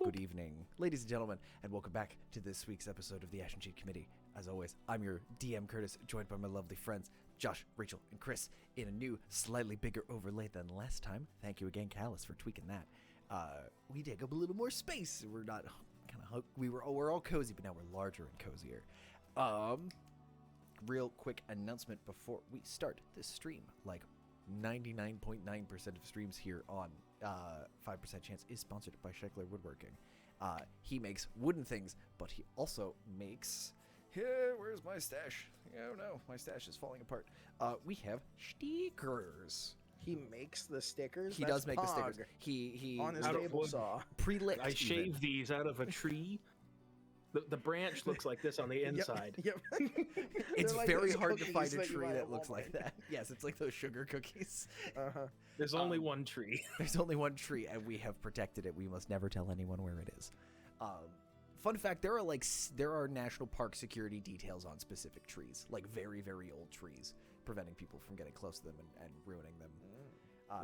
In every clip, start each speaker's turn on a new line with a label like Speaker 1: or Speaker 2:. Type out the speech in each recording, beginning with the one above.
Speaker 1: good evening, ladies and gentlemen, and welcome back to this week's episode of the Ashe and Shade Committee. As always, I'm your DM Curtis, joined by my lovely friends Josh, Rachel, and Chris in a new, slightly bigger overlay than last time. Thank you again, Callus, for tweaking that. We take up a little more space. We're not we're all cozy, but now we're larger and cozier. Real quick announcement before we start this stream, like 99.9% of streams here on 5% Chance is sponsored by Sheckler Woodworking. He makes wooden things, but he also makes... where's my stash? Oh no, my stash is falling apart. We have stickers.
Speaker 2: He makes the stickers?
Speaker 1: He does make the stickers. He
Speaker 2: on his table saw.
Speaker 1: Pre-lit.
Speaker 3: I shaved these out of a tree. The branch looks like this on the inside.
Speaker 2: Yep.
Speaker 1: It's
Speaker 2: like
Speaker 1: very
Speaker 2: those
Speaker 1: hard to find a
Speaker 2: cookies that you
Speaker 1: tree
Speaker 2: buy
Speaker 1: that
Speaker 2: at
Speaker 1: looks like
Speaker 2: Walmart.
Speaker 1: that. Yes, it's like those sugar cookies.
Speaker 3: There's only one tree.
Speaker 1: There's only one tree, and we have protected it. We must never tell anyone where it is. Fun fact: there are national park security details on specific trees, like very, very old trees, preventing people from getting close to them and ruining them.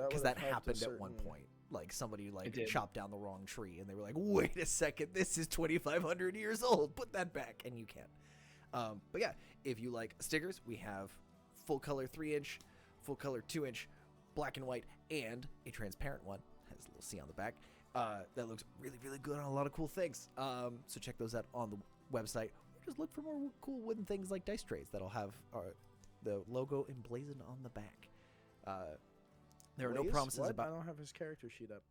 Speaker 1: Because that happened at one point. Like somebody chopped down the wrong tree, and they were like, "Wait a second, this is 2,500 years old. Put that back," and you can't. But yeah, if you like stickers, we have full color 3-inch, full color 2-inch, black and white, and a transparent one. Has a little C on the back. That looks really, really good on a lot of cool things. So check those out on the website. Or just look for more cool wooden things like dice trays that'll have the logo emblazoned on the back. There are no promises about...
Speaker 2: I don't have his character sheet up.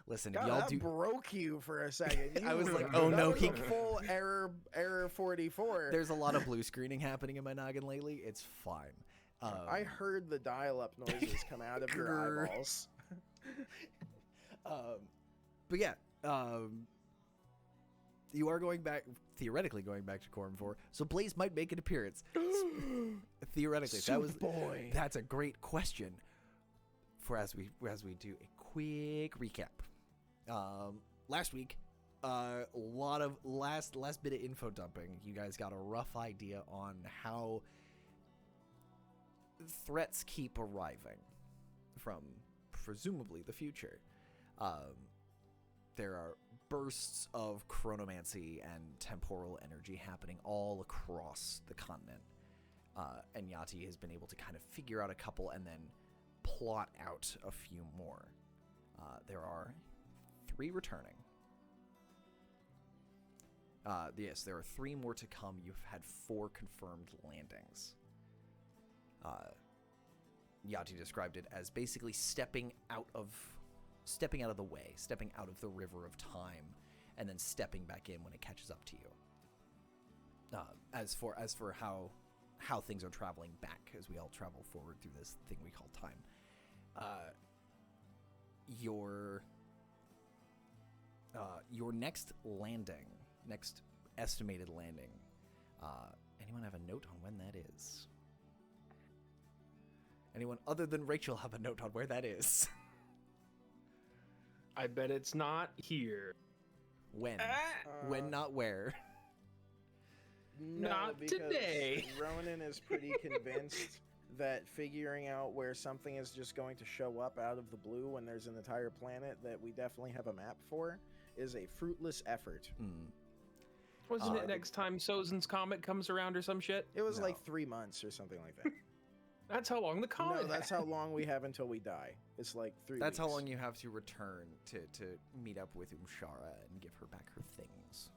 Speaker 1: Listen,
Speaker 2: God,
Speaker 1: if y'all
Speaker 2: that
Speaker 1: do...
Speaker 2: broke you for a second.
Speaker 1: I was like, oh no, he...
Speaker 2: full error 44.
Speaker 1: There's a lot of blue screening happening in my noggin lately. It's fine.
Speaker 2: I heard the dial-up noises come out of your eyeballs.
Speaker 1: But yeah, you are theoretically going back to Corm 4, so Blaze might make an appearance. Theoretically, that's a great question. For as we do a quick recap. Last week, a lot of last bit of info dumping. You guys got a rough idea on how threats keep arriving from presumably the future. There are bursts of chronomancy and temporal energy happening all across the continent. And Yahti has been able to kind of figure out a couple and then plot out a few more. There are 3 returning. Yes, there are 3 more to come. You've had 4 confirmed landings. Yahti described it as basically stepping out of the way, stepping out of the river of time, and then stepping back in when it catches up to you. As for how things are traveling back as we all travel forward through this thing we call time. Your next estimated landing. Anyone have a note on when that is? Anyone other than Rachel have a note on where that is?
Speaker 3: I bet it's not here.
Speaker 1: When? When, not where?
Speaker 2: No,
Speaker 3: Not
Speaker 2: because
Speaker 3: today.
Speaker 2: Ronan is pretty convinced that figuring out where something is just going to show up out of the blue when there's an entire planet that we definitely have a map for is a fruitless effort.
Speaker 3: Wasn't it next time Sozin's comet comes around or some shit?
Speaker 2: It was like 3 months or something like that.
Speaker 3: That's how long the comet
Speaker 2: No, that's how long we have until we die. It's like 3
Speaker 1: That's
Speaker 2: weeks.
Speaker 1: how long you have to return to meet up with Umshara and give her back her things.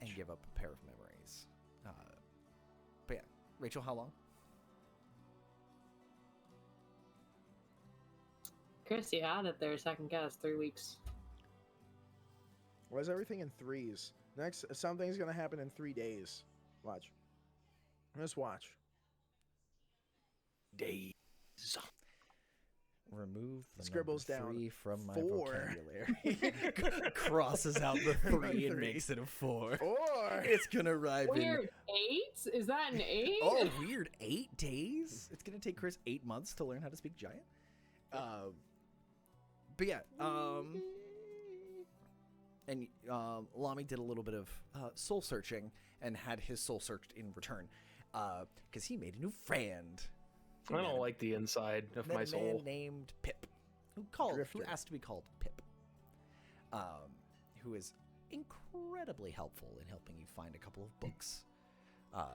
Speaker 1: And give up a pair of memories. But yeah, Rachel, how long?
Speaker 4: Chris, you had it there. Second guess, 3 weeks.
Speaker 2: Why is everything in threes? Next, something's gonna happen in 3 days. Watch. Just watch.
Speaker 1: Days. Remove the
Speaker 2: Scribbles
Speaker 1: number 3
Speaker 2: down
Speaker 1: from my
Speaker 2: 4.
Speaker 1: vocabulary. Crosses out the 3 and makes it a 4.
Speaker 2: 4.
Speaker 1: It's gonna arrive
Speaker 4: Weird. 8? Is that an 8?
Speaker 1: Oh, weird. 8 days? It's gonna take Chris 8 months to learn how to speak giant. But yeah, and Lamy did a little bit of soul searching and had his soul searched in return because he made a new friend.
Speaker 3: I don't like the inside of my
Speaker 1: Met a
Speaker 3: soul.
Speaker 1: man named Pip. who asked to be called Pip, who is incredibly helpful in helping you find a couple of books.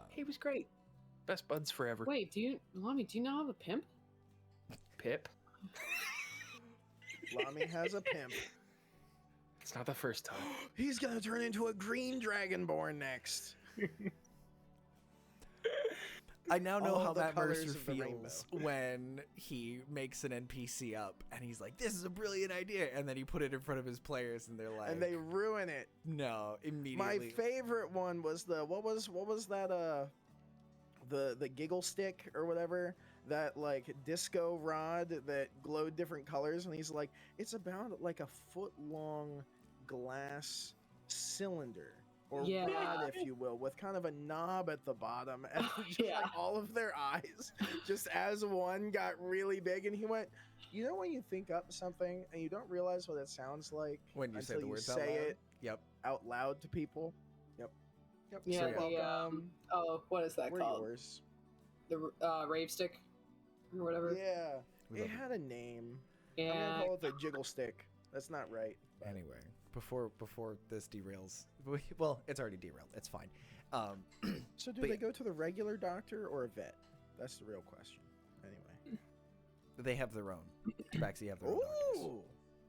Speaker 3: He was great. Best buds forever.
Speaker 4: Wait, Lami, do you now have a pimp?
Speaker 3: Pip.
Speaker 2: Lami has a pimp.
Speaker 3: It's not the first time.
Speaker 2: He's gonna turn into a green dragonborn next.
Speaker 1: I now know
Speaker 2: All
Speaker 1: how
Speaker 2: the
Speaker 1: Matt
Speaker 2: colors
Speaker 1: Mercer
Speaker 2: of the
Speaker 1: feels when he makes an NPC up and he's like, "This is a brilliant idea," and then he put it in front of his players and they're like,
Speaker 2: And they ruin it.
Speaker 1: "No!" Immediately.
Speaker 2: My favorite one was the what was that the giggle stick or whatever, that like disco rod that glowed different colors, and he's like, it's about like a foot long glass cylinder or rod, if you will, with kind of a knob at the bottom, and just like all of their eyes just as one got really big, and he went, you know when you think up something and you don't realize what it sounds like
Speaker 1: when you say the words out
Speaker 2: say
Speaker 1: loud?
Speaker 2: it
Speaker 1: Yep.
Speaker 2: out loud to people. Yep.
Speaker 4: Yeah,
Speaker 2: So
Speaker 4: the,
Speaker 2: welcome.
Speaker 4: what is that
Speaker 2: We're
Speaker 4: called?
Speaker 2: yours.
Speaker 4: The rave stick or whatever.
Speaker 2: Yeah,
Speaker 1: We
Speaker 2: it
Speaker 1: love it.
Speaker 2: had a name. I'm
Speaker 4: Yeah.
Speaker 2: gonna call it the jiggle stick. That's not right. but-
Speaker 1: Anyway, before this derails, well, it's already derailed. It's fine.
Speaker 2: So do
Speaker 1: But
Speaker 2: they
Speaker 1: yeah.
Speaker 2: go to the regular doctor or a vet? That's the real question. Anyway.
Speaker 1: They have their own. Tabaxi have their own doctors.
Speaker 2: Ooh,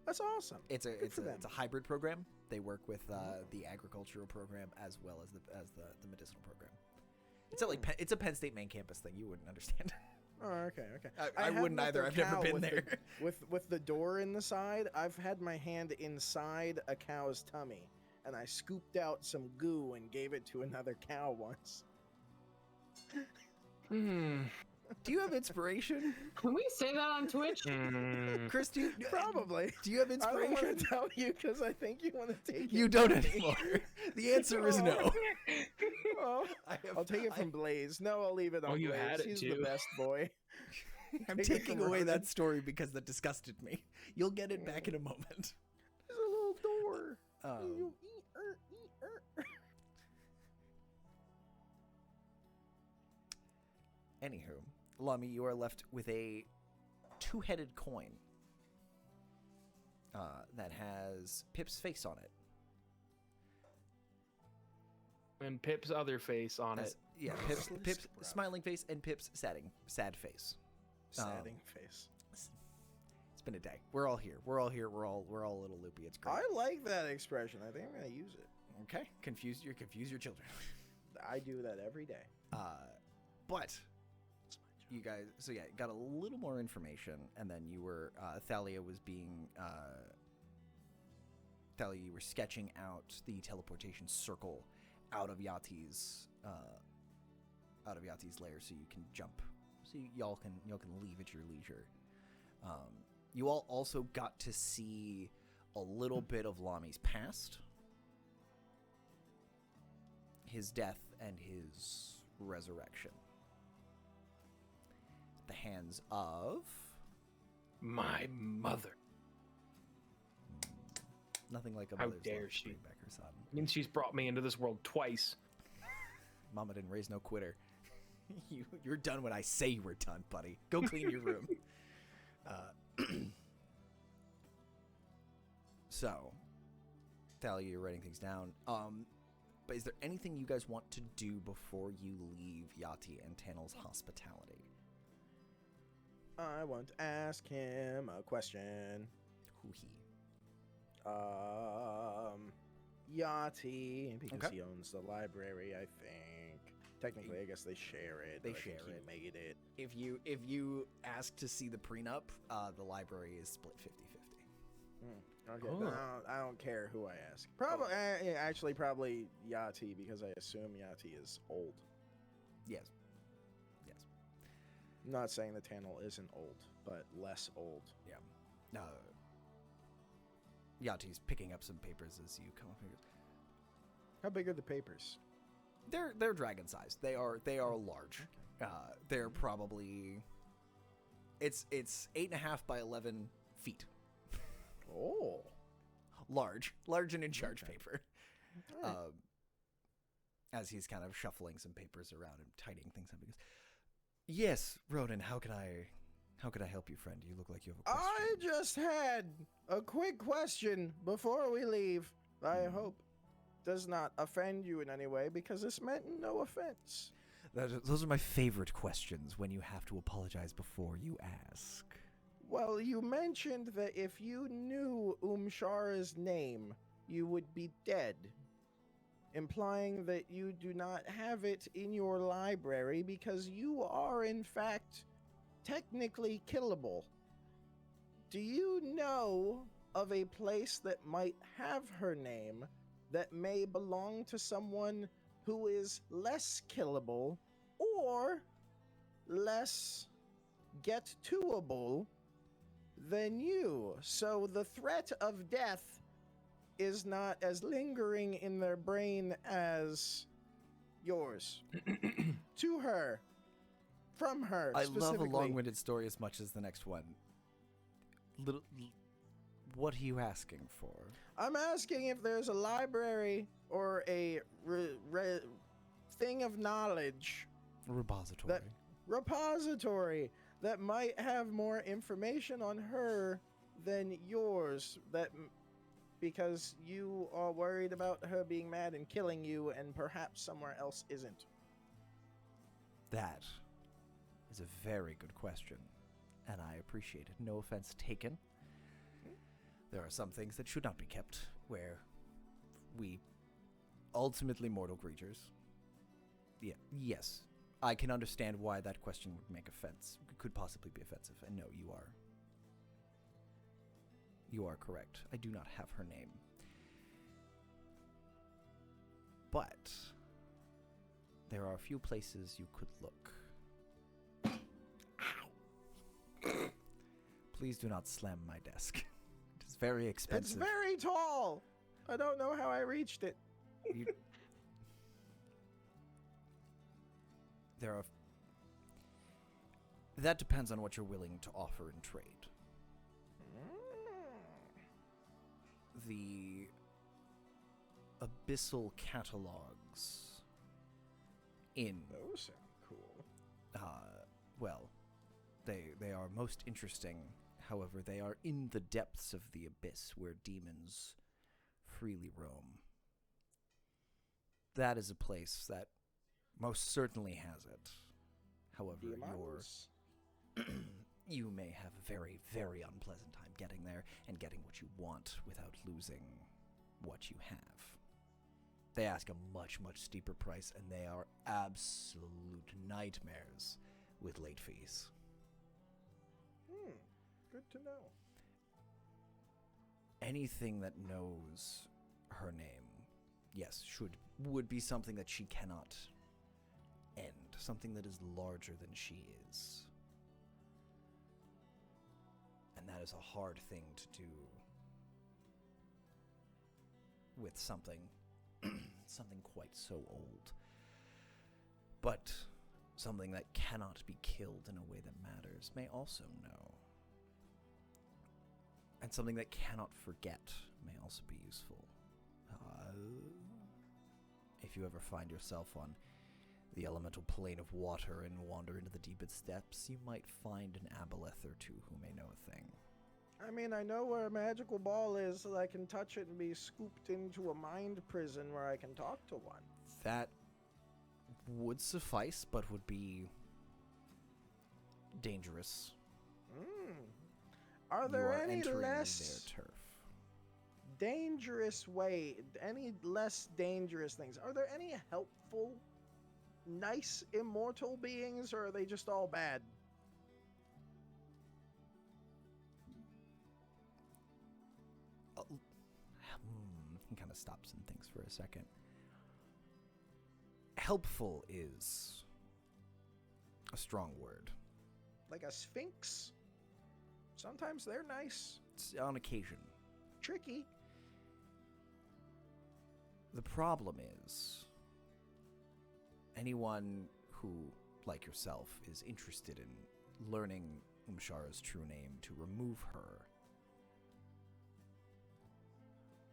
Speaker 2: that's awesome.
Speaker 1: It's
Speaker 2: for them.
Speaker 1: a hybrid program. They work with the agricultural program as well as the medicinal program. It's it's a Penn State main campus thing. You wouldn't understand.
Speaker 2: Oh, okay.
Speaker 1: I
Speaker 2: have
Speaker 1: wouldn't
Speaker 2: met
Speaker 1: either.
Speaker 2: their
Speaker 1: I've never
Speaker 2: cow
Speaker 1: been
Speaker 2: with
Speaker 1: there.
Speaker 2: With the door in the side, I've had my hand inside a cow's tummy, and I scooped out some goo and gave it to another cow once.
Speaker 1: Do you have inspiration,
Speaker 4: Can we say that on Twitch?
Speaker 1: Chris? Do
Speaker 2: Probably.
Speaker 1: you have
Speaker 2: I don't want
Speaker 1: inspiration?
Speaker 2: to tell you because I think you want to take it.
Speaker 1: You don't
Speaker 2: from me.
Speaker 1: anymore. The answer is no.
Speaker 2: Well,
Speaker 1: I'll
Speaker 2: I'll take it from Blaze. No, I'll leave it on
Speaker 3: Oh, you
Speaker 2: Blaze.
Speaker 3: had it
Speaker 2: He's
Speaker 3: too.
Speaker 2: the best boy.
Speaker 1: I'm
Speaker 2: Take it
Speaker 1: taking
Speaker 2: from
Speaker 1: away
Speaker 2: Ronan.
Speaker 1: that story because that disgusted me. You'll get it back in a moment.
Speaker 2: There's a little door.
Speaker 1: Um, Anywho, Lami, you are left with a two-headed coin that has Pip's face on it.
Speaker 3: And Pip's other face on
Speaker 1: As-
Speaker 3: it.
Speaker 1: Yeah, Pip's smiling face and Pip's sad face.
Speaker 2: Sadding face.
Speaker 1: It's been a day. We're all here. We're all a little loopy. It's great.
Speaker 2: I like that expression. I think I'm gonna use it.
Speaker 1: Okay, confuse your children.
Speaker 2: I do that every day.
Speaker 1: But you guys, so yeah, got a little more information, and then you were Thalia was being Thalia, you were sketching out the teleportation circle out of Yahti's lair, so you can jump, so y'all can leave at your leisure. You all also got to see a little bit of Lami's past, his death, and his resurrection. At the hands of
Speaker 3: My mother.
Speaker 1: nothing like a
Speaker 3: How
Speaker 1: mother's
Speaker 3: dare
Speaker 1: love to
Speaker 3: she.
Speaker 1: bring back her son.
Speaker 3: I mean, she's brought me into this world twice.
Speaker 1: Mama didn't raise no quitter. You're done when I say you were done, buddy. Go clean your room. So, Thalia, you're writing things down. But is there anything you guys want to do before you leave Yahti and Tanil's hospitality?
Speaker 2: I want to ask him a question.
Speaker 1: Hoo-hee.
Speaker 2: Yachty, because
Speaker 1: Okay.
Speaker 2: he owns the library, I think. Technically, I guess they share it.
Speaker 1: They
Speaker 2: but I think
Speaker 1: share
Speaker 2: he
Speaker 1: it.
Speaker 2: made it.
Speaker 1: If you ask to see the prenup, the library is split 50-50.
Speaker 2: Okay,
Speaker 3: Oh.
Speaker 2: then I don't care who I ask. Probably, actually, probably Yachty, because I assume Yachty is old.
Speaker 1: Yes.
Speaker 2: I'm not saying the Tanil isn't old, but less old.
Speaker 1: Yeah. Yachty's picking up some papers as you come up here.
Speaker 2: How big are the papers?
Speaker 1: They're dragon sized. They are large. They're probably it's 8.5 by 11 feet.
Speaker 2: Oh.
Speaker 1: Large and in charge paper.
Speaker 2: Alright.
Speaker 1: As he's kind of shuffling some papers around and tidying things up, he goes, "Yes, Ronan, how can I How could I help you, friend? You look like you have a question.
Speaker 2: I just had a quick question before we leave. I hope does not offend you in any way, because this meant no offense.
Speaker 1: Those are my favorite questions, when you have to apologize before you ask.
Speaker 2: Well, you mentioned that if you knew Umshara's name, you would be dead, implying that you do not have it in your library because you are, in fact, technically killable. Do you know of a place that might have her name that may belong to someone who is less killable or less get-toable than you? So the threat of death is not as lingering in their brain as yours. To her. From her,
Speaker 1: I love a
Speaker 2: specifically.
Speaker 1: long-winded story as much as the next one. What are you asking for?
Speaker 2: I'm asking if there's a library or a thing of knowledge,
Speaker 1: Repository.
Speaker 2: repository, that might have more information on her than yours, because you are worried about her being mad and killing you, and perhaps somewhere else isn't.
Speaker 1: That is a very good question, and I appreciate it. No offense taken. There are some things that should not be kept where we, ultimately mortal creatures. Yeah, yes, I can understand why that question would make offense, could possibly be offensive, and no, you are correct. I do not have her name. But there are a few places you could look. Ow. Please do not slam my desk. It is very expensive.
Speaker 2: It's very tall! I don't know how I reached it.
Speaker 1: That depends on what you're willing to offer in trade. The abyssal catalogs in
Speaker 2: Those sound cool.
Speaker 1: well, they are most interesting. However, they are in the depths of the abyss where demons freely roam. That is a place that most certainly has it. However,
Speaker 2: Demons?
Speaker 1: you may have a very, very unpleasant time getting there and getting what you want without losing what you have. They ask a much, much steeper price, and they are absolute nightmares with late fees.
Speaker 2: Good to know.
Speaker 1: Anything that knows her name, yes, would be something that she cannot end, something that is larger than she is. And that is a hard thing to do with something quite so old. But something that cannot be killed in a way that matters may also know. And something that cannot forget may also be useful. If you ever find yourself on the elemental plane of water and wander into the deepest depths, you might find an aboleth or two who may know a thing.
Speaker 2: I mean, I know where a magical ball is, so I can touch it and be scooped into a mind prison where I can talk to one.
Speaker 1: That would suffice, but would be dangerous.
Speaker 2: Are
Speaker 1: You
Speaker 2: there
Speaker 1: are
Speaker 2: any
Speaker 1: entering
Speaker 2: less
Speaker 1: their turf.
Speaker 2: dangerous any less dangerous things? Are there any helpful, nice immortal beings, or are they just all bad?
Speaker 1: He kind of stops and thinks for a second. Helpful is a strong word.
Speaker 2: Like a sphinx? Sometimes they're nice.
Speaker 1: It's on occasion.
Speaker 2: Tricky.
Speaker 1: The problem is, anyone who, like yourself, is interested in learning Umshara's true name to remove her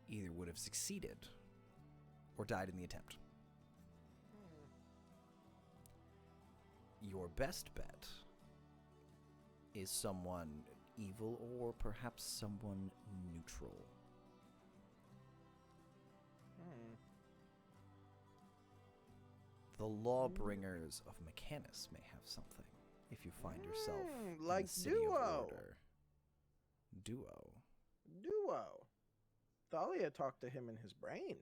Speaker 1: either would have succeeded or died in the attempt. Your best bet is someone evil or perhaps someone neutral. The Lawbringers of Mechanus may have something if you find yourself in
Speaker 2: like
Speaker 1: the City
Speaker 2: Duo.
Speaker 1: of Order.
Speaker 2: Duo. Thalia talked to him in his brain.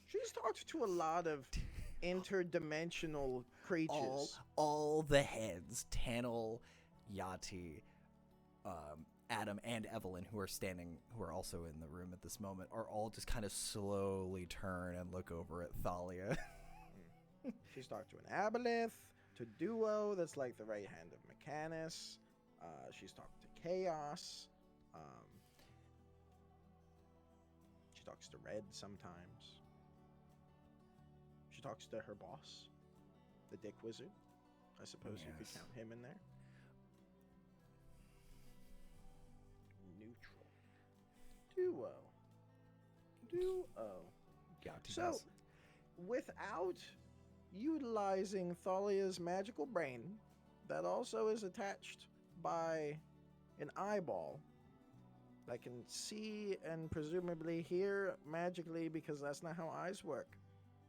Speaker 2: She's talked to a lot of interdimensional creatures.
Speaker 1: All the heads, Tanil, Yahti, Adam, and Evelyn, who are also in the room at this moment, are all just kind of slowly turn and look over at Thalia.
Speaker 2: She's talked to an Aboleth, to Duo, that's like the right hand of Mechanus. She's talked to Chaos. She talks to Red sometimes. She talks to her boss, the Dick Wizard. I suppose you could
Speaker 1: Yes.
Speaker 2: count him in there. Neutral. Duo.
Speaker 1: Yahti
Speaker 2: So,
Speaker 1: does.
Speaker 2: without utilizing Thalia's magical brain, that also is attached by an eyeball that can see and presumably hear magically, because that's not how eyes work.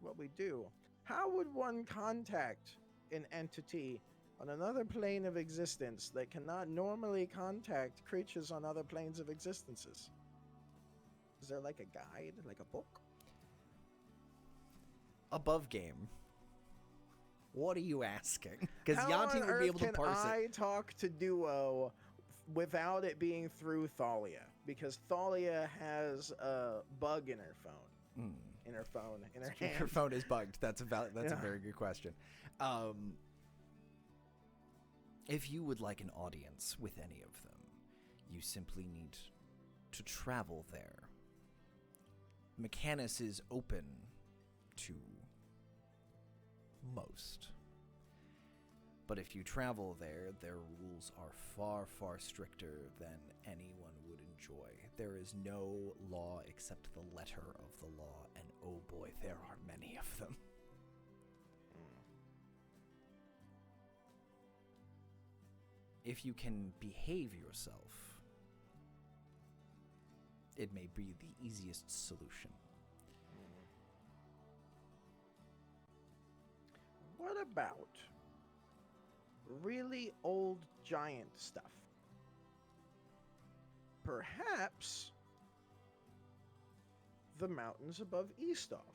Speaker 2: What we do. How would one contact an entity on another plane of existence that cannot normally contact creatures on other planes of existences? Is there like a guide, like a book?
Speaker 1: Above game. What are you asking? Because
Speaker 2: How
Speaker 1: Yahti
Speaker 2: on
Speaker 1: would be
Speaker 2: earth
Speaker 1: able to
Speaker 2: can
Speaker 1: parse
Speaker 2: I
Speaker 1: it.
Speaker 2: talk to Duo without it being through Thalia? Because Thalia has a bug in her phone. In her phone, in her hand.
Speaker 1: Your phone is bugged. That's a
Speaker 2: Yeah.
Speaker 1: very good question. If you would like an audience with any of them, you simply need to travel there. Mechanus is open to most. But if you travel there, their rules are far, far stricter than anyone would enjoy. There is no law except the letter of the law, and oh boy, there are many of them. If you can behave yourself, it may be the easiest solution.
Speaker 2: What about really old giant stuff? Perhaps the mountains above Eastov.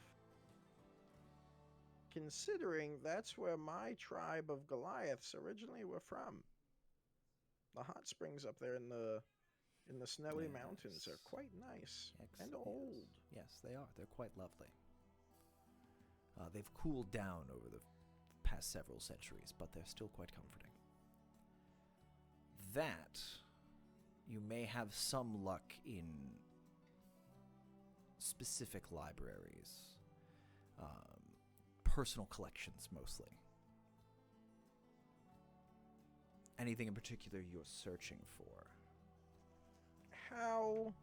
Speaker 2: Considering that's where my tribe of Goliaths originally were from. The hot springs up there in the snowy
Speaker 1: Yes.
Speaker 2: mountains are quite nice and
Speaker 1: Yes.
Speaker 2: old.
Speaker 1: Yes, they are. They're quite lovely. They've cooled down over the past several centuries, but they're still quite comforting. That, you may have some luck in specific libraries, personal collections mostly. Anything in particular you're searching for?
Speaker 2: How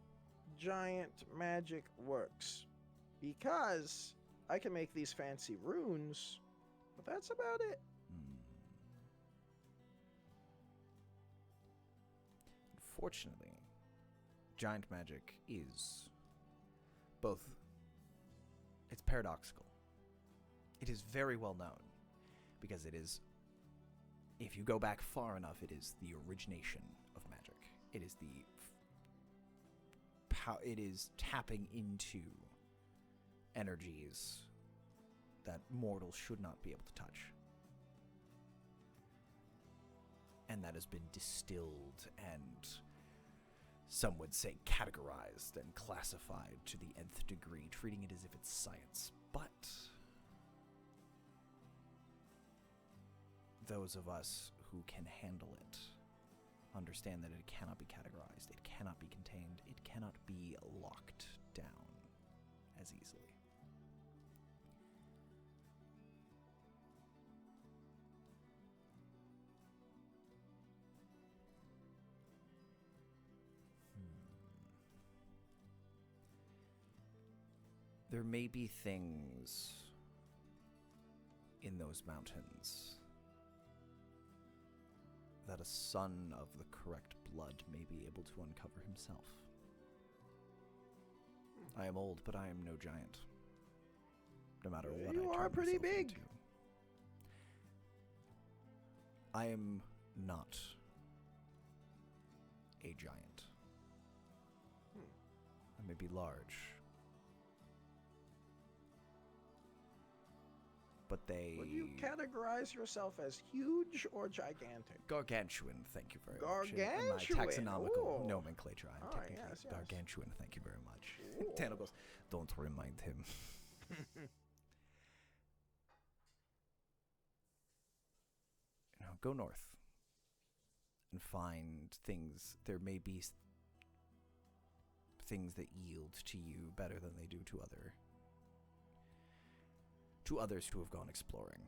Speaker 2: giant magic works. Because I can make these fancy runes, but that's about it.
Speaker 1: Unfortunately, giant magic is both. It's paradoxical. It is very well known because it is. If you go back far enough, it is the origination of magic. It is the. It is tapping into energies that mortals should not be able to touch. And that has been distilled and, some would say, categorized and classified to the nth degree, treating it as if it's science. But those of us who can handle it understand that it cannot be categorized, it cannot be contained, it cannot be locked down as easily. There may be things in those mountains that a son of the correct blood may be able to uncover himself. I am old, but I am no giant. No matter what
Speaker 2: You
Speaker 1: I
Speaker 2: are
Speaker 1: turn
Speaker 2: pretty
Speaker 1: myself
Speaker 2: big.
Speaker 1: into. I am not a giant. I may be large. But they...
Speaker 2: Would you categorize yourself as huge or gigantic?
Speaker 1: Gargantuan, thank you very much.
Speaker 2: Gargantuan,
Speaker 1: In my taxonomical
Speaker 2: ooh.
Speaker 1: nomenclature, I'm
Speaker 2: Ah,
Speaker 1: technically
Speaker 2: yes, yes.
Speaker 1: gargantuan, thank you very much.
Speaker 2: Ooh.
Speaker 1: Tanil goes, don't remind him. Go north and find things. There may be things that yield to you better than they do to others who have gone exploring.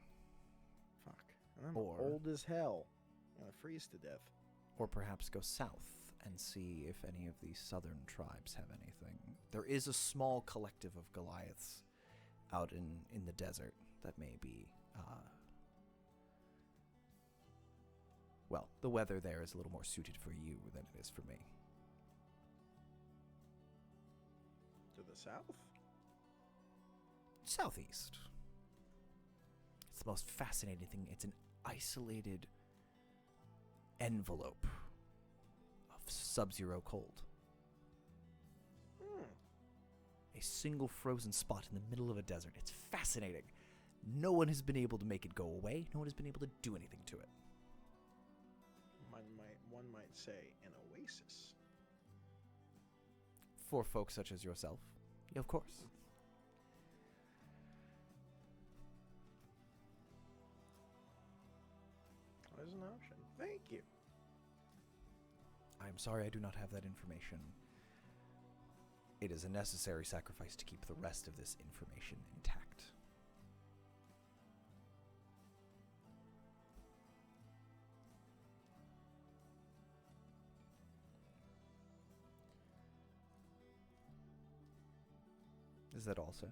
Speaker 2: Fuck. And I'm
Speaker 1: Or-
Speaker 2: old as hell. I'm gonna freeze to death.
Speaker 1: Or perhaps go south and see if any of the southern tribes have anything. There is a small collective of Goliaths out in the desert that may be... well, the weather there is a little more suited for you than it is for me.
Speaker 2: To the south?
Speaker 1: Southeast. It's the most fascinating thing. It's an isolated envelope of sub-zero cold. A single frozen spot in the middle of a desert. It's fascinating. No one has been able to make it go away. No one has been able to do anything to it.
Speaker 2: One might say an oasis.
Speaker 1: For folks such as yourself, yeah, of course.
Speaker 2: There's an option. Thank you.
Speaker 1: I am sorry I do not have that information. It is a necessary sacrifice to keep the rest of this information intact. Is that all, sir?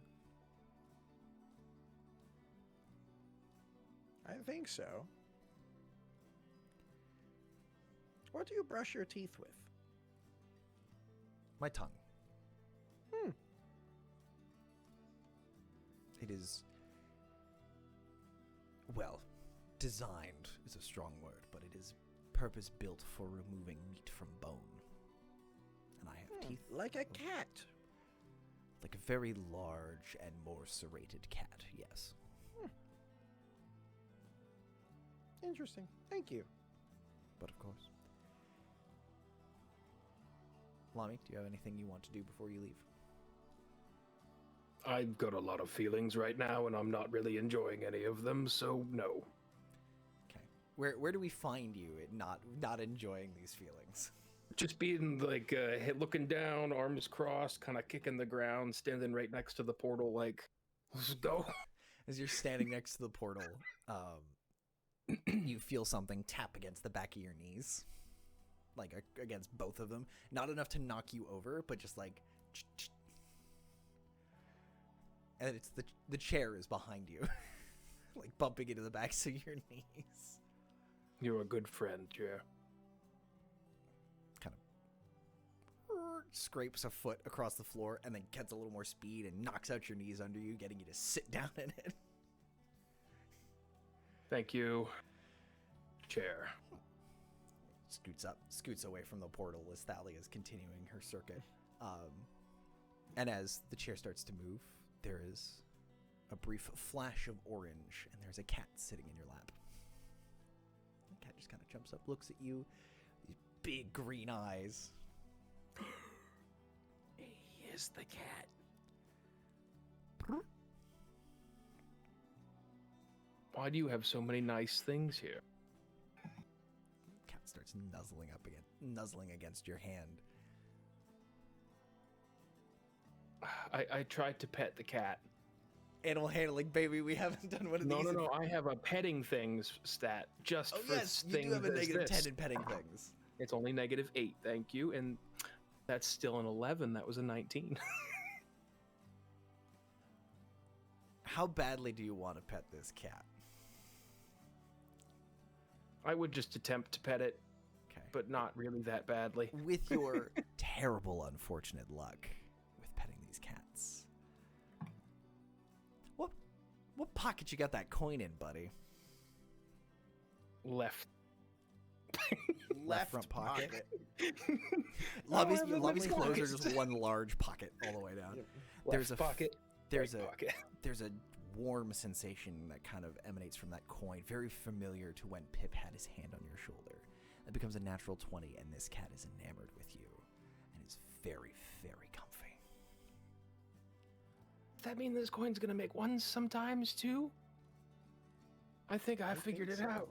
Speaker 2: I think so. What do you brush your teeth with?
Speaker 1: My tongue.
Speaker 2: Hmm.
Speaker 1: It is, well, designed is a strong word, but it is purpose-built for removing meat from bone. And I have teeth
Speaker 2: Like a cat.
Speaker 1: like a very large and more serrated cat, yes.
Speaker 2: Interesting. Thank you.
Speaker 1: But of course. Lami, do you have anything you want to do before you leave?
Speaker 3: I've got a lot of feelings right now, and I'm not really enjoying any of them, so no.
Speaker 1: Okay. Where do we find you at not enjoying these feelings?
Speaker 3: Just being like looking down, arms crossed, kind of kicking the ground, standing right next to the portal, like, let's go.
Speaker 1: As you're standing next to the portal, you feel something tap against the back of your knees. Like, against both of them. Not enough to knock you over, but just like... And it's the chair is behind you. Like, bumping into the backs of your knees.
Speaker 3: You're a good friend, yeah.
Speaker 1: Kind of scrapes a foot across the floor and then gets a little more speed and knocks out your knees under you, getting you to sit down in it.
Speaker 3: Thank you. Chair.
Speaker 1: Scoots away from the portal as Thalia is continuing her circuit. And as the chair starts to move, there is a brief flash of orange, and there's a cat sitting in your lap. The cat just kind of jumps up, looks at you, these big green eyes.
Speaker 2: He is the cat.
Speaker 3: Why do you have so many nice things here?
Speaker 1: Cat starts nuzzling against your hand.
Speaker 3: I tried to pet the cat.
Speaker 1: Animal handling, baby. We haven't done one of these.
Speaker 3: No. I have a petting things stat just
Speaker 1: Oh
Speaker 3: for
Speaker 1: yes, you
Speaker 3: things
Speaker 1: do have a
Speaker 3: as
Speaker 1: negative
Speaker 3: this.
Speaker 1: 10 in petting things.
Speaker 3: It's only -8, thank you, and that's still an 11. That was a 19.
Speaker 1: How badly do you want to pet this cat?
Speaker 3: I would just attempt to pet it,
Speaker 1: Okay.
Speaker 3: but not really that badly.
Speaker 1: With your terrible, unfortunate luck with petting these cats, what pocket you got that coin in, buddy?
Speaker 3: Left.
Speaker 1: Left front pocket.
Speaker 2: Lobby's
Speaker 1: Lobby's clothes are
Speaker 3: pockets.
Speaker 1: just one large pocket all the way down. There's
Speaker 3: Left
Speaker 1: a
Speaker 3: pocket.
Speaker 1: There's
Speaker 3: right
Speaker 1: a
Speaker 3: pocket.
Speaker 1: there's a warm sensation that kind of emanates from that coin, very familiar to when Pip had his hand on your shoulder. It becomes a natural 20, and this cat is enamored with you, and is very, very comfy.
Speaker 3: Does that mean this coin's gonna make ones sometimes too? I think I figured it out.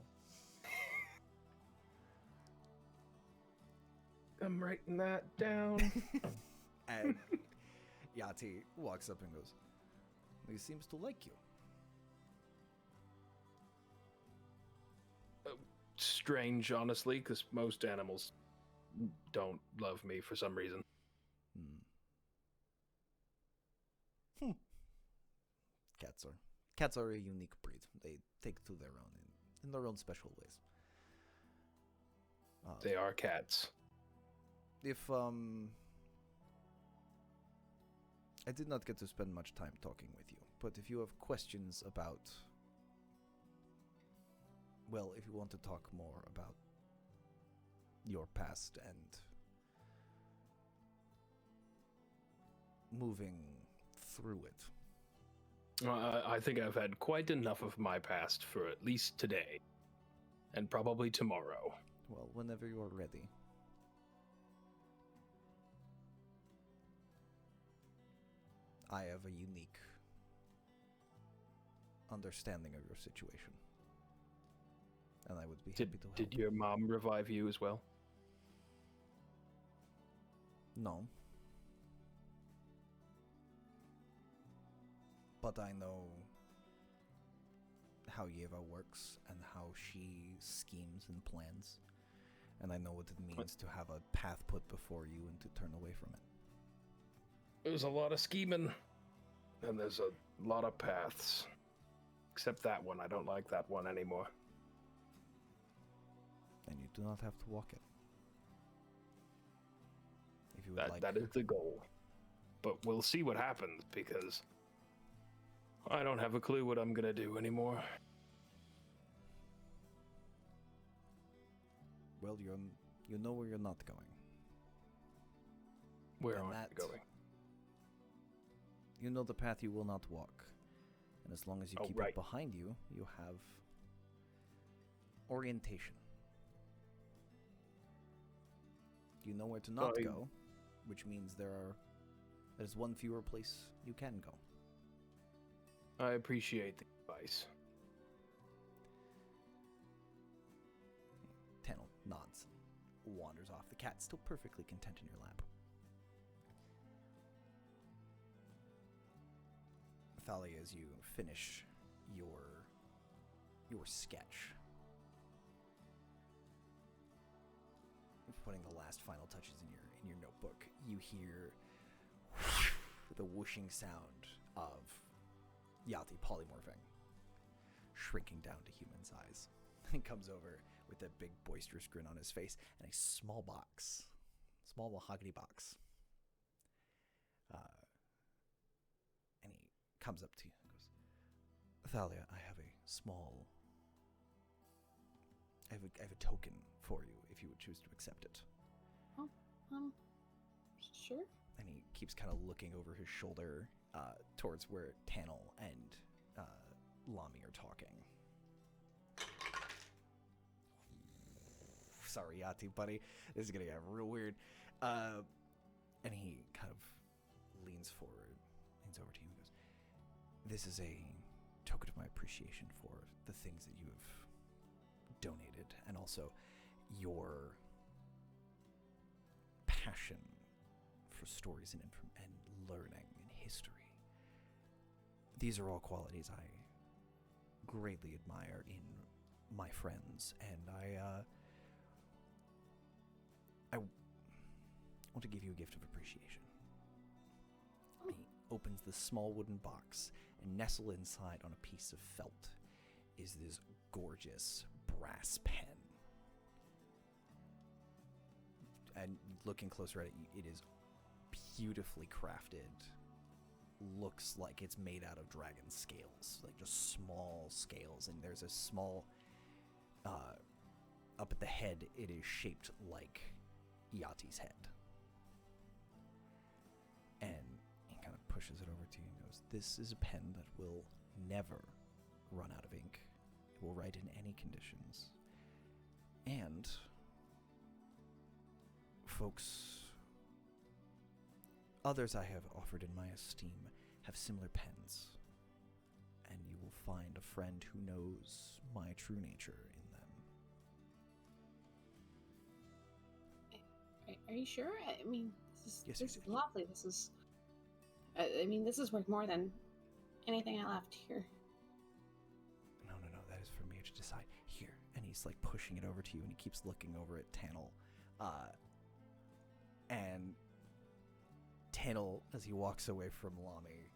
Speaker 3: I'm writing that down.
Speaker 1: And Yahti walks up and goes, "He seems to like you."
Speaker 3: Strange, honestly, because most animals don't love me for some reason.
Speaker 1: Cats are a unique breed. They take to their own in their own special ways.
Speaker 3: They are cats.
Speaker 1: If I did not get to spend much time talking with you, but if you have questions about, well, if you want to talk more about your past and moving through it.
Speaker 3: I think I've had quite enough of my past for at least today. And probably tomorrow.
Speaker 1: Well, whenever you're ready. I have a unique understanding of your situation. And I would be happy to help.
Speaker 3: Did your mom revive you as well?
Speaker 1: No. But I know how Yeva works and how she schemes and plans. And I know what it means to have a path put before you and to turn away from it.
Speaker 3: There's a lot of scheming. And there's a lot of paths. Except that one. I don't like that one anymore.
Speaker 1: And you do not have to walk it. If you would like.
Speaker 3: That is the goal. But we'll see what happens, because I don't have a clue what I'm gonna do anymore.
Speaker 1: Well, you know where you're not going.
Speaker 3: Where
Speaker 1: And
Speaker 3: am I
Speaker 1: that-
Speaker 3: going?
Speaker 1: You know the path you will not walk. And as long as you keep
Speaker 3: right.
Speaker 1: it behind you, you have orientation. You know where to not
Speaker 3: I-
Speaker 1: go, which means there's one fewer place you can go.
Speaker 3: I appreciate the advice.
Speaker 1: Tanil nods, wanders off. The cat's still perfectly content in your lap. Thalia, as you finish your sketch, putting the last final touches in your notebook, you hear the whooshing sound of Yahti polymorphing, shrinking down to human size. He comes over with a big boisterous grin on his face and a small mahogany box. And he comes up to you and goes, "Thalia, I have a token for you if you would choose to accept it."
Speaker 4: Sure.
Speaker 1: And he keeps kind of looking over his shoulder towards where Tanil and Lami are talking. Sorry, Yahti, buddy. This is going to get real weird. And he kind of leans over to you and goes, "This is a token of my appreciation for the things that you have donated, and also your passion for stories and learning and history. These are all qualities I greatly admire in my friends, and I want to give you a gift of appreciation." And he opens the small wooden box, and nestled inside on a piece of felt is this gorgeous brass pen and looking closer at it, it is beautifully crafted. Looks like it's made out of dragon scales, like just small scales, and there's a small up at the head. It is shaped like Yahti's head, and he kind of pushes it over to you and goes, "This is a pen that will never run out of ink. It will write in any conditions, and folks, others I have offered in my esteem have similar pens, and you will find a friend who knows my true nature in them."
Speaker 4: Are you sure? I mean, this
Speaker 1: Yes,
Speaker 4: is lovely. This is. I mean, this is worth more than anything I left here.
Speaker 1: No, that is for me to decide. Here. And he's like pushing it over to you, and he keeps looking over at Tanil. And Tanil, as he walks away from Lami,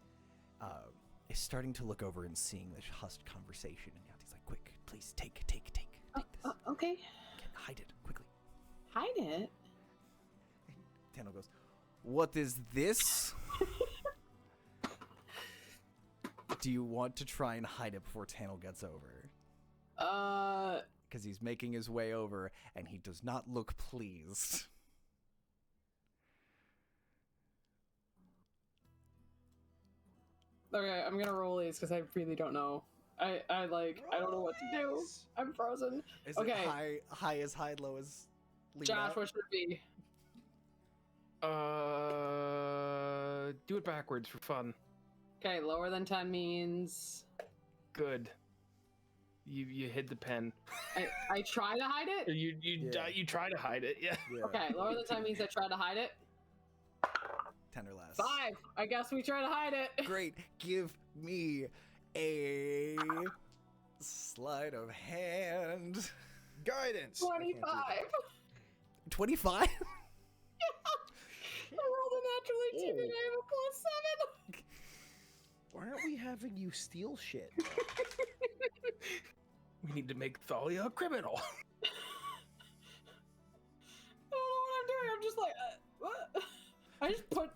Speaker 1: is starting to look over and seeing this hushed conversation. And Yati's like, "Quick, please, take this.
Speaker 4: Okay.
Speaker 1: Hide it, quickly."
Speaker 4: Hide it?
Speaker 1: Tanil goes, "What is this?" Do you want to try and hide it before Tanil gets over? Because he's making his way over, and he does not look pleased.
Speaker 4: Okay, I'm gonna roll these because I really don't know. I don't know what to do. I'm frozen.
Speaker 1: Is
Speaker 4: Okay.
Speaker 1: it high as high, low as leave
Speaker 4: Josh,
Speaker 1: out?
Speaker 4: what should it be?
Speaker 3: Do it backwards for fun.
Speaker 4: Okay, lower than 10 means
Speaker 3: Good. You hid the pen.
Speaker 4: I try to hide it?
Speaker 3: You try to hide it, yeah.
Speaker 4: Okay, lower than 10 means I try to hide it.
Speaker 1: 10 or less.
Speaker 4: 5! I guess we try to hide it.
Speaker 1: Great. Give me a sleight of hand.
Speaker 2: Guidance.
Speaker 4: 25!
Speaker 1: 25?
Speaker 4: I rolled a natural 18 and I have a +7!
Speaker 2: Why aren't we having you steal shit?
Speaker 3: We need to make Thalia a criminal.
Speaker 4: I don't know what I'm doing. I'm just like, what? I just put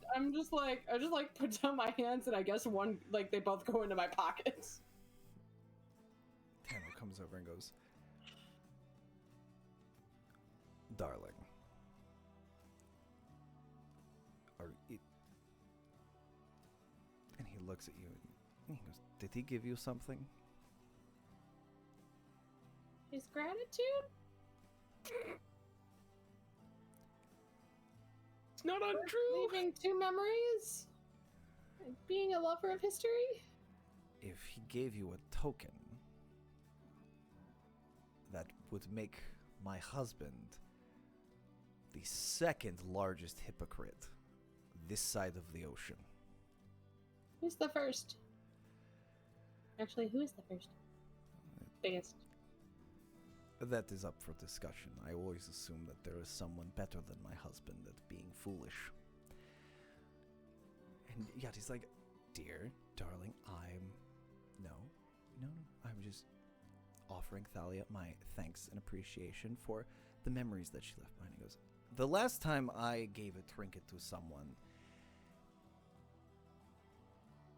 Speaker 4: down my hands and I guess one, like, they both go into my pockets.
Speaker 1: Tanil comes over and goes, "Darling, and he looks at you and he goes, "Did he give you something?"
Speaker 4: His gratitude?
Speaker 3: It's not untrue.
Speaker 4: Leaving 2 memories? Being a lover of history?
Speaker 1: If he gave you a token, that would make my husband the second largest hypocrite this side of the ocean.
Speaker 4: Who's the first? Actually, who is the first? Biggest.
Speaker 1: That is up for discussion. I always assume that there is someone better than my husband at being foolish. And Yati's like, "Dear, darling, I'm just offering Thalia my thanks and appreciation for the memories that she left behind." He goes, "The last time I gave a trinket to someone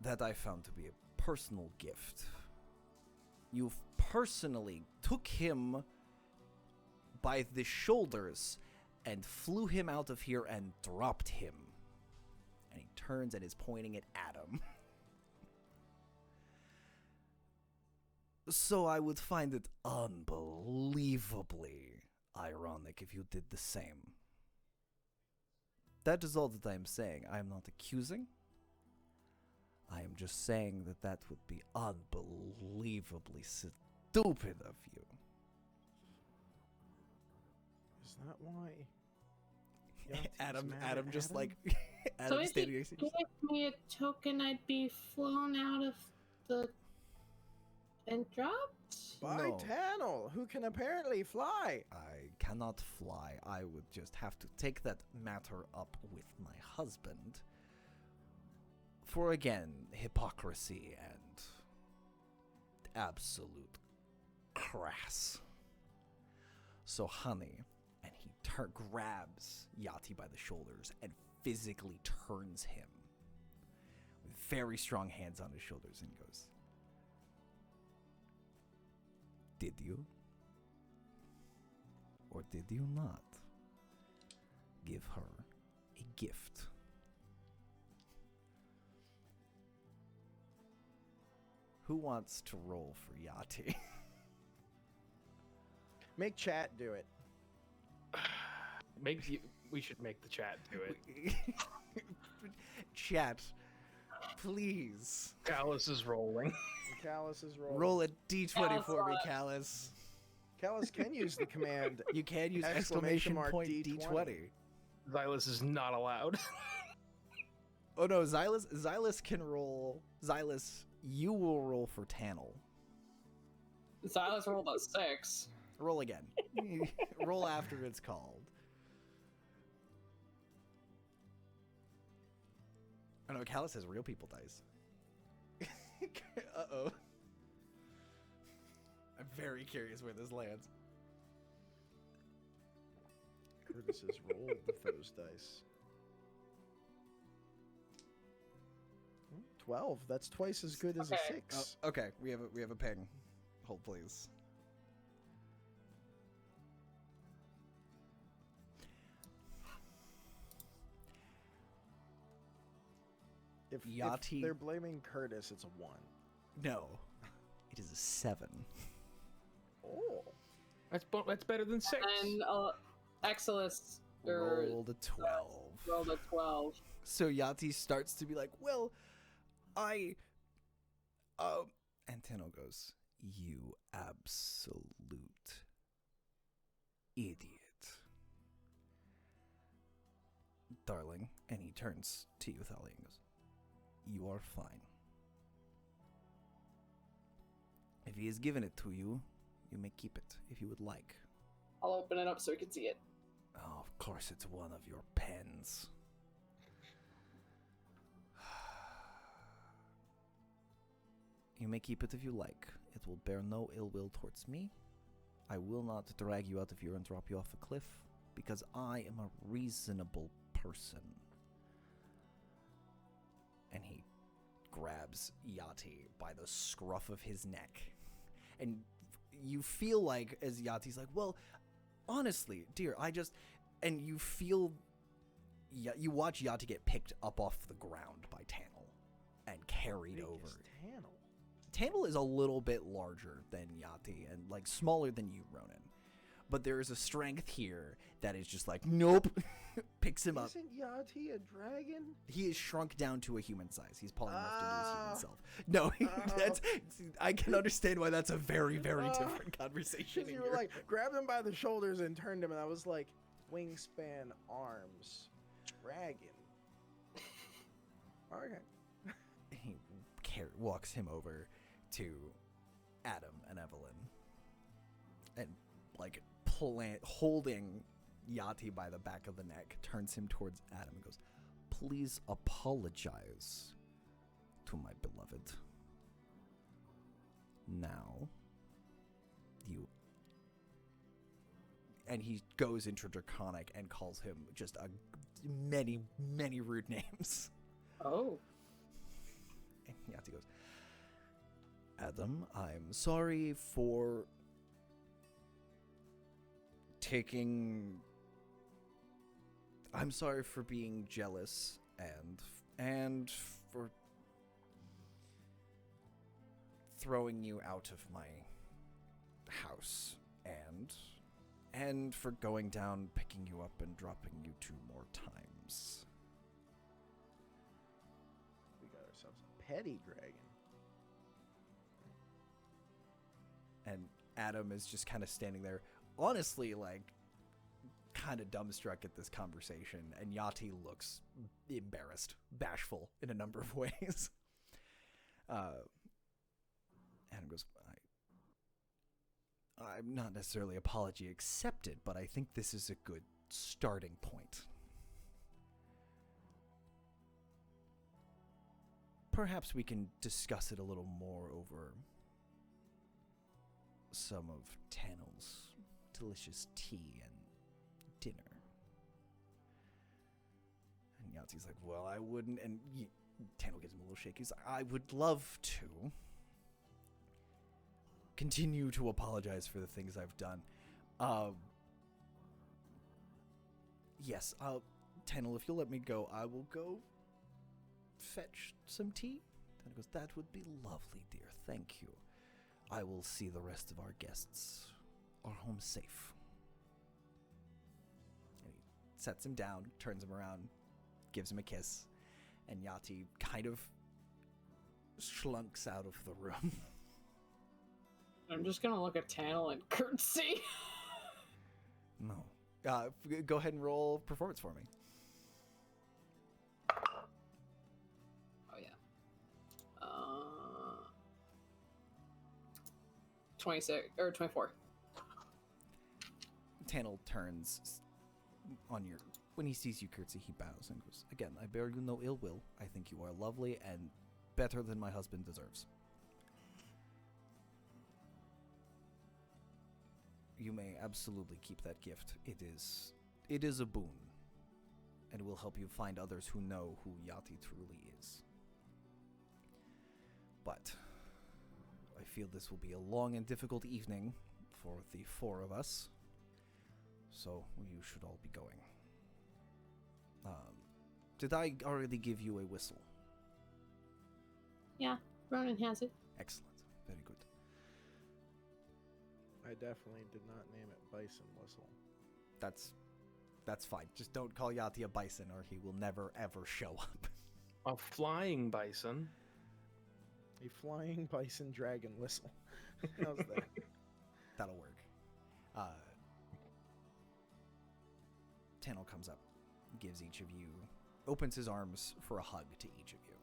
Speaker 1: that I found to be a personal gift, you personally took him by the shoulders and flew him out of here and dropped him." And he turns and is pointing at Adam. "So I would find it unbelievably ironic if you did the same. That is all that I am saying. I am not accusing. I am just saying that that would be unbelievably stupid of you."
Speaker 2: Is that why?
Speaker 1: Adam just like
Speaker 4: So
Speaker 1: Adam
Speaker 4: if
Speaker 1: standing
Speaker 4: you
Speaker 1: next to you.
Speaker 4: gave me a token, I'd be flown out of the... and dropped?
Speaker 2: By
Speaker 1: No.
Speaker 2: Tanil, who can apparently fly.
Speaker 1: I cannot fly. I would just have to take that matter up with my husband. For again, hypocrisy and absolute crass. So honey, and he grabs Yahti by the shoulders and physically turns him with very strong hands on his shoulders and goes, "Did you? Or did you not give her a gift?" Who wants to roll for Yahti?
Speaker 2: Make chat do it.
Speaker 3: We should make the chat do it.
Speaker 1: Chat, please.
Speaker 3: Callus is rolling.
Speaker 2: Callus is rolling.
Speaker 1: Roll a d20 for me,
Speaker 4: Callus.
Speaker 1: Callus.
Speaker 2: Callus can use the command.
Speaker 1: You can use
Speaker 2: Exclamation mark
Speaker 1: D20.
Speaker 3: Xylus is not allowed.
Speaker 1: Oh no, Xylus can roll. Xylus, you will roll for Tanil.
Speaker 4: Silas rolled a 6.
Speaker 1: Roll again. Roll after it's called. Oh no, Callus has real people dice. Uh-oh. I'm very curious where this lands.
Speaker 2: Curtis has rolled with those dice. 12. That's twice as good as a
Speaker 4: Okay.
Speaker 2: 6.
Speaker 1: Oh, okay, we have a ping. Hold please.
Speaker 2: If
Speaker 1: Yahti-
Speaker 2: they're blaming Curtis, it's a 1.
Speaker 1: No. It is a 7.
Speaker 2: Oh.
Speaker 3: That's better than 6.
Speaker 4: And Exilus
Speaker 1: Rolled a 12.
Speaker 4: rolled a 12.
Speaker 1: So Yahti starts to be like, well, and Tanil goes, "You absolute idiot. Darling," and he turns to you, Thalia, and goes, "You are fine. If he has given it to you, you may keep it if you would like."
Speaker 4: I'll open it up so we can see it.
Speaker 1: Oh, of course it's one of your pens. You may keep it if you like. It will bear no ill will towards me. I will not drag you out of here and drop you off a cliff, because I am a reasonable person. And he grabs Yahti by the scruff of his neck. And you feel like, as Yahti's like, well, honestly, dear, and you feel, you watch Yahti get picked up off the ground by Tanil and carried over.
Speaker 2: Tanil.
Speaker 1: Tanil is a little bit larger than Yahti and like smaller than you, Ronan. But there is a strength here that is just like, nope, picks him up.
Speaker 2: Isn't Yahti a dragon?
Speaker 1: He is shrunk down to a human size. He's polymorphed into his human self. No, that's. I can understand why that's a very, very different conversation.
Speaker 2: Because you were like, grabbed him by the shoulders and turned him, and I was like, wingspan, arms, dragon. Okay.
Speaker 1: He walks him over to Adam and Evelyn, and like holding Yahti by the back of the neck, turns him towards Adam and goes, "Please apologize to my beloved. Now, you..." And he goes into Draconic and calls him just many, many rude names.
Speaker 4: Oh.
Speaker 1: And Yahti goes, "Adam, I'm sorry for I'm sorry for being jealous and for throwing you out of my house and for going down, picking you up and dropping you 2 more times."
Speaker 2: We got ourselves a petty dragon.
Speaker 1: And Adam is just kind of standing there, honestly, like, kind of dumbstruck at this conversation. And Yahti looks embarrassed, bashful in a number of ways. Adam goes, I'm not necessarily apology accepted, but I think this is a good starting point. Perhaps we can discuss it a little more over some of Tanil's delicious tea and dinner. Yahtzee like, well, I wouldn't, and Tanil gives him a little shake. He's like, I would love to continue to apologize for the things I've done. Yes, Tanil, if you'll let me go, I will go fetch some tea. Tanil goes, that would be lovely, dear. Thank you. I will see the rest of our guests are home safe. And he sets him down, turns him around, gives him a kiss, and Yahti kind of slunks out of the room.
Speaker 4: I'm just gonna look at Tanil and curtsy.
Speaker 1: No. Go ahead and roll performance for me.
Speaker 4: Oh yeah. 26 or 24.
Speaker 1: Tanil turns on your... When he sees you curtsy, he bows and goes, again, I bear you no ill will. I think you are lovely and better than my husband deserves. You may absolutely keep that gift. It is a boon, and will help you find others who know who Yahti truly is. But I feel this will be a long and difficult evening for the four of us, so you should all be going. Did I already give you a whistle?
Speaker 4: Yeah, Ronan has it.
Speaker 1: Excellent. Very good.
Speaker 2: I definitely did not name it Bison Whistle.
Speaker 1: That's fine. Just don't call Yahti a bison or he will never ever show up.
Speaker 3: A flying bison.
Speaker 2: A flying bison dragon whistle. How's that?
Speaker 1: That'll work. Tanil comes up, gives each of you, opens his arms for a hug to each of you.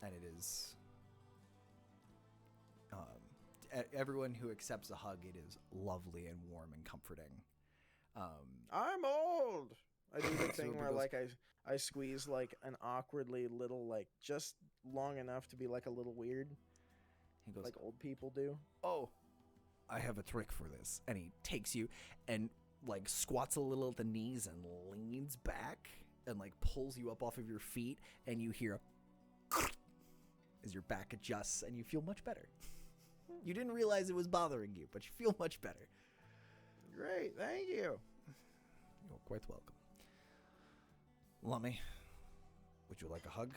Speaker 1: And it is... everyone who accepts a hug, it is lovely and warm and comforting.
Speaker 2: I'm old! I do the
Speaker 1: So
Speaker 2: thing
Speaker 1: it
Speaker 2: where,
Speaker 1: goes-
Speaker 2: like, I squeeze, like, an awkwardly little, like, just long enough to be, like, a little weird,
Speaker 1: He goes,
Speaker 2: like old people do.
Speaker 1: oh, I have a trick for this. And he takes you and, like, squats a little at the knees and leans back and, like, pulls you up off of your feet, and you hear a as your back adjusts, and you feel much better. You didn't realize it was bothering you, but you feel much better.
Speaker 2: Great, thank you.
Speaker 1: You're quite welcome. Lummy, would you like a hug?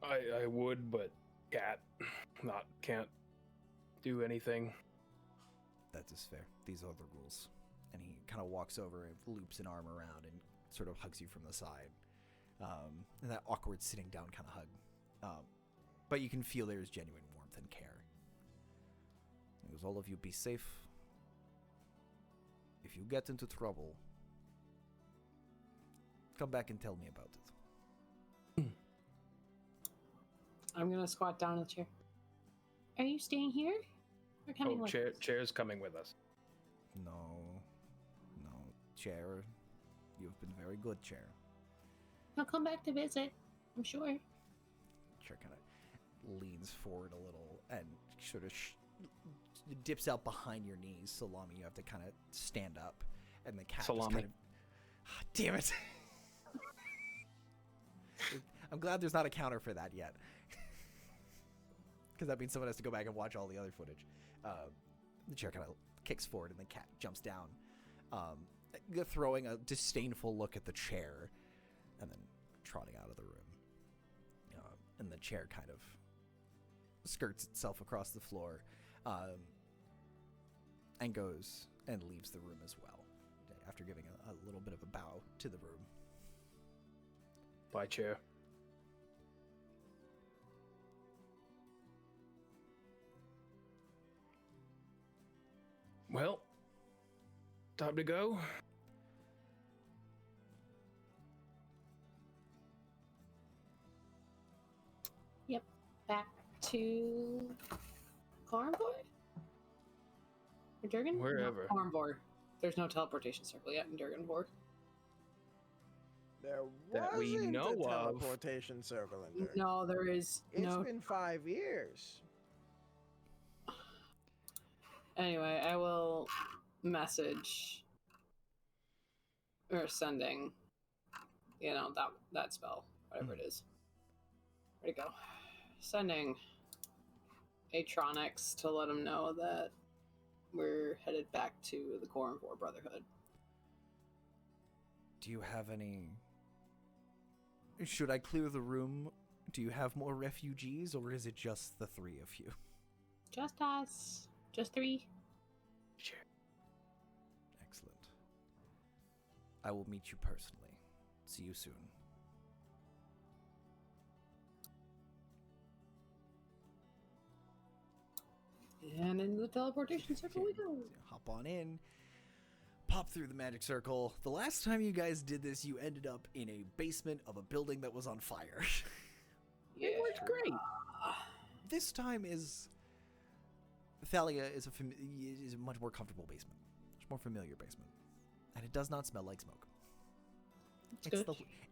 Speaker 3: I would, but can't do anything.
Speaker 1: That is fair. These are the rules. And he kind of walks over and loops an arm around and sort of hugs you from the side. And that awkward sitting down kind of hug. But you can feel there is genuine warmth and care. He goes, all of you be safe. If you get into trouble, come back and tell me about it.
Speaker 4: I'm gonna squat down in the chair. Are you staying here? Or coming with us?
Speaker 3: Chair's coming with us.
Speaker 1: No, Chair. You've been very good, Chair.
Speaker 4: I'll come back to visit, I'm sure.
Speaker 1: Chair kind of leans forward a little and sort of dips out behind your knees. Salami, you have to kind of stand up, and the cat just kind of... Damn it! I'm glad there's not a counter for that yet. Because that means someone has to go back and watch all the other footage. The chair kind of kicks forward, and the cat jumps down, throwing a disdainful look at the chair, and then trotting out of the room. And the chair kind of skirts itself across the floor, and goes and leaves the room as well, after giving a little bit of a bow to the room.
Speaker 3: Bye, chair. Well, time to go.
Speaker 4: Yep. Back to Cornboy? Or Durgan?
Speaker 3: Wherever.
Speaker 4: No, Cornboy. There's no teleportation circle yet in Durganvor.
Speaker 2: There
Speaker 3: That we
Speaker 2: wasn't
Speaker 3: know
Speaker 2: a
Speaker 3: of.
Speaker 2: teleportation circle in there.
Speaker 4: No, there is
Speaker 2: It's
Speaker 4: no.
Speaker 2: been 5 years.
Speaker 4: Anyway, I will message or sending, that spell, whatever it is. Where'd it go? Sending Atronics to let them know that we're headed back to the Cornvore Brotherhood.
Speaker 1: Do you have any... Should I clear the room? Do you have more refugees, or is it just the three of you?
Speaker 4: Just us. Just three.
Speaker 3: Sure.
Speaker 1: Excellent. I will meet you personally. See you soon.
Speaker 4: And in the teleportation circle we go.
Speaker 1: Hop on in. Pop through the magic circle. The last time you guys did this, you ended up in a basement of a building that was on fire.
Speaker 4: Yeah.
Speaker 3: It worked great.
Speaker 1: This time is... Thalia is a much more comfortable basement. Much more familiar basement. And it does not smell like smoke.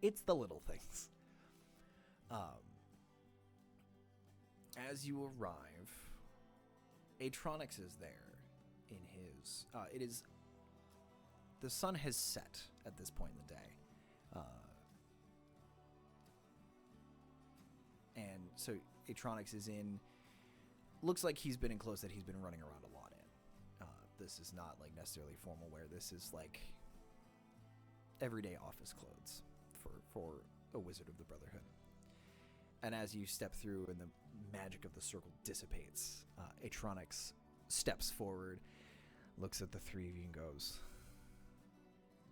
Speaker 1: It's the little things. As you arrive, Atronics is there in his... it is... The sun has set at this point in the day. And so Atronics is in... Looks like he's been in clothes that he's been running around a lot in. This is not like necessarily formal wear. This is like everyday office clothes for a wizard of the Brotherhood. And as you step through and the magic of the circle dissipates, Atronics steps forward, looks at the three of you and goes,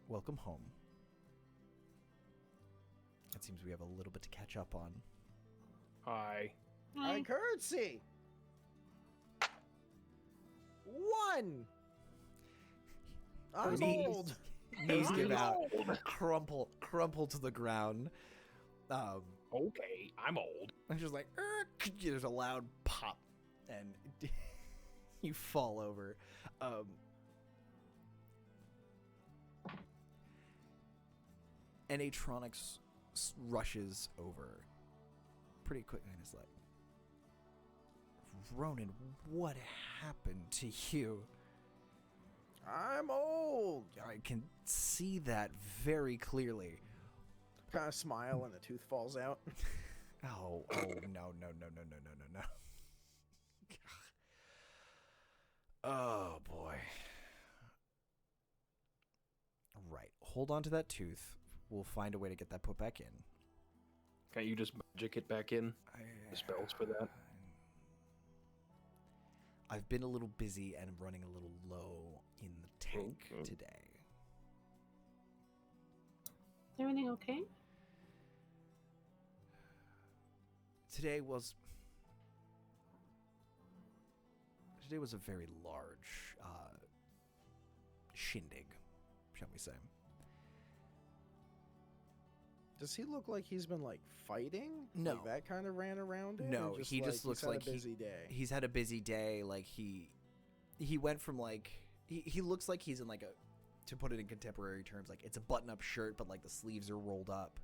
Speaker 1: "Welcome home. It seems we have a little bit to catch up on."
Speaker 3: Hi.
Speaker 2: I curtsy. 1. I'm
Speaker 1: Knees-
Speaker 2: old.
Speaker 1: Knees give
Speaker 3: I'm
Speaker 1: out,
Speaker 3: old.
Speaker 1: crumple to the ground.
Speaker 3: Okay, I'm old.
Speaker 1: And just like, there's a loud pop, and you fall over. And Atronics rushes over pretty quickly and is like, "Ronan, what happened to you?"
Speaker 2: I'm old.
Speaker 1: I can see that very clearly.
Speaker 2: Kind of smile and a tooth falls out.
Speaker 1: Oh, no. Oh, boy. Right. Hold on to that tooth. We'll find a way to get that put back in.
Speaker 3: Can't you just magic it back in? The spells for that?
Speaker 1: I've been a little busy and running a little low in the tank
Speaker 3: Okay.
Speaker 1: today.
Speaker 4: Is everything okay?
Speaker 1: Today was a very large shindig, shall we say.
Speaker 2: Does he look like he's been like fighting?
Speaker 1: No.
Speaker 2: Like that kind of ran around it?
Speaker 1: No,
Speaker 2: Or
Speaker 1: he just looks
Speaker 2: he's had
Speaker 1: like
Speaker 2: a busy day.
Speaker 1: He's had a busy day. Like he went from like he looks like he's in like a, to put it in contemporary terms, like it's a button-up shirt, but like the sleeves are rolled up.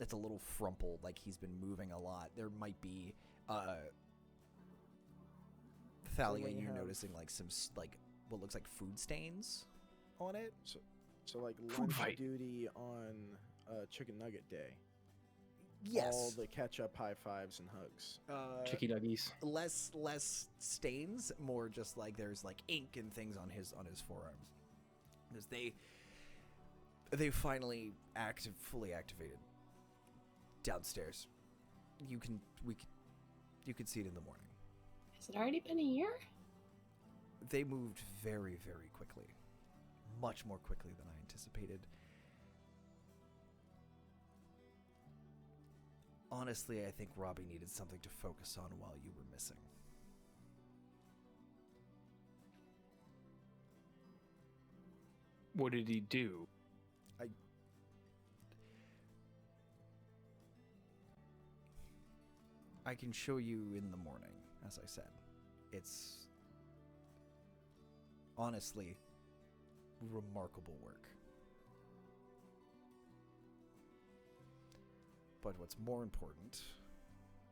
Speaker 1: It's a little frumpled, like he's been moving a lot. There might be Thalia,
Speaker 2: when you
Speaker 1: you're
Speaker 2: have-
Speaker 1: noticing like some like what looks like food stains on it.
Speaker 2: So like
Speaker 3: Food
Speaker 2: lunch
Speaker 3: fight.
Speaker 2: duty on Chicken Nugget Day.
Speaker 1: Yes.
Speaker 2: All the ketchup high fives and hugs.
Speaker 3: Chicky nuggies.
Speaker 1: Less stains, more just like there's like ink and things on his forearms. Because they finally fully activated downstairs. You can see it in the morning.
Speaker 4: Has it already been a year?
Speaker 1: They moved very, very quickly. Much more quickly than I anticipated. Honestly, I think Robbie needed something to focus on while you were missing.
Speaker 3: What did he do?
Speaker 1: I can show you in the morning, as I said. It's honestly remarkable work. But what's more important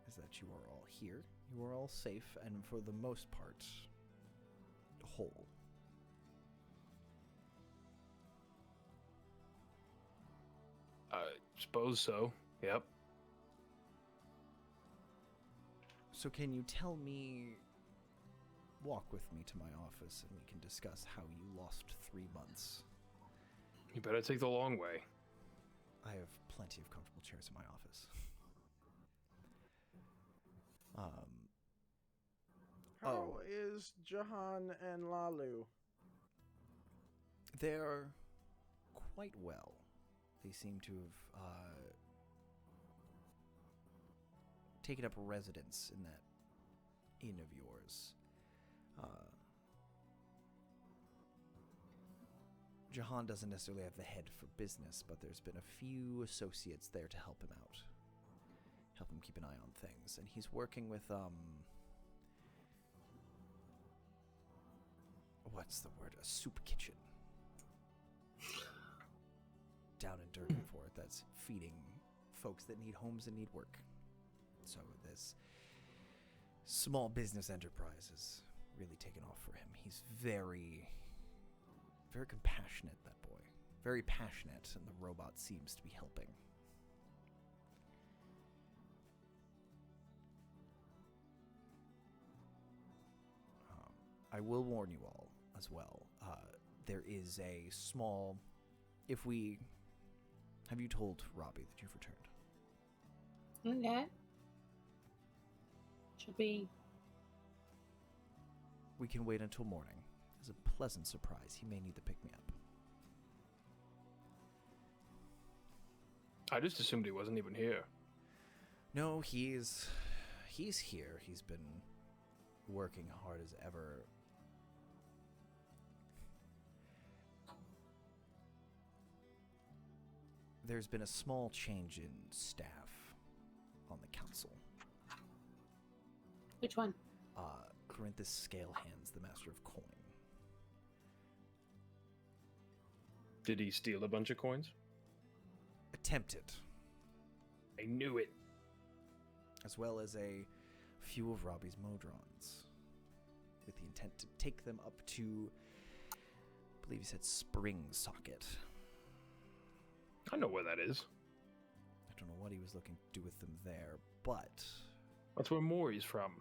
Speaker 1: is that you are all here, you are all safe, and for the most part, whole.
Speaker 3: Suppose so. Yep.
Speaker 1: So can you tell me... Walk with me to my office and we can discuss how you lost 3 months.
Speaker 3: You better take the long way.
Speaker 1: I have plenty of comfortable chairs in my office.
Speaker 2: How is Jahan and Lalu?
Speaker 1: They're quite well. They seem to have taken up residence in that inn of yours. Jahan doesn't necessarily have the head for business, but there's been a few associates there to help him out. Help him keep an eye on things. And he's working with, what's the word? A soup kitchen. Down in Durganford that's feeding folks that need homes and need work. So this small business enterprise has really taken off for him. He's very compassionate, that boy. Very passionate, and the robot seems to be helping. I will warn you all as well. There is a small... Have you told Robbie that you've returned?
Speaker 4: Okay. Should be.
Speaker 1: We can wait until morning. As a pleasant surprise, he may need to pick me up.
Speaker 3: I just assumed he wasn't even here.
Speaker 1: No, he's here. He's been working hard as ever. There's been a small change in staff on the council.
Speaker 4: Which one?
Speaker 1: Corinthus Scalehands, the Master of Coin.
Speaker 3: Did he steal a bunch of coins?
Speaker 1: Attempted.
Speaker 3: I knew it.
Speaker 1: As well as a few of Robbie's Modrons. With the intent to take them up to, I believe he said Spring Socket.
Speaker 3: I know where that is.
Speaker 1: I don't know what he was looking to do with them there, but...
Speaker 3: That's where Maury's from.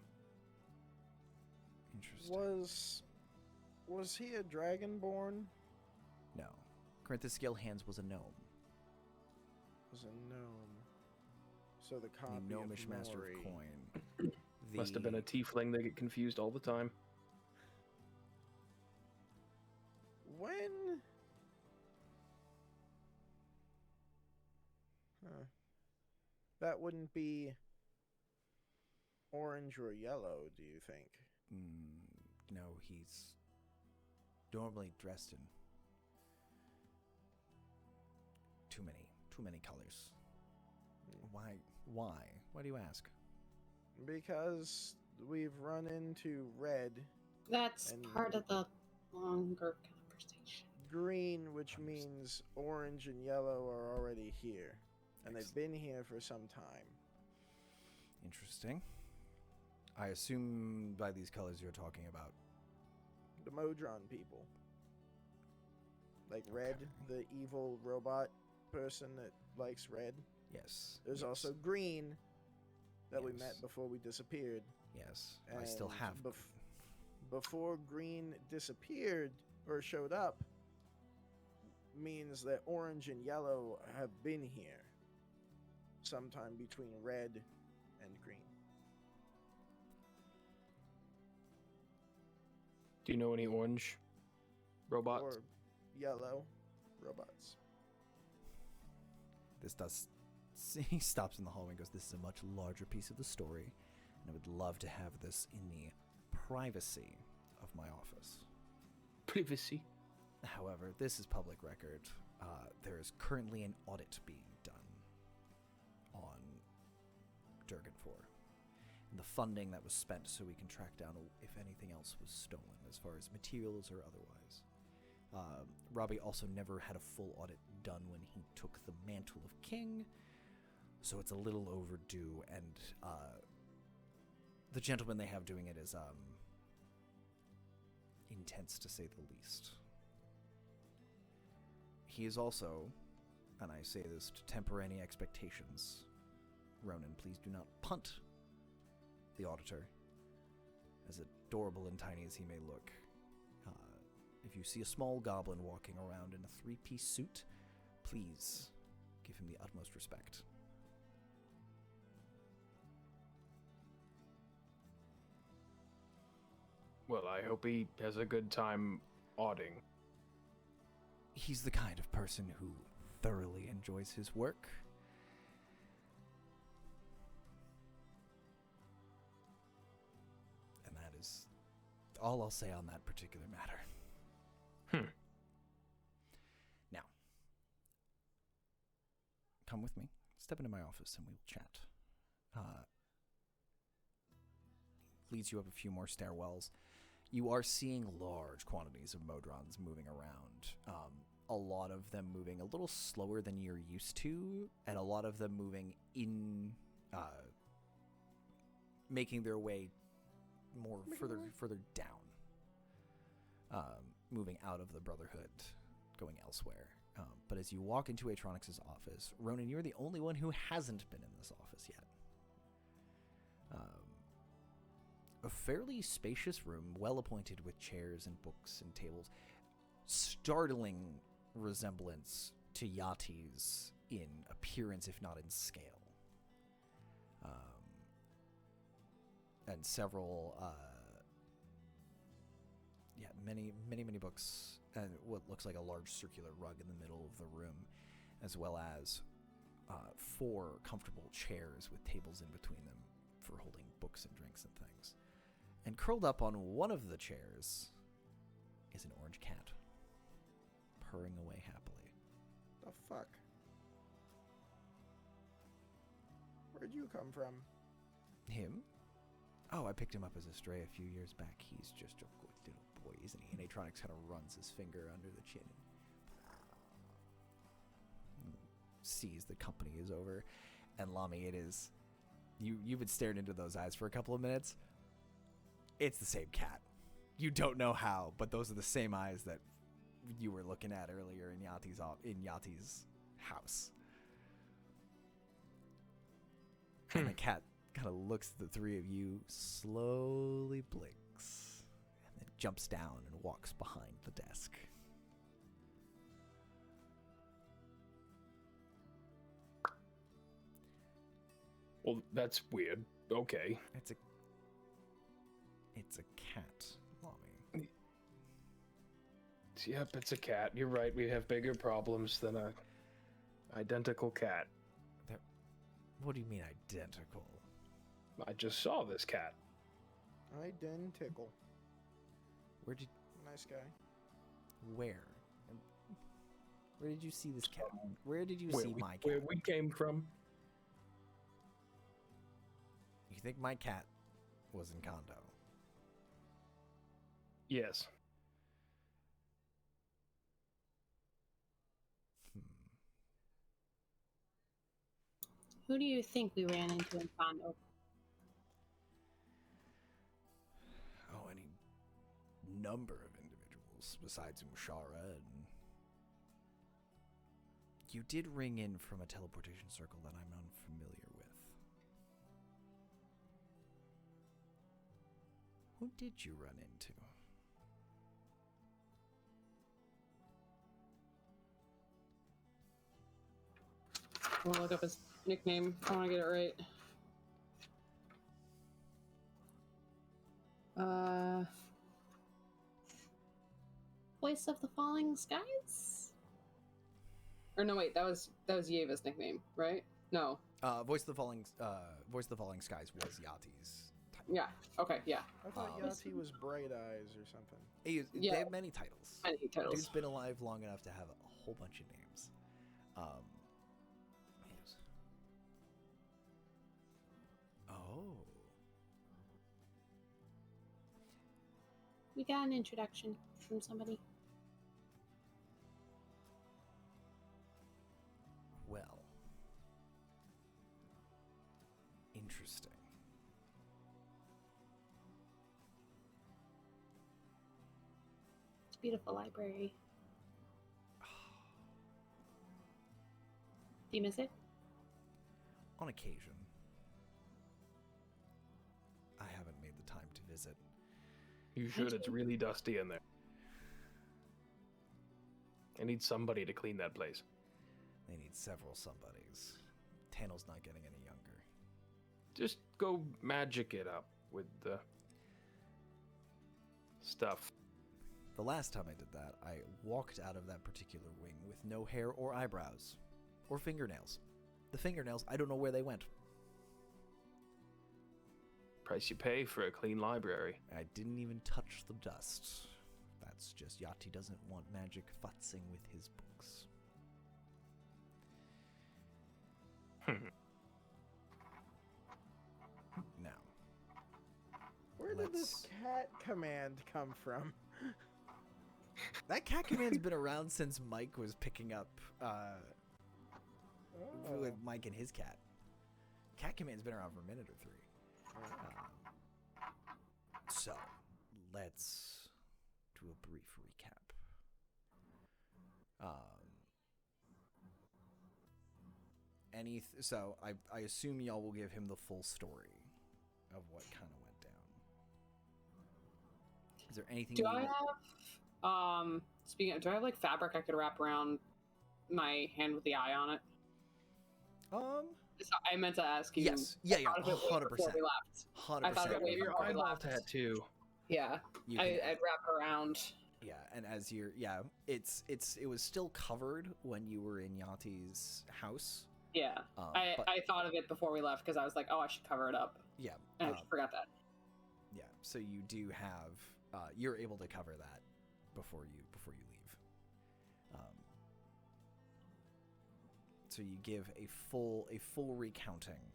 Speaker 1: Interesting.
Speaker 2: Was he a dragonborn?
Speaker 1: No. Corinthus Scalehands was a gnome.
Speaker 2: Was a gnome. So the copy
Speaker 1: The gnomish
Speaker 2: of
Speaker 1: Master
Speaker 2: Maury.
Speaker 1: of Coin.
Speaker 3: Must have been a tiefling. They get confused all the time.
Speaker 2: When? Huh. That wouldn't be orange or yellow, do you think?
Speaker 1: No, he's normally dressed in too many colors. Why? Why do you ask?
Speaker 2: Because we've run into red,
Speaker 4: That's
Speaker 2: And-
Speaker 4: part of the longer conversation.
Speaker 2: green, which means orange and yellow are already here. And they've been here for some time.
Speaker 1: Interesting. I assume by these colors you're talking about...
Speaker 2: The Modron people. Like red, the evil robot person that likes red.
Speaker 1: Yes.
Speaker 2: There's
Speaker 1: yes,
Speaker 2: also green that we
Speaker 1: Yes.
Speaker 2: met before we disappeared.
Speaker 1: Yes. I still
Speaker 2: And
Speaker 1: have...
Speaker 2: before green disappeared or showed up means that orange and yellow have been here sometime between red and green.
Speaker 3: Do you know any orange robots?
Speaker 2: Or yellow robots.
Speaker 1: This does... He stops in the hallway and goes, this is a much larger piece of the story, and I would love to have this in the privacy of my office.
Speaker 3: Privacy.
Speaker 1: However, this is public record. There is currently an audit being done on Durganfor. And the funding that was spent so we can track down if anything else was stolen, as far as materials or otherwise. Robbie also never had a full audit done when he took the mantle of king, so it's a little overdue, and the gentleman they have doing it is intense, to say the least. He is also, and I say this to temper any expectations. Ronan, please do not punt the auditor. As adorable and tiny as he may look, if you see a small goblin walking around in a three-piece suit, please give him the utmost respect.
Speaker 3: Well, I hope he has a good time auditing.
Speaker 1: He's the kind of person who thoroughly enjoys his work. And that is all I'll say on that particular matter. Now, come with me. Step into my office and we will chat. Leads you up a few more stairwells. You are seeing large quantities of Modrons moving around. A lot of them moving a little slower than you're used to, and a lot of them moving in, making their way further down. Moving out of the Brotherhood, going elsewhere. But as you walk into Atronix's office, Ronan, you're the only one who hasn't been in this office yet. A fairly spacious room, well appointed with chairs and books and tables. Startling resemblance to Yahti's in appearance, if not in scale. And several, many books, and what looks like a large circular rug in the middle of the room, as well as 4 comfortable chairs with tables in between them for holding books and drinks and things. And curled up on one of the chairs is an orange cat, purring away happily.
Speaker 2: The fuck? Where'd you come from?
Speaker 1: Him? Oh, I picked him up as a stray a few years back. He's just a good little boy, isn't he? And Atronix kind of runs his finger under the chin and sees the company is over. And Lami, it is... You've been staring into those eyes for a couple of minutes. It's the same cat. You don't know how, but those are the same eyes that you were looking at earlier in Yahti's house. And the cat kind of looks at the three of you, slowly blinks, and then jumps down and walks behind the desk.
Speaker 3: Well, that's weird. Okay.
Speaker 1: It's a cat, Lami.
Speaker 3: Yep, it's a cat. You're right. We have bigger problems than a identical cat.
Speaker 1: What do you mean identical?
Speaker 3: I just saw this cat.
Speaker 2: Identical.
Speaker 1: Where did
Speaker 2: Nice guy.
Speaker 1: where? Where did you see this cat? Where did you
Speaker 3: Where
Speaker 1: see
Speaker 3: we,
Speaker 1: my cat?
Speaker 3: Where we came from.
Speaker 1: You think my cat was in Kondo?
Speaker 3: Yes.
Speaker 4: Who do you think we ran into in Kondo?
Speaker 1: Oh, any number of individuals besides Umshara, and you did ring in from a teleportation circle that I'm unfamiliar with. Who did you run into?
Speaker 4: I'll look up his nickname. I want to get it right. Voice of the Falling Skies? Or no, wait, that was Yeva's nickname, right? No.
Speaker 1: Voice of the Falling Skies was Yahti's title.
Speaker 4: Yeah. Okay. Yeah.
Speaker 2: I thought Yahti was Bright Eyes or something.
Speaker 1: They have many titles.
Speaker 4: Many titles.
Speaker 1: Dude's been alive long enough to have a whole bunch of names. Yes. Oh.
Speaker 4: We got an introduction from somebody.
Speaker 1: Well. Interesting.
Speaker 4: It's a beautiful library. Do you miss it?
Speaker 1: On occasion. I haven't made the time to visit.
Speaker 3: You should. It's really dusty in there. I need somebody to clean that place.
Speaker 1: They need several somebodies. Tanil's not getting any younger.
Speaker 3: Just go magic it up with the stuff.
Speaker 1: The last time I did that, I walked out of that particular wing with no hair or eyebrows. Or fingernails. The fingernails, I don't know where they went.
Speaker 3: Price you pay for a clean library.
Speaker 1: I didn't even touch the dust. That's just Yahti doesn't want magic futzing with his books. Now.
Speaker 2: Where did this cat command come from?
Speaker 1: That cat command's been around since Mike was picking up with Mike and his cat. Cat command's been around for a minute or three. So, let's do a brief recap. So I assume y'all will give him the full story of what kind of went down. Is there anything?
Speaker 4: Do I have speaking of, do I have like fabric I could wrap around my hand with the eye on it? I meant to ask you.
Speaker 1: Yes. Yeah. 100%.
Speaker 4: Before we left.
Speaker 1: 100%.
Speaker 4: I thought of it way
Speaker 3: Your
Speaker 4: before we
Speaker 3: eyeball
Speaker 4: left.
Speaker 3: tattoo.
Speaker 4: Yeah, I'd wrap it around.
Speaker 1: Yeah, and as you're, it was still covered when you were in Yachty's house.
Speaker 4: Yeah, I thought of it before we left because I was like, oh, I should cover it up.
Speaker 1: Yeah,
Speaker 4: and I just forgot that.
Speaker 1: Yeah, so you do have, you're able to cover that before you leave. So you give a full recounting.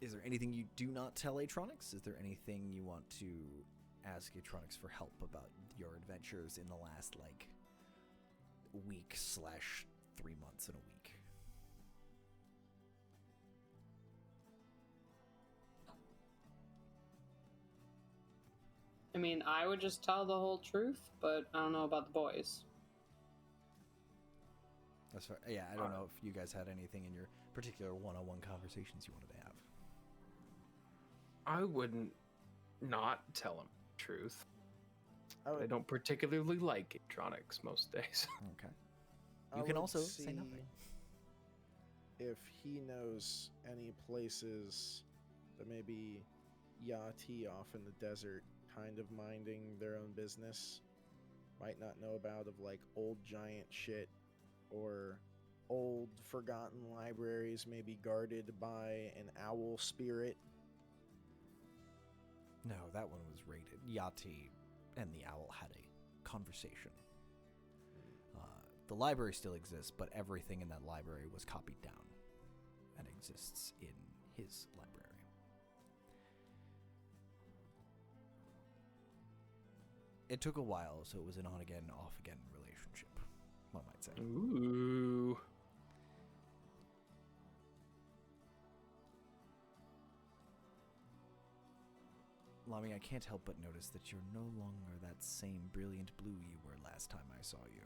Speaker 1: Is there anything you do not tell Atronics? Is there anything you want to ask Atronics for help about your adventures in the last, like, week/3 months in a week?
Speaker 4: I mean, I would just tell the whole truth, but I don't know about the boys.
Speaker 1: That's fair. Yeah, I don't know if you guys had anything in your particular one-on-one conversations you wanted to have.
Speaker 3: I wouldn't not tell him the truth.
Speaker 2: I
Speaker 3: I don't particularly like Atronics most days.
Speaker 1: Okay.
Speaker 2: I
Speaker 1: You can
Speaker 2: would
Speaker 1: also say
Speaker 2: see
Speaker 1: nothing.
Speaker 2: If he knows any places that maybe Yahti off in the desert, kind of minding their own business, might not know about, of like old giant shit or old forgotten libraries maybe guarded by an owl spirit.
Speaker 1: No, that one was raided. Yahti and the owl had a conversation. The library still exists, but everything in that library was copied down and exists in his library. It took a while, so it was an on-again, off-again relationship, one might say.
Speaker 3: Ooh.
Speaker 1: Lami, I can't help but notice that you're no longer that same brilliant blue you were last time I saw you.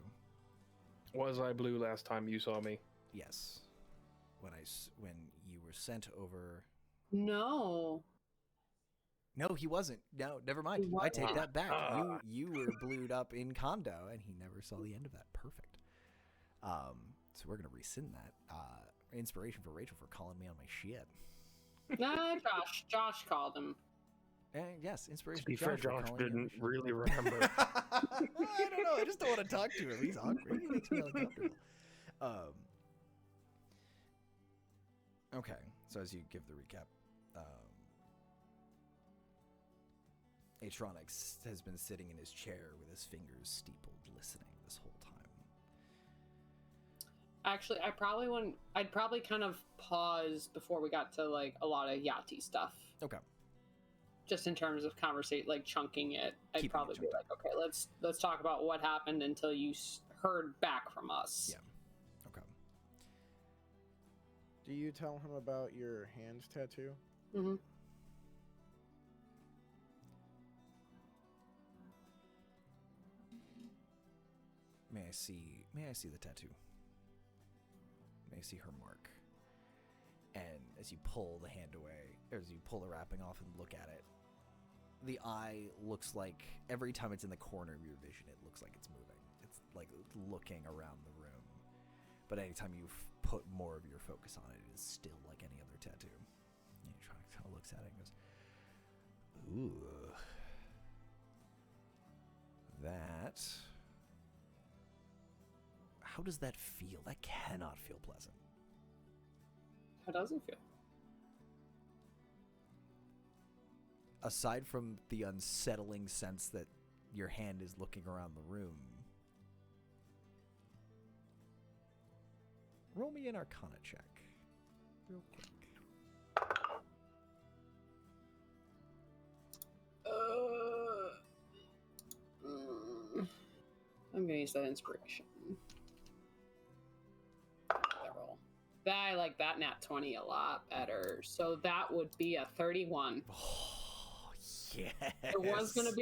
Speaker 3: Was I blue last time you saw me?
Speaker 1: Yes. When you were sent over...
Speaker 4: No.
Speaker 1: No, he wasn't. No, never mind.
Speaker 4: He
Speaker 1: I take
Speaker 4: wasn't.
Speaker 1: that back. You were blued up in Kondo, and he never saw the end of that. Perfect. So we're going to rescind that. Inspiration for Rachel for calling me on my shit.
Speaker 4: Nah, Josh called him.
Speaker 1: Yes, inspiration
Speaker 3: To be
Speaker 1: for
Speaker 3: fair,
Speaker 1: Josh for
Speaker 3: Josh
Speaker 1: calling me on my
Speaker 3: didn't
Speaker 1: shit.
Speaker 3: really remember.
Speaker 1: I don't know. I just don't want to talk to him. He's awkward. He makes me uncomfortable. Okay, so as you give the recap, Atronics has been sitting in his chair with his fingers steepled, listening this whole time.
Speaker 4: Actually, I'd probably kind of pause before we got to like a lot of Yahti stuff.
Speaker 1: Okay.
Speaker 4: Just in terms of conversate, like chunking it, I'd
Speaker 1: Keeping
Speaker 4: probably
Speaker 1: it
Speaker 4: be
Speaker 1: chunky.
Speaker 4: like, okay, let's talk about what happened until you heard back from us.
Speaker 1: Yeah. Okay.
Speaker 2: Do you tell him about your hand tattoo?
Speaker 4: Mm-hmm.
Speaker 1: May I see the tattoo? May see her mark. And as you pull the hand away, or as you pull the wrapping off and look at it, the eye looks like, every time it's in the corner of your vision, it looks like it's moving. It's like looking around the room. But anytime you put more of your focus on it, it is still like any other tattoo. And he kind of looks at it and goes, ooh. That... How does that feel? That cannot feel pleasant.
Speaker 4: How does it feel?
Speaker 1: Aside from the unsettling sense that your hand is looking around the room, roll me an Arcana check. Real quick.
Speaker 4: I'm gonna use that inspiration. That roll. I like that nat 20 a lot better. So that would be a 31.
Speaker 1: Oh, yes.
Speaker 4: It was gonna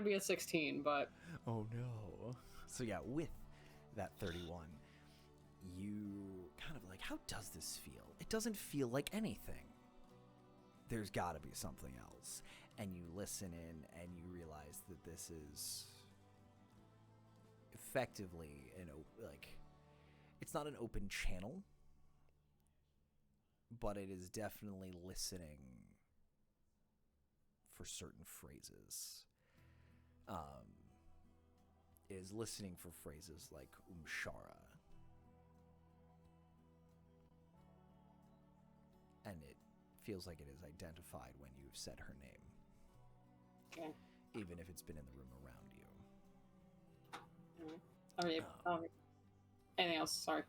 Speaker 4: be a 16, but
Speaker 1: oh no. So yeah, with that 31, you kind of like, how does this feel? It doesn't feel like anything. There's got to be something else. And you listen in and you realize that this is effectively it's not an open channel, but it is definitely listening for certain phrases. It is listening for phrases like umshara. And it feels like it is identified when you've said her name.
Speaker 4: okay.
Speaker 1: Even if it's been in the room around you.
Speaker 4: Anything else? Sorry.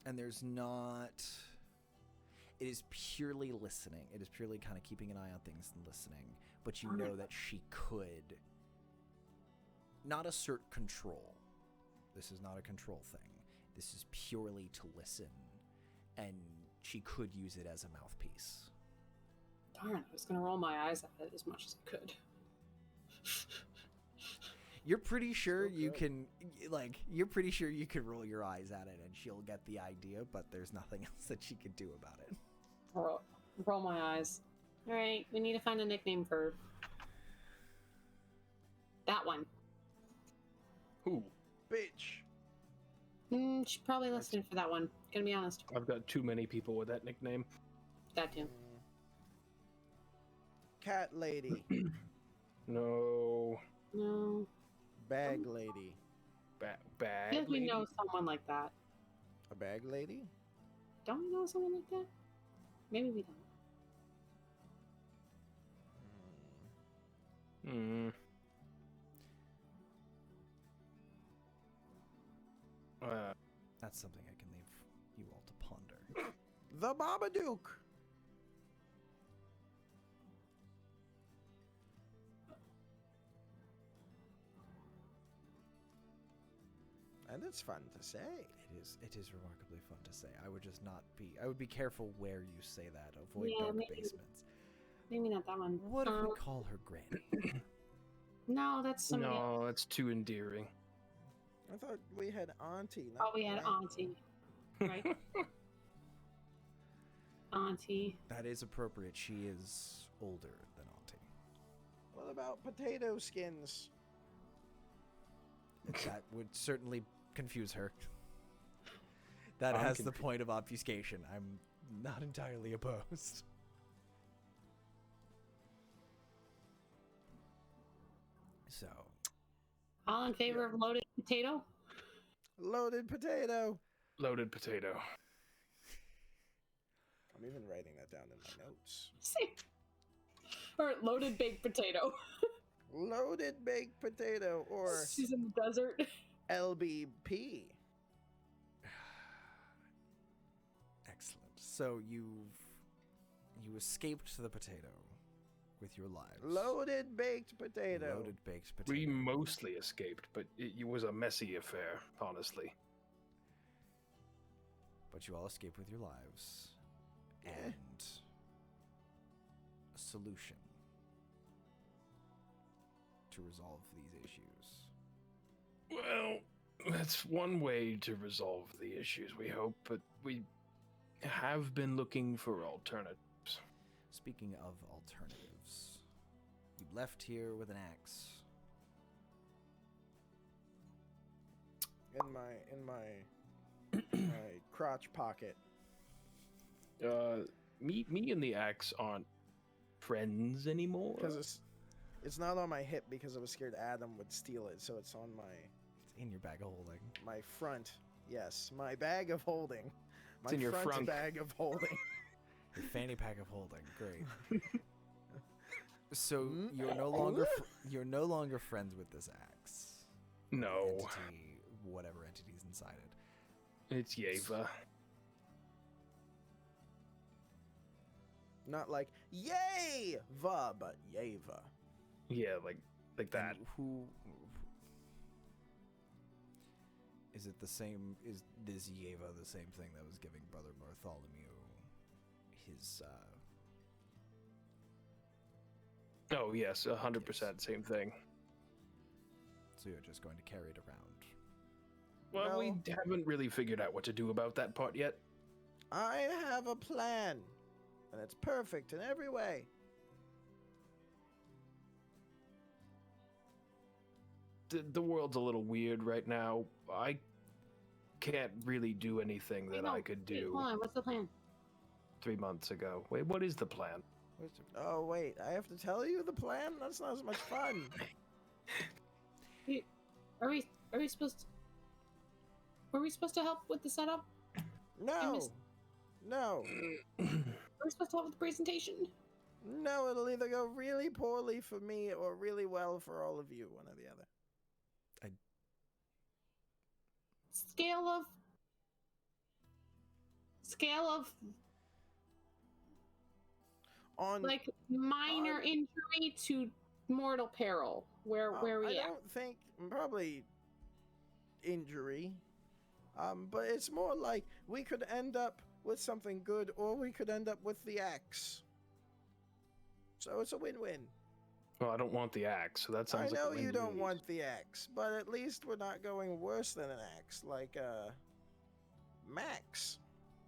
Speaker 1: And there's not... It is purely listening. It is purely kind of keeping an eye on things and listening. But you know that she could not assert control. This is not a control thing. This is purely to listen. And she could use it as a mouthpiece.
Speaker 4: Darn, I was gonna roll my eyes at it as much as I could.
Speaker 1: You're pretty sure you can, you're pretty sure you can roll your eyes at it and she'll get the idea, but there's nothing else that she can do about it.
Speaker 4: Roll my eyes. Alright, we need to find a nickname for that one.
Speaker 3: Who?
Speaker 2: Bitch.
Speaker 4: She's probably listening for that one. Gonna be honest.
Speaker 3: I've got too many people with that nickname.
Speaker 4: That too.
Speaker 2: Cat lady.
Speaker 3: No.
Speaker 4: No.
Speaker 2: Bag lady.
Speaker 3: Bag
Speaker 4: I feel like we
Speaker 3: lady?
Speaker 4: know someone like that.
Speaker 2: A bag lady?
Speaker 4: Don't we know someone like that? Maybe we don't.
Speaker 3: Hmm.
Speaker 1: That's something I can leave you all to ponder.
Speaker 2: The Babadook. And it's fun to say.
Speaker 1: It is remarkably fun to say. I would be careful where you say that. Avoid
Speaker 4: Yeah,
Speaker 1: dark
Speaker 4: maybe.
Speaker 1: basements.
Speaker 4: Maybe not that one.
Speaker 1: What if we call her Granny?
Speaker 4: No, that's somebody else.
Speaker 3: No, that's too endearing.
Speaker 2: I thought we had Auntie.
Speaker 4: Oh,
Speaker 2: Not
Speaker 4: we had
Speaker 2: Granny.
Speaker 4: Auntie. Right? Auntie.
Speaker 1: That is appropriate. She is older than Auntie.
Speaker 2: What about potato skins?
Speaker 1: That would certainly confuse her. That
Speaker 3: I'm
Speaker 1: has the
Speaker 3: confused.
Speaker 1: point of obfuscation. I'm not entirely opposed. So,
Speaker 4: All in favor of loaded potato?
Speaker 2: Loaded potato.
Speaker 3: Loaded potato.
Speaker 2: I'm even writing that down in my notes.
Speaker 4: Same. Or loaded baked potato.
Speaker 2: Loaded baked potato, or
Speaker 4: She's in the desert.
Speaker 2: LBP.
Speaker 1: excellent. So you escaped the potato with your lives.
Speaker 2: Loaded baked potato.
Speaker 1: Loaded baked potato.
Speaker 3: We mostly escaped, but it was a messy affair, honestly.
Speaker 1: But you all escaped with your lives. And a solution to resolve these issues.
Speaker 3: Well, That's one way to resolve the issues, we hope, but we have been looking for alternatives.
Speaker 1: Speaking of alternatives, you left here with an axe.
Speaker 2: In my crotch pocket.
Speaker 3: Me and the axe aren't friends anymore.
Speaker 2: Because it's not on my hip because I was scared Adam would steal it, so it's on
Speaker 1: It's in your bag of holding.
Speaker 2: my front. Yes, my bag of holding. My
Speaker 3: in your front.
Speaker 2: bag of holding.
Speaker 1: Your fanny pack of holding. Great. So
Speaker 2: Mm.
Speaker 1: you're no longer friends with this axe.
Speaker 3: No,
Speaker 1: Entity, whatever entity's inside it.
Speaker 3: it's Yeva.
Speaker 2: Not like yay va, but Yeva.
Speaker 3: Yeah, like that.
Speaker 1: And who is it? The same? Is this Yeva the same thing that was giving Brother Bartholomew his?
Speaker 3: Oh yes, 100% same thing.
Speaker 1: So you're just going to carry it around.
Speaker 3: Well, we
Speaker 2: No.
Speaker 3: haven't really figured out what to do about that part yet.
Speaker 2: I have a plan, and it's perfect in every way.
Speaker 3: The world's a little weird right now. I can't really do anything that I could do
Speaker 4: Hold on, what's the plan?
Speaker 3: 3 months ago. Wait, what is the plan?
Speaker 2: Oh wait, I have to tell you the plan? That's not as much fun.
Speaker 4: Are we supposed to... Were we supposed to help with the setup?
Speaker 2: No.
Speaker 4: missed-
Speaker 2: No.
Speaker 4: Were we supposed to help with the presentation?
Speaker 2: No, it'll either go really poorly for me or really well for all of you, one or the other.
Speaker 4: Scale of
Speaker 2: On
Speaker 4: like minor injury to mortal peril. Where we
Speaker 2: I
Speaker 4: at?
Speaker 2: don't think probably injury. But it's more like we could end up with something good or we could end up with the axe. So it's a win-win.
Speaker 3: Well, I don't want the axe, so that sounds
Speaker 2: I
Speaker 3: like
Speaker 2: know
Speaker 3: a
Speaker 2: you don't
Speaker 3: win-lose.
Speaker 2: want the axe, but at least we're not going worse than an axe, like Max.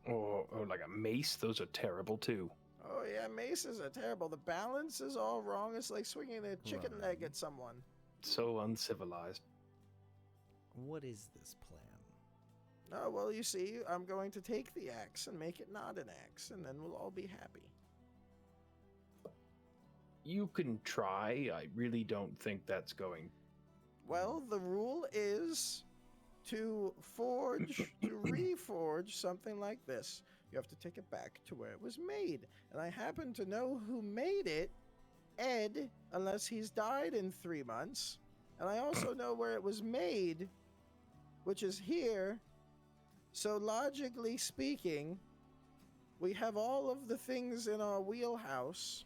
Speaker 3: Or like a mace. Those are terrible too.
Speaker 2: Oh yeah, maces are terrible. The balance is all wrong. It's like swinging a chicken leg
Speaker 1: Right.
Speaker 2: at someone.
Speaker 3: So uncivilized.
Speaker 1: What is this plan?
Speaker 2: Oh, well, you see, I'm going to take the axe and make it not an axe, and then we'll all be happy.
Speaker 3: You can try. I really don't think that's going.
Speaker 2: Well, the rule is to reforge something like this. You have to take it back to where it was made. And I happen to know who made it, Ed, unless he's died in 3 months. And I also know where it was made, which is here. So logically speaking, we have all of the things in our wheelhouse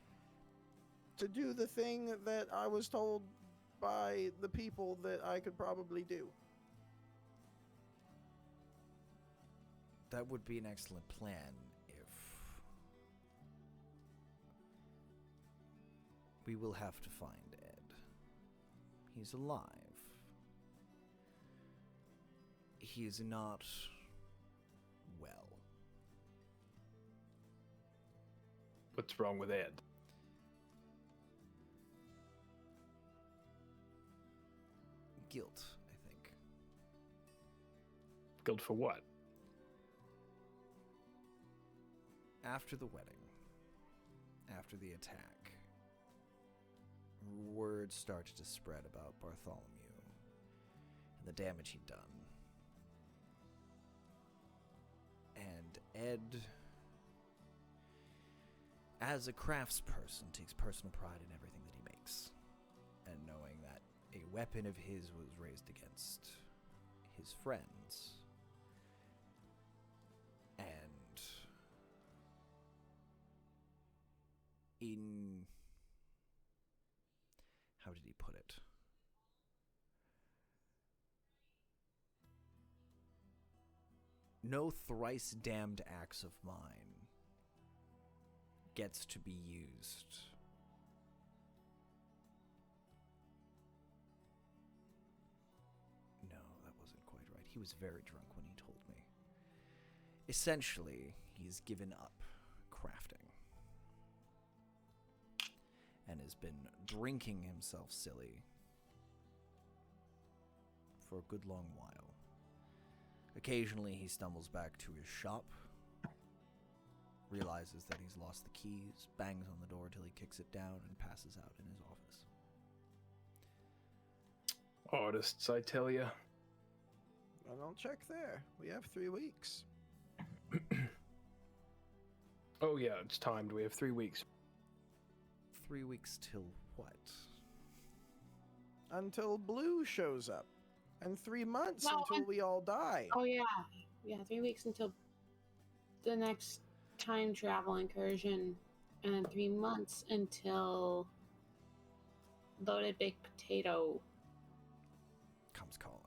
Speaker 2: to do the thing that I was told by the people that I could probably do.
Speaker 1: That would be an excellent plan if we will have to find Ed. He's alive. He is not well.
Speaker 3: What's wrong with Ed?
Speaker 1: Guilt, I think.
Speaker 3: Guilt for what?
Speaker 1: After the wedding, after the attack, word started to spread about Bartholomew and the damage he'd done. And Ed, as a craftsperson, takes personal pride in everything that he makes. And knowing that a weapon of his was raised against his friends. And in... how did he put it? No thrice damned axe of mine gets to be used. No, that wasn't quite right. he was very drunk when he told me. Essentially, he's given up crafting and has been drinking himself silly for a good long while. Occasionally, he stumbles back to his shop, realizes that he's lost the keys, bangs on the door till he kicks it down, and passes out in his office.
Speaker 3: Artists, I tell you.
Speaker 2: Well, don't check there. We have 3 weeks.
Speaker 3: Oh yeah, it's timed. We have 3 weeks.
Speaker 1: 3 weeks till what?
Speaker 2: Until Blue shows up. And 3 months
Speaker 4: No,
Speaker 2: until we all die.
Speaker 4: Oh yeah, 3 weeks until the next time travel incursion, and then 3 months until loaded baked potato.
Speaker 1: Comes calling.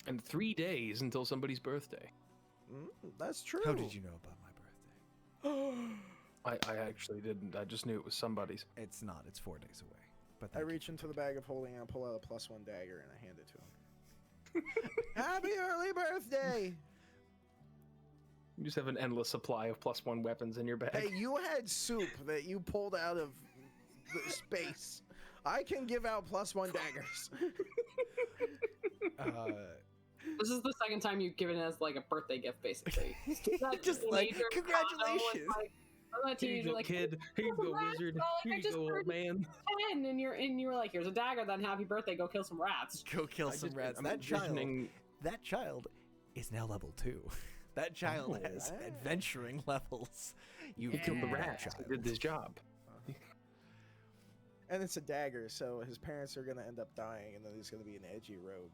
Speaker 3: And 3 days until somebody's birthday.
Speaker 2: That's true.
Speaker 1: How did you know about my birthday?
Speaker 3: I actually didn't. I just knew it was somebody's.
Speaker 1: It's not. It's 4 days away. But
Speaker 2: I
Speaker 1: thank you.
Speaker 2: reach into the bag of holding and I pull out a +1 dagger and I hand it to him. Happy early birthday!
Speaker 3: You just have an endless supply of +1 weapons in your bag.
Speaker 2: Hey, you had soup that you pulled out of the space. I can give out +1 daggers.
Speaker 4: This is the second time you've given us like a birthday gift, basically.
Speaker 1: Just like, congratulations.
Speaker 3: Here you go, kid. Here you go, wizard. Here you go, old man.
Speaker 4: 10, and you were like, here's a dagger, then happy birthday, go kill some rats.
Speaker 1: Go kill some rats.
Speaker 3: I'm
Speaker 1: That
Speaker 3: envisioning-
Speaker 1: child is now level 2. That child has
Speaker 2: wow.
Speaker 1: adventuring levels. You
Speaker 3: He killed the
Speaker 1: that
Speaker 3: rats.
Speaker 1: child.
Speaker 3: He did his job.
Speaker 2: And it's a dagger, so his parents are going to end up dying, and then he's going to be an edgy rogue.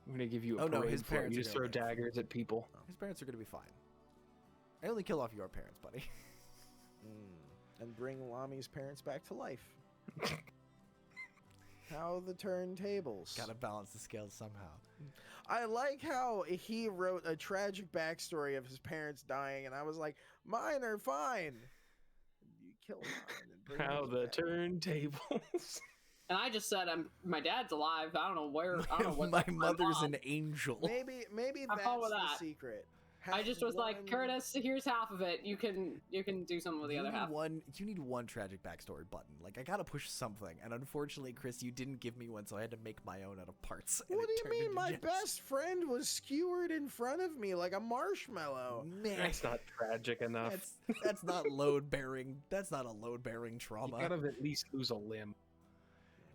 Speaker 3: I'm gonna give you a
Speaker 1: Oh, no,
Speaker 3: parade
Speaker 1: his
Speaker 3: for it.
Speaker 1: parents
Speaker 3: You
Speaker 1: are
Speaker 3: just
Speaker 1: gonna
Speaker 3: throw
Speaker 1: live.
Speaker 3: daggers at people.
Speaker 1: His parents are going to be fine. I only kill off your parents, buddy.
Speaker 2: And bring Lami's parents back to life. How the turntables.
Speaker 1: Gotta balance the scales somehow.
Speaker 2: I like how he wrote a tragic backstory of his parents dying, and I was like, mine are fine. You kill mine and bring
Speaker 3: How
Speaker 2: yours
Speaker 3: the
Speaker 2: back.
Speaker 3: turntables.
Speaker 4: And I just said, my dad's alive. I don't know where. I don't know what.
Speaker 1: My mother's
Speaker 4: mom.
Speaker 1: an angel.
Speaker 2: Maybe
Speaker 4: I
Speaker 2: that's
Speaker 4: follow
Speaker 2: the
Speaker 4: that.
Speaker 2: secret.
Speaker 4: I just was like,
Speaker 2: One-
Speaker 4: Curtis, here's half of it. You can do something with the
Speaker 1: You
Speaker 4: other
Speaker 1: need
Speaker 4: half.
Speaker 1: you need one tragic backstory button. Like, I gotta push something. And unfortunately, Chris, you didn't give me one, so I had to make my own out of parts. and
Speaker 2: What
Speaker 1: it
Speaker 2: do you
Speaker 1: turned
Speaker 2: mean?
Speaker 1: into
Speaker 2: My
Speaker 1: gems.
Speaker 2: best friend was skewered in front of me like a marshmallow.
Speaker 1: Man,
Speaker 3: That's not tragic enough.
Speaker 1: that's not load bearing. That's not a load bearing
Speaker 3: You
Speaker 1: trauma.
Speaker 3: gotta at least lose a limb.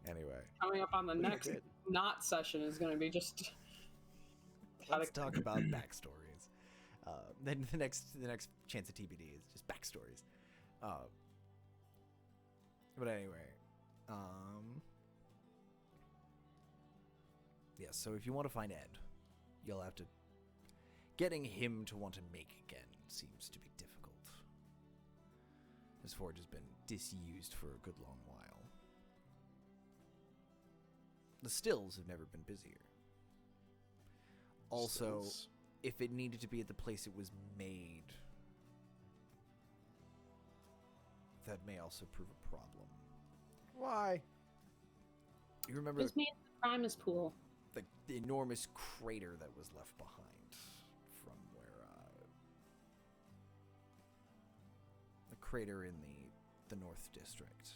Speaker 1: Anyway,
Speaker 4: Coming up on the
Speaker 2: Pretty
Speaker 4: next
Speaker 2: good.
Speaker 4: not session is going to be just.
Speaker 1: let's talk about backstories. Then the next chance at TBD is just backstories. But anyway, yeah. So if you want to find Ed, you'll have to. Getting him to want to make again seems to be difficult. His forge has been disused for a good long while. The stills have never been busier. Also,
Speaker 2: Stills.
Speaker 1: if it needed to be at the place it was made, that may also prove a problem.
Speaker 2: Why?
Speaker 1: You remember
Speaker 4: It's made in the Primus pool.
Speaker 1: the enormous crater that was left behind from where the crater in the North District.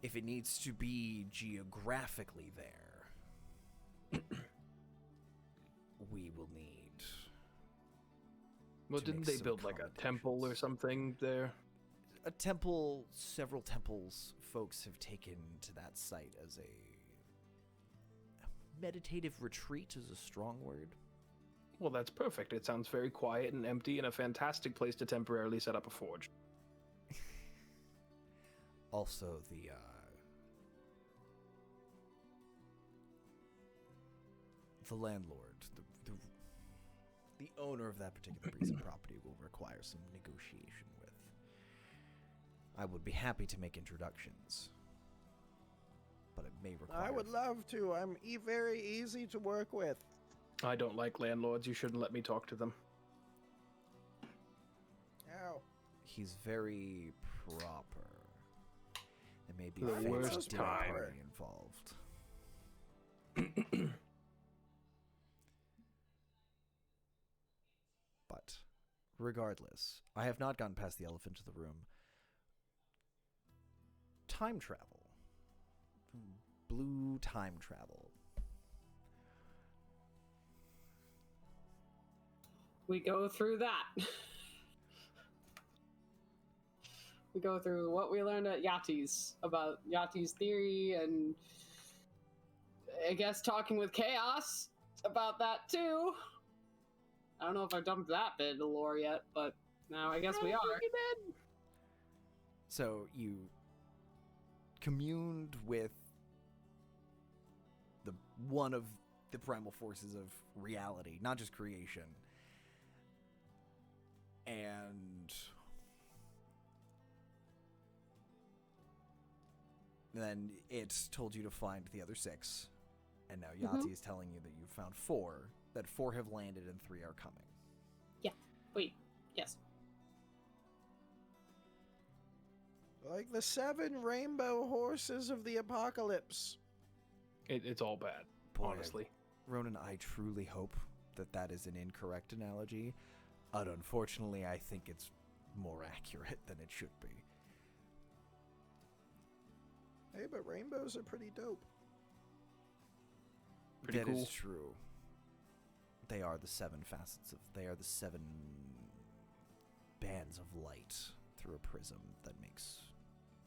Speaker 1: If it needs to be geographically there, we will need.
Speaker 3: Well,
Speaker 1: to
Speaker 3: didn't
Speaker 1: make
Speaker 3: they
Speaker 1: some
Speaker 3: build like a temple or
Speaker 1: accommodations.
Speaker 3: something there?
Speaker 1: A temple, several temples, folks have taken to that site as a meditative retreat is a strong word.
Speaker 3: Well, that's perfect. It sounds very quiet and empty and a fantastic place to temporarily set up a forge.
Speaker 1: Also, the landlord, the owner of that particular piece of property will require some negotiation with. I would be happy to make introductions, but it may require.
Speaker 2: I would love to. I'm very easy to work with.
Speaker 3: I don't like landlords. You shouldn't let me talk to them.
Speaker 2: Ow.
Speaker 1: He's very proper. There may be
Speaker 3: The
Speaker 1: fancy
Speaker 3: worst
Speaker 1: dinner
Speaker 2: time.
Speaker 1: party involved. Regardless, I have not gotten past the elephant in the room. Time travel. Blue time travel.
Speaker 5: We go through that. We go through what we learned at Yahti's about Yahti's theory, and I guess talking with Chaos about that too. I don't know if I've dumped that bit of lore yet, but now I guess we are.
Speaker 1: So you communed with the one of the primal forces of reality, not just creation. And then it told you to find the other 6. And now Yahti is telling you that you've found 4, that 4 have landed and 3 are coming.
Speaker 5: Yeah. Wait. Yes.
Speaker 2: Like the 7 rainbow horses of the apocalypse.
Speaker 3: It's all bad,
Speaker 1: Boy,
Speaker 3: honestly.
Speaker 1: Ronan, I truly hope that that is an incorrect analogy. But unfortunately, I think it's more accurate than it should be.
Speaker 2: Hey, but rainbows are pretty dope.
Speaker 3: Pretty
Speaker 1: That
Speaker 3: cool.
Speaker 1: is true. They are the 7 facets of... They are the 7 bands of light through a prism that makes...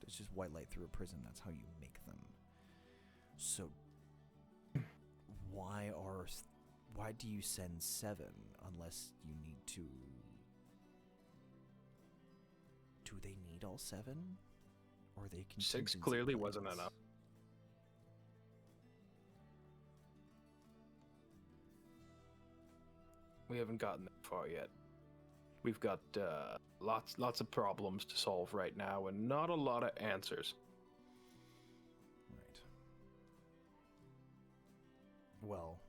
Speaker 1: It's just white light through a prism. That's how you make them. So, why do you send 7 unless you need to... Do they need all 7? Or are they
Speaker 3: 6
Speaker 1: contingency
Speaker 3: clearly wasn't
Speaker 1: plans?
Speaker 3: enough. We haven't gotten that far yet. We've got lots of problems to solve right now, and not a lot of answers.
Speaker 1: Right. Well,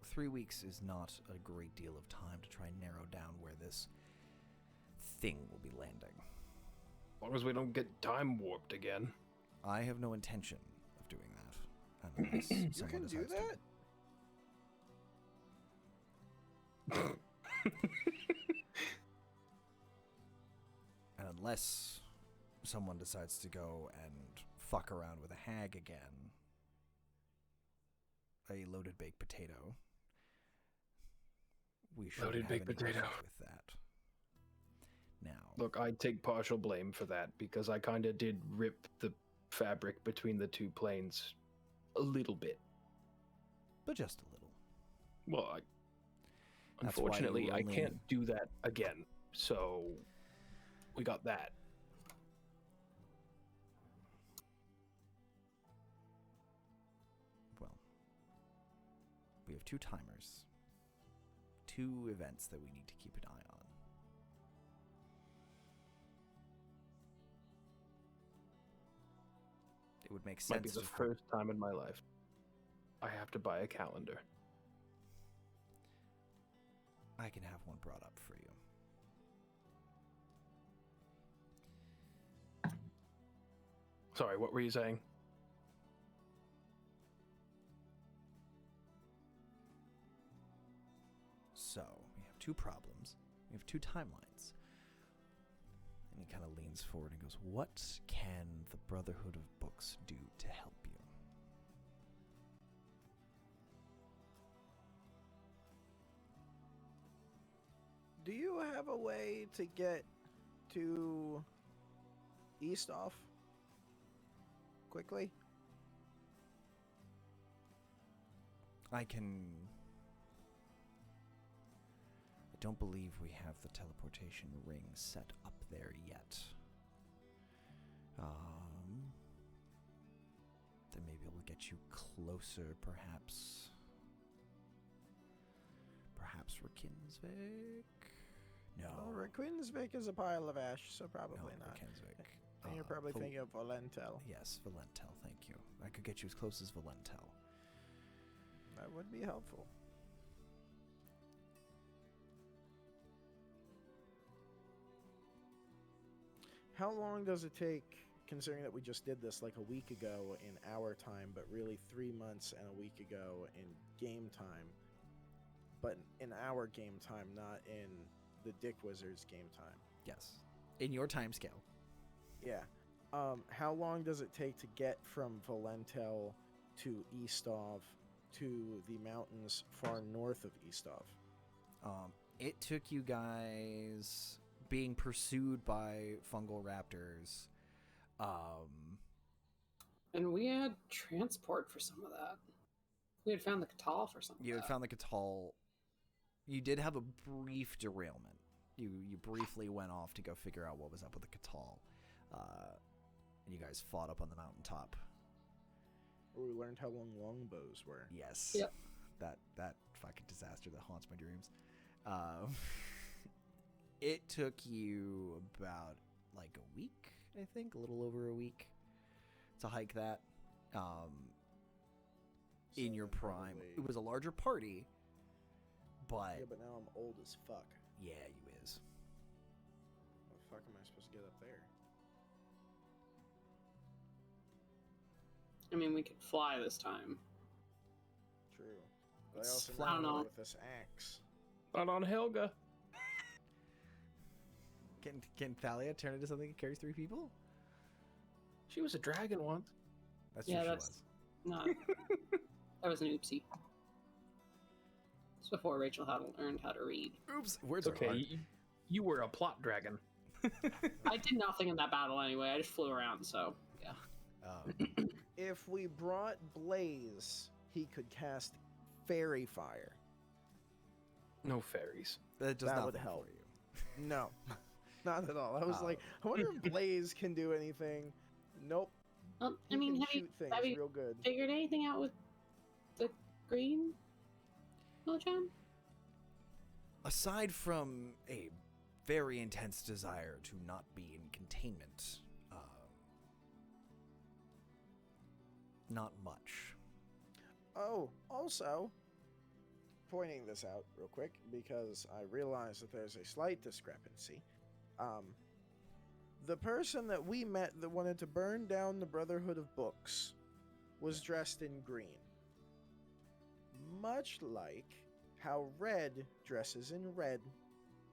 Speaker 1: 3 weeks is not a great deal of time to try and narrow down where this thing will be landing.
Speaker 3: As long as we don't get time warped again.
Speaker 1: I have no intention of doing that. Unless
Speaker 2: You
Speaker 1: someone
Speaker 2: can do
Speaker 1: decides to.
Speaker 2: that?
Speaker 1: And unless someone decides to go and fuck around with a hag again, a loaded baked potato, we should
Speaker 3: Loaded
Speaker 1: have
Speaker 3: baked
Speaker 1: any
Speaker 3: potato.
Speaker 1: issues with that. Now,
Speaker 3: Look, I take partial blame for that, because I kind of did rip the fabric between the 2 planes a little bit.
Speaker 1: but just a little.
Speaker 3: Well,
Speaker 1: That's why you
Speaker 3: unfortunately, I
Speaker 1: only-
Speaker 3: can't do that again. So, we got that.
Speaker 1: Well, we have 2 timers. 2 events that we need to keep an eye on. It would make
Speaker 3: Might be
Speaker 1: sense
Speaker 3: the
Speaker 1: to
Speaker 3: first time in my life I have to buy a calendar.
Speaker 1: I can have one brought up for you.
Speaker 3: Sorry, what were you saying?
Speaker 1: So, we have 2 problems. We have 2 timelines. And he kind of leans forward and goes, what can the Brotherhood of Books do to help you?
Speaker 2: Do you have a way to get to East off quickly?
Speaker 1: I don't believe we have the teleportation ring set up there yet. Then maybe we'll get you closer, perhaps. Perhaps Rekinsvik? No.
Speaker 2: Oh, Requinsvik is a pile of ash, so probably
Speaker 1: no,
Speaker 2: not.
Speaker 1: Rekinsvik.
Speaker 2: And you're probably
Speaker 1: Val-
Speaker 2: thinking of Valentel.
Speaker 1: Yes, Valentel, thank you. I could get you as close as Valentel.
Speaker 2: That would be helpful. How long does it take, considering that we just did this like a week ago in our time, but really 3 months and a week ago in game time? but in our game time, not in the Dick Wizard's game time.
Speaker 1: Yes. In your time scale.
Speaker 2: Yeah. How long does it take to get from Valentel to Eastov to the mountains far north of Eastov?
Speaker 1: It took you guys being pursued by fungal raptors.
Speaker 5: And we had transport for some of that. We had found the Catal for some of
Speaker 1: You had
Speaker 5: that.
Speaker 1: found the Catal. You did have a brief derailment. You briefly went off to go figure out what was up with the Catal. And you guys fought up on the mountaintop.
Speaker 2: We learned how long longbows were.
Speaker 1: Yes.
Speaker 5: Yep.
Speaker 1: That fucking disaster that haunts my dreams. It took you about like a week, I think, a little over a week to hike that. In your
Speaker 2: then
Speaker 1: prime,
Speaker 2: probably-
Speaker 1: it was a larger party, but
Speaker 2: Yeah, but now I'm old as fuck.
Speaker 1: yeah, you is.
Speaker 2: How the fuck am I supposed to get up there?
Speaker 5: I mean, we could fly this time.
Speaker 2: True. But I
Speaker 1: It's
Speaker 2: also
Speaker 1: flat
Speaker 2: know
Speaker 5: on.
Speaker 2: with this axe.
Speaker 3: Not on Helga.
Speaker 1: Can Thalia turn into something that carries 3 people?
Speaker 3: She was a dragon once.
Speaker 1: That's
Speaker 5: Yeah,
Speaker 1: true.
Speaker 5: that's-
Speaker 1: She was.
Speaker 5: No, that was an oopsie. It's before Rachel had learned how to read.
Speaker 1: Oops, words are
Speaker 3: Okay,
Speaker 1: hard.
Speaker 3: you were a plot dragon.
Speaker 5: I did nothing in that battle anyway. I just flew around, so yeah.
Speaker 2: If we brought Blaze, he could cast Fairy Fire.
Speaker 3: No fairies.
Speaker 1: that does
Speaker 2: that
Speaker 1: not
Speaker 2: would
Speaker 1: for
Speaker 2: help.
Speaker 1: you.
Speaker 2: No, not at all. I was like, I wonder if Blaze can do anything. Nope.
Speaker 4: I
Speaker 2: He
Speaker 4: mean,
Speaker 2: can
Speaker 4: have you
Speaker 2: shoot things
Speaker 4: have you
Speaker 2: real good.
Speaker 4: figured anything out with the green Mochan?
Speaker 1: Aside from a very intense desire to not be in containment, not much.
Speaker 2: Oh, also, pointing this out real quick because I realize that there's a slight discrepancy. The person that we met that wanted to burn down the Brotherhood of Books was dressed in green. Much like how Red dresses in red.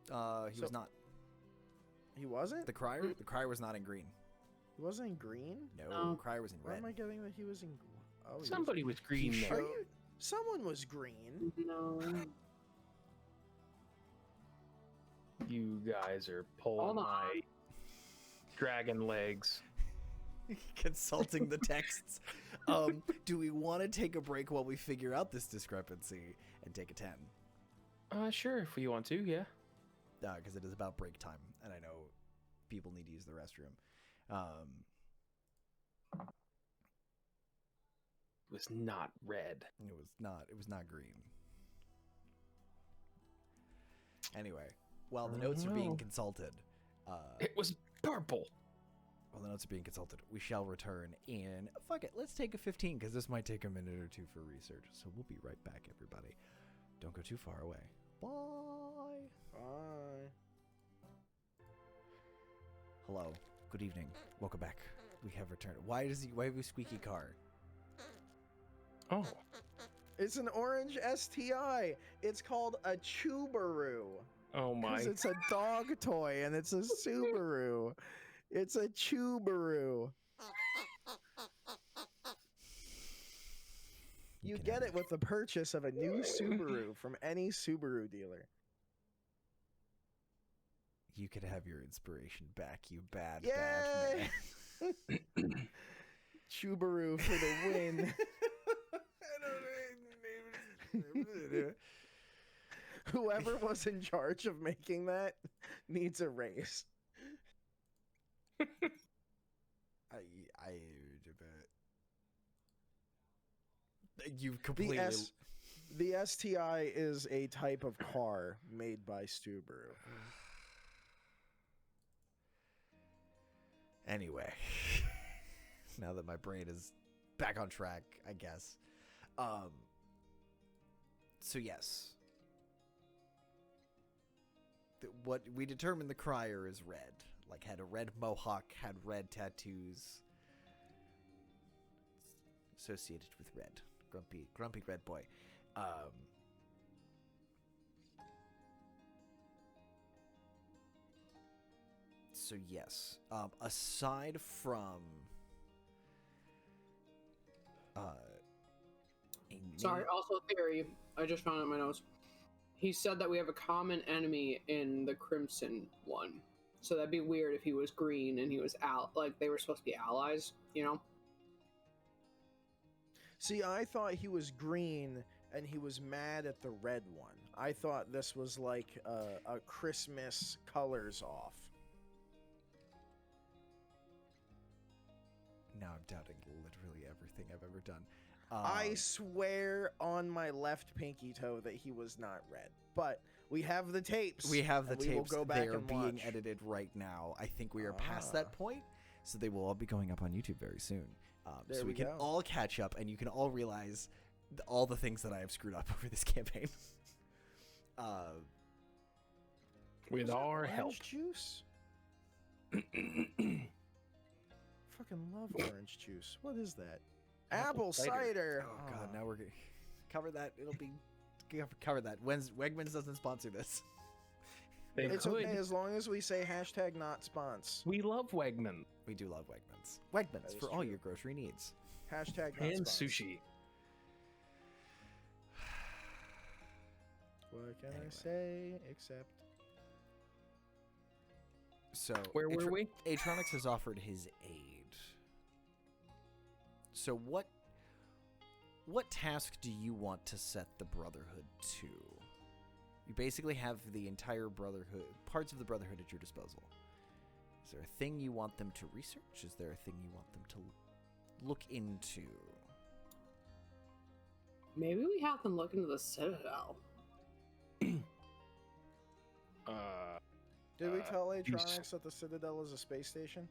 Speaker 1: He was
Speaker 2: So-
Speaker 1: not.
Speaker 2: He wasn't?
Speaker 1: The crier? The crier was not in green.
Speaker 2: He wasn't in green?
Speaker 1: No,
Speaker 5: No.
Speaker 1: the crier was in
Speaker 2: Where
Speaker 1: red.
Speaker 2: am I getting that he was in... Oh, he was-
Speaker 3: Somebody was green
Speaker 1: He
Speaker 3: there.
Speaker 2: Are you... Someone was green.
Speaker 5: No.
Speaker 3: You guys are pulling
Speaker 5: Hold on.
Speaker 3: my dragon legs.
Speaker 1: Consulting the texts. Do we want to take a break while we figure out this discrepancy and take a 10?
Speaker 3: Sure, if you want to, yeah.
Speaker 1: Because it is about break time, and I know people need to use the restroom.
Speaker 3: It was not red.
Speaker 1: It was not. It was not green. Anyway, while the notes are being
Speaker 3: No.
Speaker 1: consulted,
Speaker 3: It was purple.
Speaker 1: we shall return in. Fuck it, let's take a 15 because this might take a minute or two for research. So we'll be right back, everybody. Don't go too far away. Bye.
Speaker 2: Bye.
Speaker 1: Hello. Good evening. Welcome back. We have returned. Why have a squeaky car?
Speaker 3: Oh,
Speaker 2: It's an orange STI. It's called a Chubaru.
Speaker 3: oh my.
Speaker 2: Because it's a dog toy and it's a Subaru. It's a Chubaru. You
Speaker 1: can
Speaker 2: get
Speaker 1: have
Speaker 2: it with the purchase of a new Subaru from any Subaru dealer.
Speaker 1: You could have your inspiration back, you bad
Speaker 2: Yay!
Speaker 1: man.
Speaker 2: Chubaru for the win. Whoever was in charge of making that needs a raise.
Speaker 1: You've completely.
Speaker 2: The STI is a type of car made by Subaru.
Speaker 1: Anyway, now that my brain is back on track, I guess. So yes, what we determined the crier is red, like had a red mohawk, had red tattoos associated with red. Grumpy red boy. So yes, aside from
Speaker 5: Sorry, also theory. I just found out in my notes. He said that we have a common enemy in the Crimson one. So that'd be weird if he was green and he was out. Like, they were supposed to be allies, you know?
Speaker 2: See, I thought he was green and he was mad at the red one. I thought this was like a Christmas colors off.
Speaker 1: Now I'm doubting literally everything I've ever done.
Speaker 2: I swear on my left pinky toe that he was not red. But we have the tapes.
Speaker 1: We have the
Speaker 2: and
Speaker 1: tapes.
Speaker 2: We will go back
Speaker 1: they are
Speaker 2: and
Speaker 1: being
Speaker 2: watch.
Speaker 1: edited right now. I think we are past that point, so they will all be going up on YouTube very soon.
Speaker 2: There
Speaker 1: so
Speaker 2: we
Speaker 1: can
Speaker 2: go.
Speaker 1: all catch up, and you can all realize all the things that I have screwed up over this campaign.
Speaker 3: With
Speaker 2: Was it
Speaker 3: our
Speaker 2: orange
Speaker 3: help.
Speaker 2: juice? Fucking love orange juice. What is that? Apple cider.
Speaker 1: Oh god, now we're gonna cover that. It'll be cover that. Wegmans doesn't sponsor this.
Speaker 3: They
Speaker 2: It's
Speaker 3: could.
Speaker 2: okay as long as we say hashtag not spons.
Speaker 3: We love Wegman
Speaker 1: We do love Wegmans. Wegmans
Speaker 2: That is
Speaker 1: for all
Speaker 2: true.
Speaker 1: your grocery needs.
Speaker 2: Hashtag not
Speaker 3: and
Speaker 2: spons.
Speaker 3: sushi.
Speaker 2: What can
Speaker 1: Anyway.
Speaker 2: I say except
Speaker 1: So
Speaker 3: Where were we?
Speaker 1: Atronix has offered his aid. So what task do you want to set the Brotherhood to? You basically have the entire Brotherhood, parts of the Brotherhood at your disposal. Is there a thing you want them to research? Is there a thing you want them to look into?
Speaker 5: Maybe we have them look into the Citadel.
Speaker 2: did we tell
Speaker 3: you
Speaker 2: Atronics that the Citadel is a space station?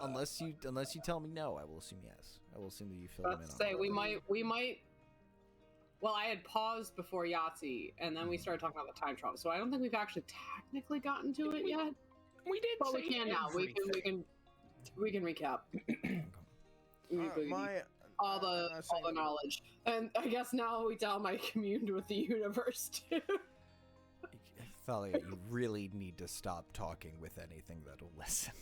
Speaker 1: Unless you tell me no, I will assume yes. I will assume that you fill them in
Speaker 5: Let's
Speaker 1: on
Speaker 5: say
Speaker 1: that.
Speaker 5: we might. Well, I had paused before Yahtzee, and then we started talking about the time travel. So I don't think we've actually technically gotten to it yet.
Speaker 3: We did.
Speaker 5: But
Speaker 3: say
Speaker 5: we can now. We can recap. All the knowledge, and I guess now we tell my communed with the universe too.
Speaker 1: Thalia, you really need to stop talking with anything that'll listen.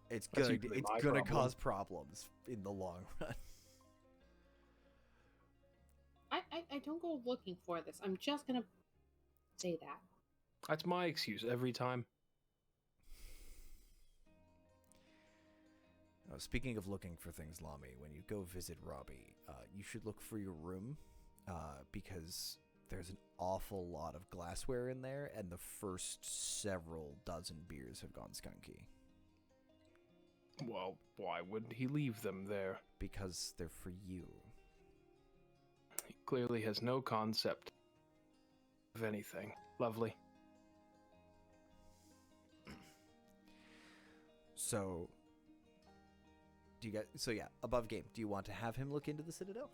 Speaker 1: It's
Speaker 3: That's
Speaker 1: good.
Speaker 3: usually
Speaker 1: It's
Speaker 3: my
Speaker 1: gonna
Speaker 3: problem.
Speaker 1: cause problems in the long run.
Speaker 4: I don't go looking for this. I'm just gonna say that.
Speaker 3: That's my excuse every time.
Speaker 1: Speaking of looking for things, Lami, when you go visit Robbie, you should look for your room because there's an awful lot of glassware in there, and the first several dozen beers have gone skunky.
Speaker 3: Well, why wouldn't he leave them there?
Speaker 1: Because they're for you.
Speaker 3: He clearly has no concept of anything. Lovely.
Speaker 1: So, above game, do you want to have him look into the Citadel?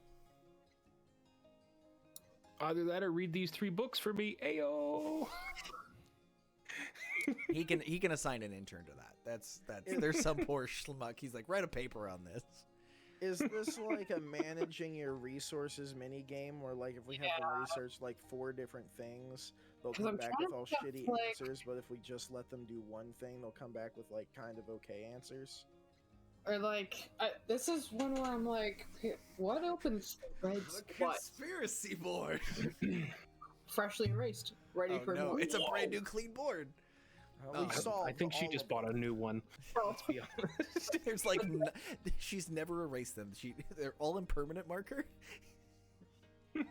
Speaker 3: Either that or read these 3 books for me. Ayo!
Speaker 1: He can assign an intern to that. That's there's some poor schmuck. He's like, write a paper on this.
Speaker 2: Is this like a managing your resources mini game where like if we have them research like 4 different things, they'll
Speaker 5: 'Cause
Speaker 2: come
Speaker 5: I'm
Speaker 2: back
Speaker 5: trying
Speaker 2: with
Speaker 5: to
Speaker 2: all
Speaker 5: think of,
Speaker 2: shitty
Speaker 5: like-
Speaker 2: answers, but if we just let them do one thing, they'll come back with like kind of okay answers?
Speaker 5: Or like, this is one where I'm like, what opens threads? What?
Speaker 1: Conspiracy board.
Speaker 5: Freshly erased, ready for
Speaker 1: no,
Speaker 5: more.
Speaker 1: it's a brand new clean board.
Speaker 2: We solved
Speaker 3: I think she
Speaker 2: all
Speaker 3: just
Speaker 2: of
Speaker 3: bought a
Speaker 2: them.
Speaker 3: new one. Let's be honest.
Speaker 1: There's like she's never erased them. They're all in permanent marker.
Speaker 5: You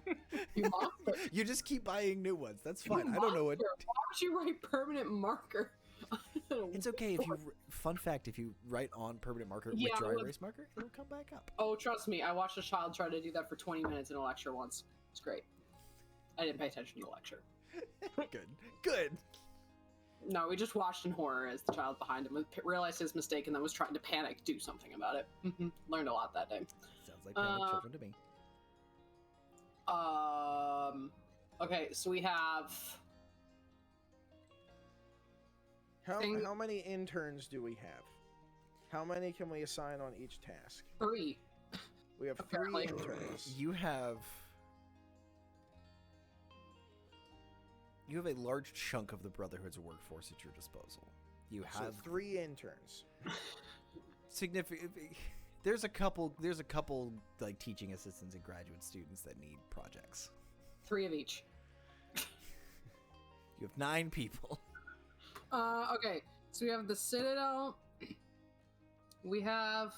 Speaker 5: monster.
Speaker 1: You just keep buying new ones. That's
Speaker 5: You
Speaker 1: fine. I don't know what.
Speaker 5: monster. Why would you write permanent marker?
Speaker 1: It's okay if you. Fun fact: if you write on permanent marker
Speaker 5: Yeah,
Speaker 1: with dry
Speaker 5: well-
Speaker 1: erase marker, it'll come back up.
Speaker 5: Oh, trust me, I watched a child try to do that for 20 minutes in a lecture once. It's great. I didn't pay attention to the lecture.
Speaker 1: Good.
Speaker 5: No, we just watched in horror as the child behind him realized his mistake and then was trying to panic, do something about it. Learned a lot that day.
Speaker 1: Sounds like panic children to me.
Speaker 5: Okay, so we have
Speaker 2: How many interns do we have? How many can we assign on each task?
Speaker 5: 3.
Speaker 2: We have
Speaker 5: Apparently.
Speaker 2: 3 interns.
Speaker 1: You have You have a large chunk of the Brotherhood's workforce at your disposal. You
Speaker 2: So
Speaker 1: have
Speaker 2: 3 interns.
Speaker 1: significant. There's a couple like teaching assistants and graduate students that need projects.
Speaker 5: 3 of each.
Speaker 1: You have 9 people.
Speaker 5: Okay, so we have the Citadel. We have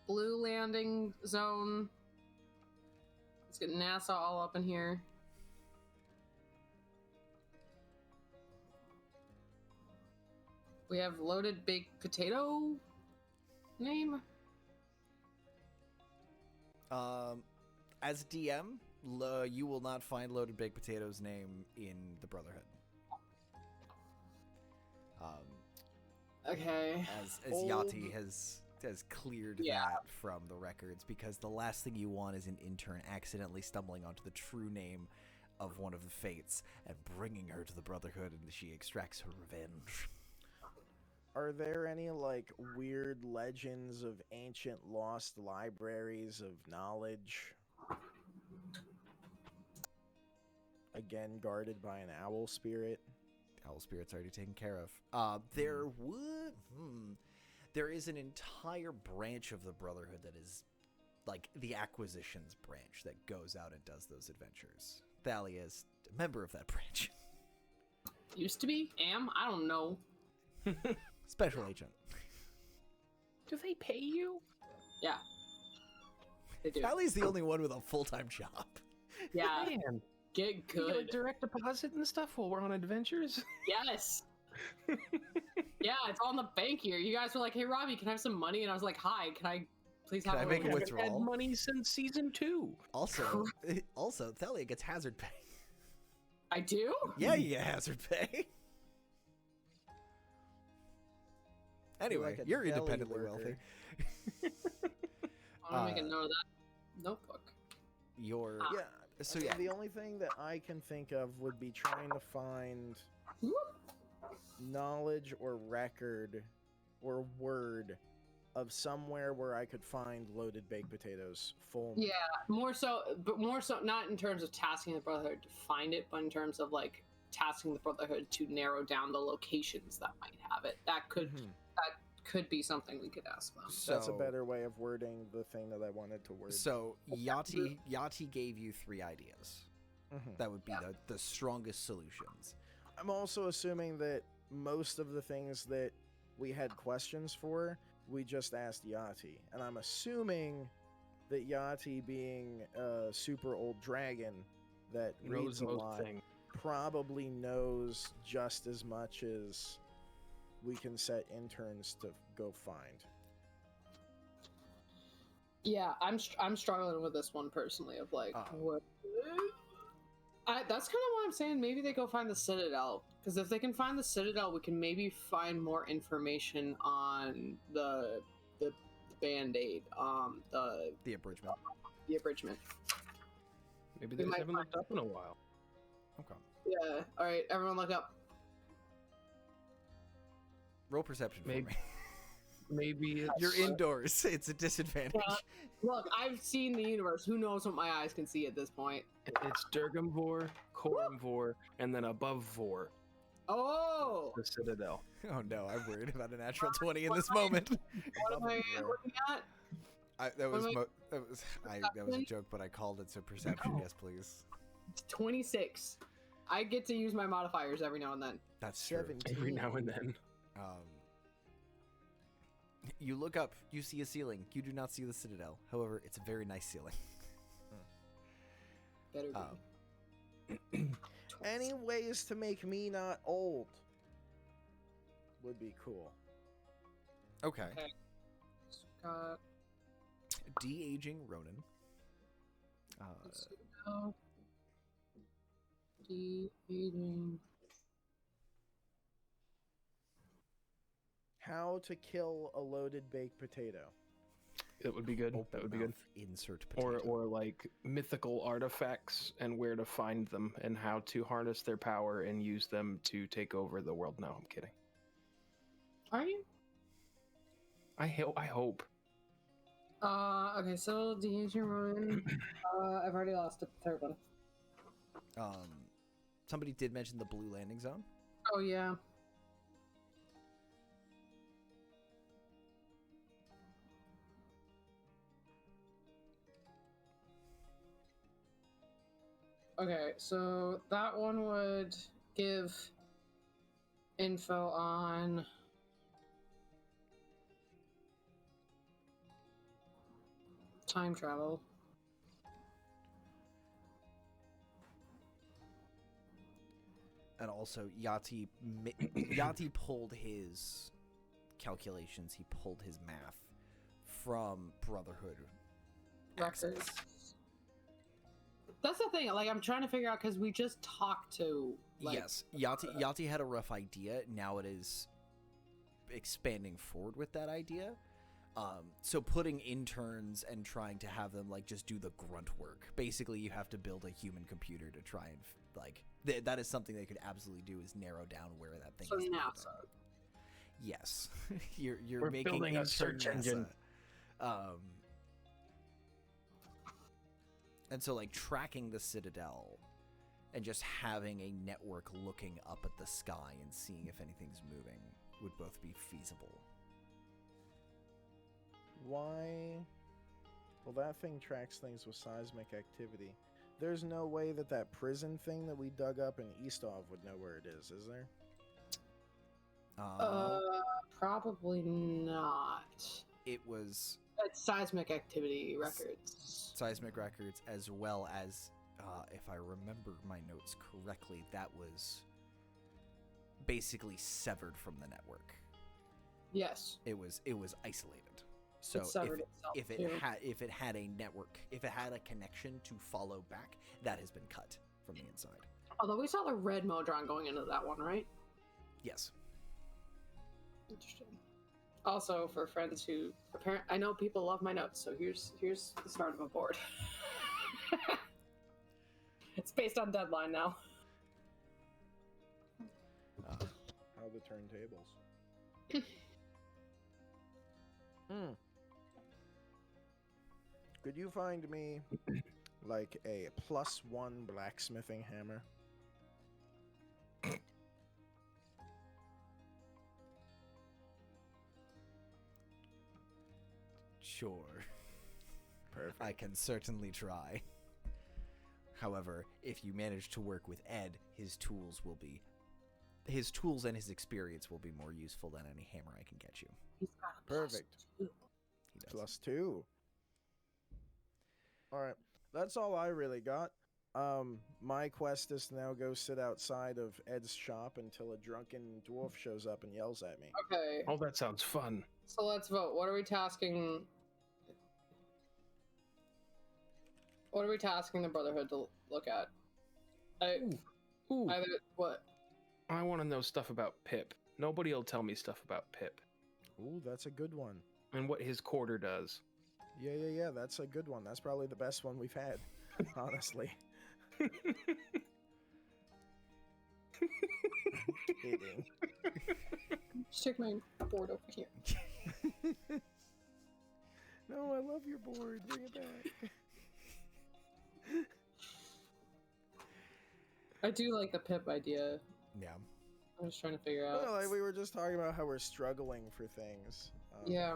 Speaker 5: Blue Landing Zone. Let's get NASA all up in here. We have Loaded Baked Potato name.
Speaker 1: As DM, you will not find Loaded Baked Potato's name in the Brotherhood.
Speaker 5: Okay.
Speaker 1: As Yahti has cleared
Speaker 5: Yeah.
Speaker 1: that from the records, because the last thing you want is an intern accidentally stumbling onto the true name of one of the Fates and bringing her to the Brotherhood, and she extracts her revenge.
Speaker 2: Are there any like weird legends of ancient lost libraries of knowledge? Again, guarded by an owl spirit.
Speaker 1: Owl spirit's already taken care of. There is an entire branch of the Brotherhood that is like the acquisitions branch that goes out and does those adventures. Thalia is a member of that branch.
Speaker 5: Used to be? I don't know.
Speaker 1: Special agent.
Speaker 3: Do they pay you?
Speaker 5: Yeah. They do.
Speaker 1: Thalia's the only one with a full-time job.
Speaker 5: Yeah.
Speaker 3: Man,
Speaker 5: Get
Speaker 3: you get,
Speaker 5: good.
Speaker 3: like, direct deposit and stuff while we're on adventures.
Speaker 5: Yes. Yeah, it's on the bank here. You guys were like, "Hey, Robbie, can I have some money?" And I was like, "Hi, can I please have
Speaker 1: Can I
Speaker 5: a
Speaker 1: make a
Speaker 5: little-"
Speaker 3: Haven't
Speaker 1: withdrawal?
Speaker 3: had money since season 2.
Speaker 1: Also, Thalia gets hazard pay.
Speaker 5: I do?
Speaker 1: Yeah, you get hazard pay. Anyway,
Speaker 2: like a
Speaker 1: you're
Speaker 2: deli
Speaker 1: independently
Speaker 2: worker.
Speaker 1: wealthy.
Speaker 5: I'm gonna make a note of that notebook.
Speaker 1: You're
Speaker 2: Yeah.
Speaker 1: so
Speaker 2: I mean,
Speaker 1: yeah.
Speaker 2: the only thing that I can think of would be trying to find knowledge or record or word of somewhere where I could find Loaded Baked Potatoes full.
Speaker 5: Yeah, more so not in terms of tasking the Brotherhood to find it, but in terms of like tasking the Brotherhood to narrow down the locations that might have it. That could be something we could ask them.
Speaker 2: That's a better way of wording the thing that I wanted to word.
Speaker 1: So Yahti gave you 3 ideas.
Speaker 2: Mhm.
Speaker 1: That would be the strongest solutions.
Speaker 2: I'm also assuming that most of the things that we had questions for, we just asked Yahti. And I'm assuming that Yahti, being a super old dragon that reads
Speaker 3: Knows
Speaker 2: a
Speaker 3: most
Speaker 2: lot,
Speaker 3: things.
Speaker 2: probably knows just as much as we can set interns to go find.
Speaker 5: Yeah, I'm struggling with this one personally. Of like, what? That's kind of why I'm saying maybe they go find the Citadel, because if they can find the Citadel, we can maybe find more information on the Band-Aid,
Speaker 1: The abridgment.
Speaker 5: the abridgment.
Speaker 3: Maybe
Speaker 5: We
Speaker 3: they
Speaker 5: might
Speaker 3: haven't looked up in a while.
Speaker 1: Okay.
Speaker 5: Yeah. All right, everyone, look up.
Speaker 1: Roll perception for
Speaker 3: Maybe-
Speaker 1: me.
Speaker 3: Maybe it's...
Speaker 1: You're indoors. It's a disadvantage.
Speaker 5: Yeah. Look, I've seen the universe. Who knows what my eyes can see at this point?
Speaker 3: It's Durgamvor, Korumvor, and then above Vor,
Speaker 5: Oh,
Speaker 3: the Citadel.
Speaker 1: Oh no, I'm worried about a natural 20 in this moment.
Speaker 5: what am I looking at?
Speaker 1: That was
Speaker 5: What am
Speaker 1: that was a joke, but I called it, so perception. Yes, please.
Speaker 5: 26. I get to use my modifiers every now and then.
Speaker 1: That's true.
Speaker 2: 17.
Speaker 3: Every now and then.
Speaker 1: You look up, you see a ceiling. You do not see the Citadel. However, it's a very nice ceiling.
Speaker 5: Better be.
Speaker 2: Any ways to make me not old would be cool.
Speaker 1: Okay.
Speaker 5: Okay. Got
Speaker 1: De-aging Ronin.
Speaker 5: de-aging.
Speaker 2: How to kill a loaded baked potato.
Speaker 3: That would be good.
Speaker 1: Open
Speaker 3: That would be good.
Speaker 1: mouth, Insert potato.
Speaker 3: Or like mythical artifacts and where to find them and how to harness their power and use them to take over the world. No, I'm kidding.
Speaker 5: Are you?
Speaker 3: I hope.
Speaker 5: Okay, so de-aging Ronin. I've already lost the third one.
Speaker 1: somebody did mention the blue landing zone.
Speaker 5: Oh yeah. Okay, so that one would give info on time travel.
Speaker 1: And also, Yahti pulled his calculations. He pulled his math from Brotherhood
Speaker 5: Records.
Speaker 1: access.
Speaker 5: That's the thing. Like, I'm trying to figure out because we just talked to. Like,
Speaker 1: Yes, Yahti had a rough idea. Now it is expanding forward with that idea. So putting interns and trying to have them like just do the grunt work. Basically, you have to build a human computer to try and like that is something they could absolutely do is narrow down where that thing
Speaker 5: So
Speaker 1: is.
Speaker 5: NASA.
Speaker 1: Yes, you're
Speaker 3: We're
Speaker 1: making
Speaker 3: building a
Speaker 1: intern
Speaker 3: search
Speaker 1: NASA.
Speaker 3: engine.
Speaker 1: And so like tracking the Citadel and just having a network looking up at the sky and seeing if anything's moving would both be feasible.
Speaker 2: Why? Well, that thing tracks things with seismic activity. There's no way that that prison thing that we dug up in Eastov would know where it is there?
Speaker 5: Probably not.
Speaker 1: It was
Speaker 5: It's seismic activity records.
Speaker 1: seismic records as well as, if I remember my notes correctly, that was basically severed from the network.
Speaker 5: Yes.
Speaker 1: It was isolated. So
Speaker 5: It severed itself,
Speaker 1: if
Speaker 5: too.
Speaker 1: it had a network, if it had a connection to follow back, that has been cut from the inside.
Speaker 5: Although we saw the red Modron going into that one, right?
Speaker 1: Yes.
Speaker 5: Interesting. Also, for friends who I know people love my notes, so here's the start of a board. It's based on deadline now.
Speaker 2: How the turntables. Could you find me like a +1 blacksmithing hammer?
Speaker 1: Sure.
Speaker 2: Perfect.
Speaker 1: I can certainly try. However, if you manage to work with Ed, his tools and his experience will be more useful than any hammer I can get you.
Speaker 5: He's got a
Speaker 2: Perfect.
Speaker 5: +2.
Speaker 1: He does.
Speaker 2: +2. All right, that's all I really got. My quest is to now go sit outside of Ed's shop until a drunken dwarf shows up and yells at me.
Speaker 5: Okay,
Speaker 3: Oh, that sounds fun.
Speaker 5: so let's vote. What are we tasking? What are we tasking the Brotherhood to look at?
Speaker 3: Ooh,
Speaker 5: Either what?
Speaker 3: I want to know stuff about Pip. Nobody will tell me stuff about Pip
Speaker 2: Ooh, that's a good one.
Speaker 3: and what his quarter does.
Speaker 2: Yeah, that's a good one. That's probably the best one we've had, honestly. Kidding.
Speaker 5: Just take my board over here.
Speaker 2: No, I love your board. Bring it back.
Speaker 5: I do like the Pip idea.
Speaker 1: Yeah.
Speaker 5: I'm just trying to figure out.
Speaker 2: Well, like we were just talking about how we're struggling for things.
Speaker 5: Yeah.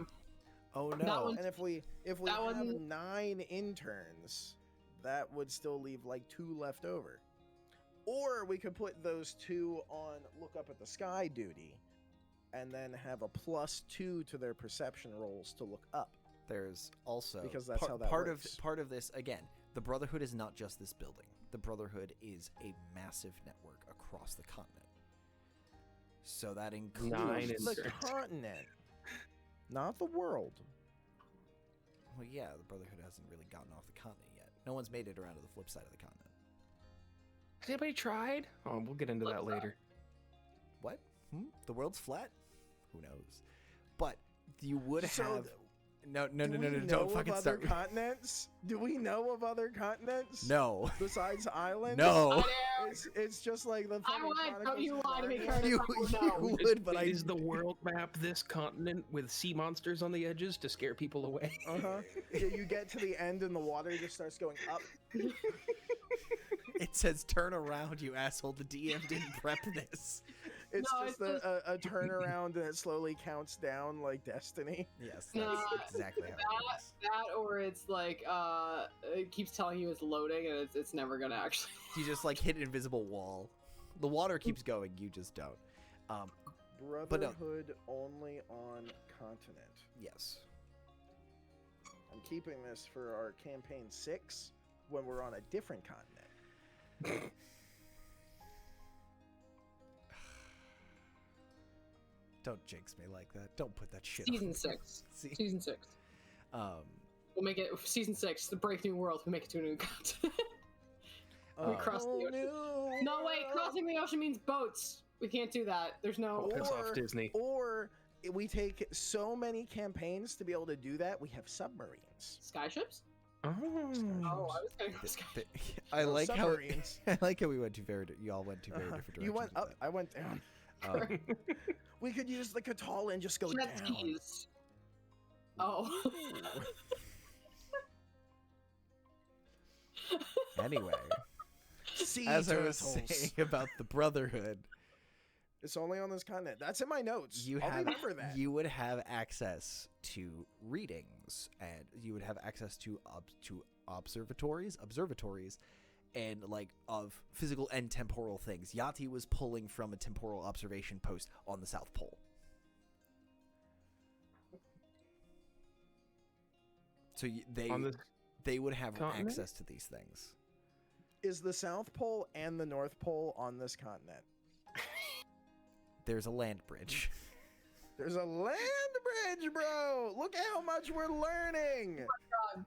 Speaker 1: Oh
Speaker 5: That
Speaker 1: no.
Speaker 5: one-
Speaker 2: And if we
Speaker 5: that
Speaker 2: have
Speaker 5: one-
Speaker 2: 9 interns, that would still leave like 2 left over. Or we could put those 2 on look up at the sky duty, and then have a +2 to their perception rolls to look up.
Speaker 1: There's also
Speaker 2: Because that's how that
Speaker 1: part
Speaker 2: works.
Speaker 1: of this again. The Brotherhood is not just this building. The Brotherhood is a massive network across the continent. So that includes
Speaker 3: 9
Speaker 2: the
Speaker 3: interns.
Speaker 2: continent, not the world.
Speaker 1: Well, yeah, the Brotherhood hasn't really gotten off the continent yet. No one's made it around to the flip side of the continent.
Speaker 3: Has anybody tried? Oh, we'll get into that later.
Speaker 1: What? The world's flat? Who knows? But you would
Speaker 2: So
Speaker 1: have. No,
Speaker 2: Do we know
Speaker 1: don't
Speaker 2: of
Speaker 1: fucking
Speaker 2: other
Speaker 1: start.
Speaker 2: continents? Do we know of other continents?
Speaker 1: No.
Speaker 2: Besides islands?
Speaker 1: No.
Speaker 2: It's just like the.
Speaker 5: I
Speaker 2: fucking
Speaker 5: would,
Speaker 2: Chronicles
Speaker 5: but you
Speaker 2: of
Speaker 5: lie to me,
Speaker 2: Narnia.
Speaker 5: Curtis.
Speaker 1: You,
Speaker 5: I would know.
Speaker 1: you would, but I.
Speaker 3: Is the world map this continent with sea monsters on the edges to scare people away?
Speaker 2: Yeah, you get to the end and the water just starts going up.
Speaker 1: It says turn around, you asshole. The DM didn't prep this.
Speaker 2: It's
Speaker 5: No,
Speaker 2: just
Speaker 5: it's
Speaker 2: a turnaround and it slowly counts down like Destiny.
Speaker 1: Yes,
Speaker 5: No,
Speaker 1: that's exactly how it works.
Speaker 5: That or it's like it keeps telling you it's loading and it's never gonna actually.
Speaker 1: You just like hit an invisible wall. The water keeps going, you just don't.
Speaker 2: Brotherhood only on continent.
Speaker 1: Yes.
Speaker 2: I'm keeping this for our campaign 6 when we're on a different continent.
Speaker 1: Don't jinx me like that. Don't put that shit
Speaker 5: Season
Speaker 1: on me.
Speaker 5: 6.
Speaker 1: See?
Speaker 5: Season 6.
Speaker 1: Um,
Speaker 5: We'll make it season 6. The Brave New World. We make it to a new continent. We cross the ocean. No, wait. Crossing the ocean means boats. We can't do that. There's no.
Speaker 3: Piss off, Disney.
Speaker 2: Or we take so many campaigns to be able to do that, we have submarines.
Speaker 5: Skyships?
Speaker 3: Oh.
Speaker 5: Oh, I was going to sky.
Speaker 1: I like how
Speaker 2: submarines.
Speaker 1: I like how we went to you all went to very different directions.
Speaker 2: You went
Speaker 1: with
Speaker 2: up, I went down.
Speaker 1: that.
Speaker 2: We could use the Catal and just go
Speaker 5: Jet
Speaker 2: down.
Speaker 5: skis. Oh.
Speaker 1: Anyway,
Speaker 2: Sea
Speaker 1: as I was
Speaker 2: turtles.
Speaker 1: saying about the Brotherhood,
Speaker 2: It's only on this continent. That's in my notes. I'll remember that.
Speaker 1: you would have access to readings, and you would have access to observatories, and like of physical and temporal things. Yahti was pulling from a temporal observation post on the South Pole. So they would have
Speaker 3: continent?
Speaker 1: access to these things.
Speaker 2: Is the South Pole and the North Pole on this continent?
Speaker 1: There's a land bridge.
Speaker 2: There's a land bridge, bro! Look how much we're learning!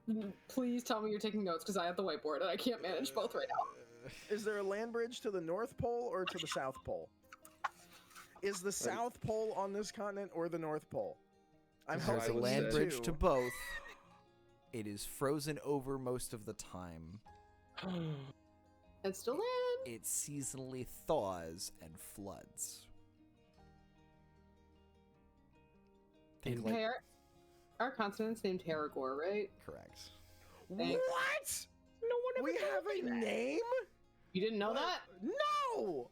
Speaker 5: God, please tell me you're taking notes because I have the whiteboard and I can't manage both right now.
Speaker 2: Is there a land bridge to the North Pole or to the South Pole? Is the South Pole on this continent or the North Pole? I'm
Speaker 1: There's a
Speaker 2: hoping
Speaker 1: land
Speaker 2: the
Speaker 1: bridge
Speaker 2: two.
Speaker 1: to both. It is frozen over most of the time.
Speaker 5: It's still land.
Speaker 1: It seasonally thaws and floods. Think like,
Speaker 5: Hey, our continent's named Haragor, right?
Speaker 1: correct.
Speaker 2: What?
Speaker 5: No one
Speaker 2: We have a name?
Speaker 5: You didn't know that?
Speaker 2: No!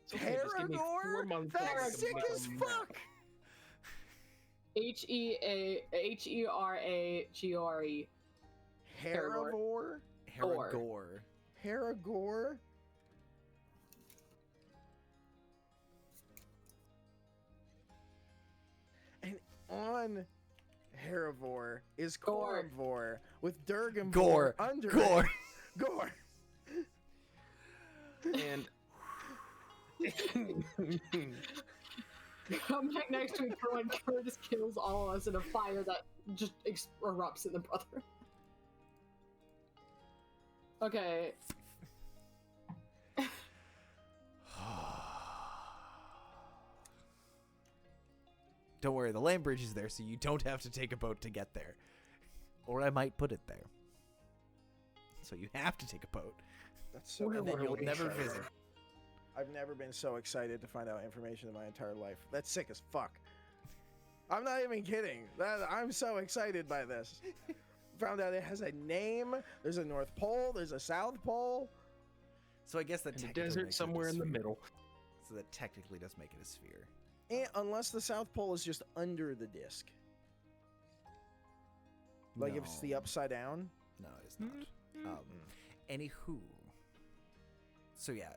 Speaker 3: It's okay, just give me 4
Speaker 2: Haragor?
Speaker 3: months to
Speaker 2: That's
Speaker 3: think
Speaker 2: sick
Speaker 3: about
Speaker 2: as
Speaker 3: it.
Speaker 2: fuck!
Speaker 5: Heragore.
Speaker 2: Haragor?
Speaker 1: Haragor.
Speaker 2: Haragor? And on Haravor is
Speaker 5: Gore.
Speaker 2: Corvor with Durgamvor
Speaker 1: Gore.
Speaker 2: under
Speaker 1: Gore.
Speaker 2: it. Gore.
Speaker 3: And
Speaker 5: Come back next week for when Curtis kills all of us in a fire that just erupts in the brother. Okay.
Speaker 1: Don't worry, the land bridge is there, so you don't have to take a boat to get there. Or I might put it there. So you have to take a boat,
Speaker 2: That's so
Speaker 1: and then
Speaker 2: fucking
Speaker 1: you'll never
Speaker 2: exciting.
Speaker 1: visit.
Speaker 2: I've never been so excited to find out information in my entire life. That's sick as fuck. I'm not even kidding. I'm so excited by this. Found out it has a name. There's a North Pole. There's a South Pole.
Speaker 1: So I guess that
Speaker 3: in the
Speaker 1: technically
Speaker 3: desert
Speaker 1: makes it
Speaker 3: somewhere
Speaker 1: a
Speaker 3: in the
Speaker 1: sphere.
Speaker 3: middle.
Speaker 1: So that technically does make it a sphere.
Speaker 2: And unless the South Pole is just under the disc. Like if it's the
Speaker 1: No.
Speaker 2: upside down.
Speaker 1: No, it is not. Anywho. So yeah,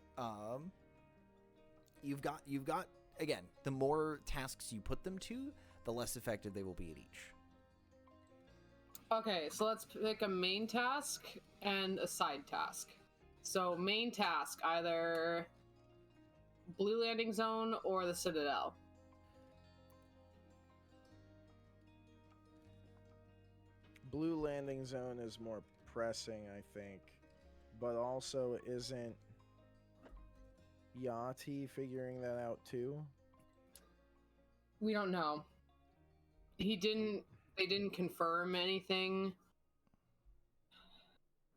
Speaker 1: you've got again, the more tasks you put them to, the less effective they will be at each.
Speaker 5: Okay, so let's pick a main task and a side task. So main task, either Blue Landing Zone or the Citadel.
Speaker 2: Blue Landing Zone is more pressing, I think. But also isn't Yahti figuring that out too?
Speaker 5: We don't know. They didn't confirm anything.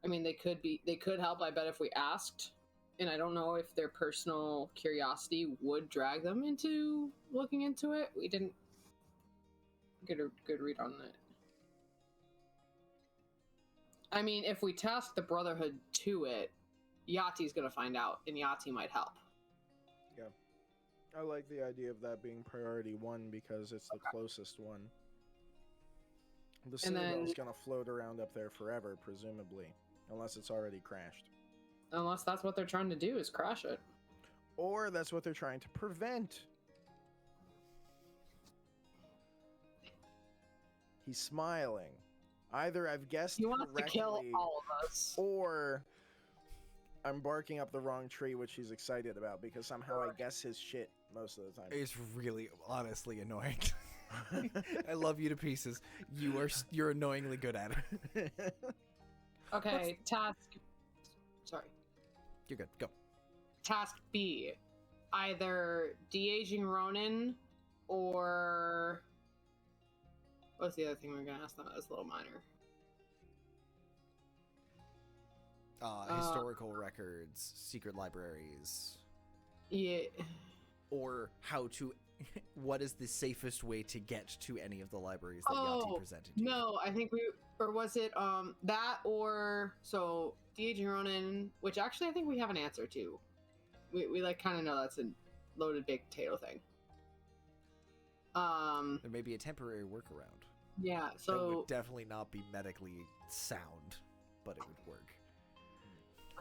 Speaker 5: I mean, they could help, I bet, if we asked. And I don't know if their personal curiosity would drag them into looking into it. We didn't get a good read on it. I mean, if we task the Brotherhood to it, Yahti's gonna find out, and Yahti might help.
Speaker 2: I like the idea of that being priority 1 because it's the closest one. The Citadel's gonna float around up there forever, presumably, unless it's already crashed.
Speaker 5: Unless that's what they're trying to do, is crash it.
Speaker 2: Or that's what they're trying to prevent. He's smiling. Either I've guessed
Speaker 5: He wants to
Speaker 2: correctly,
Speaker 5: kill all of us.
Speaker 2: or I'm barking up the wrong tree, which he's excited about because somehow I guess his shit most of the time.
Speaker 1: It's really, honestly annoying. I love you to pieces. You're annoyingly good at it.
Speaker 5: Okay, task. Sorry.
Speaker 1: You're good. Go.
Speaker 5: Task B. Either de-aging Ronin or... What's the other thing we're going to ask them? That's a little minor.
Speaker 1: Historical records, secret libraries,
Speaker 5: Yeah.
Speaker 1: or how to... What is the safest way to get to any of the libraries that Yahti presented you?
Speaker 5: No, I think we... Or was it that or... So, de-aging Ronin, which actually I think we have an answer to. We like kind of know that's a loaded baked potato thing.
Speaker 1: There may be a temporary workaround.
Speaker 5: Yeah,
Speaker 1: That
Speaker 5: so...
Speaker 1: would definitely not be medically sound, but it would work.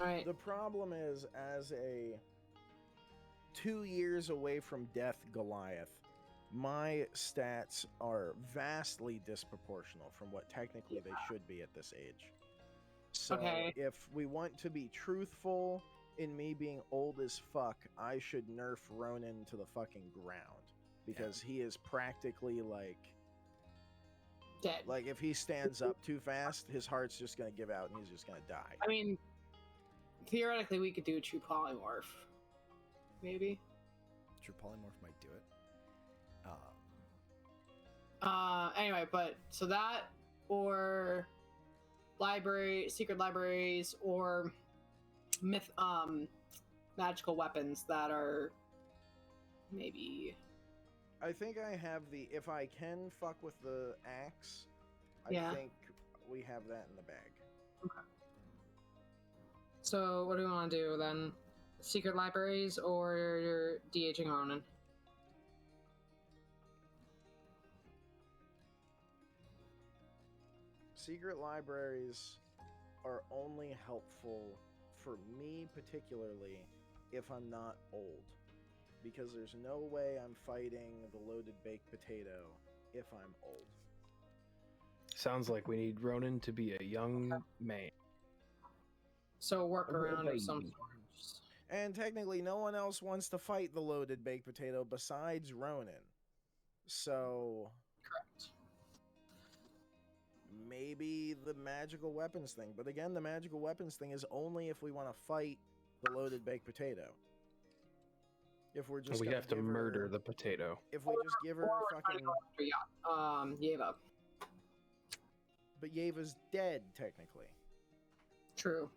Speaker 5: Alright.
Speaker 2: The problem is, as a 2 years away from death Goliath, my stats are vastly disproportional from what technically they should be at this age. So if we want to be truthful in me being old as fuck, I should nerf Ronin to the fucking ground. Because he is practically like...
Speaker 5: Dead.
Speaker 2: Like, if he stands up too fast, his heart's just gonna give out and he's just gonna die.
Speaker 5: I mean, theoretically, we could do a true polymorph. Maybe.
Speaker 1: True polymorph might do it.
Speaker 5: Anyway, but so that or secret libraries or magical weapons that are maybe.
Speaker 2: I think I have the... If I can fuck with the axe,
Speaker 5: Yeah.
Speaker 2: I think we have that in the bag.
Speaker 5: Okay. So what do we want to do then? Secret libraries or de-aging Ronin?
Speaker 2: Secret libraries are only helpful for me particularly if I'm not old. Because there's no way I'm fighting the loaded baked potato if I'm old.
Speaker 3: Sounds like we need Ronin to be a young man.
Speaker 5: So workaround of some
Speaker 3: baby.
Speaker 5: sort.
Speaker 2: And technically no one else wants to fight the loaded baked potato besides Ronin. So...
Speaker 5: Correct.
Speaker 2: Maybe the magical weapons thing. But again, the magical weapons thing is only if we want to fight the loaded baked potato. If we're just
Speaker 3: We
Speaker 2: gonna
Speaker 3: have to
Speaker 2: give
Speaker 3: murder
Speaker 2: her,
Speaker 3: the potato.
Speaker 2: If we just give her
Speaker 5: Or we're trying to
Speaker 2: fucking...
Speaker 5: go after Yeva.
Speaker 2: But Yeva's dead, technically.
Speaker 5: True.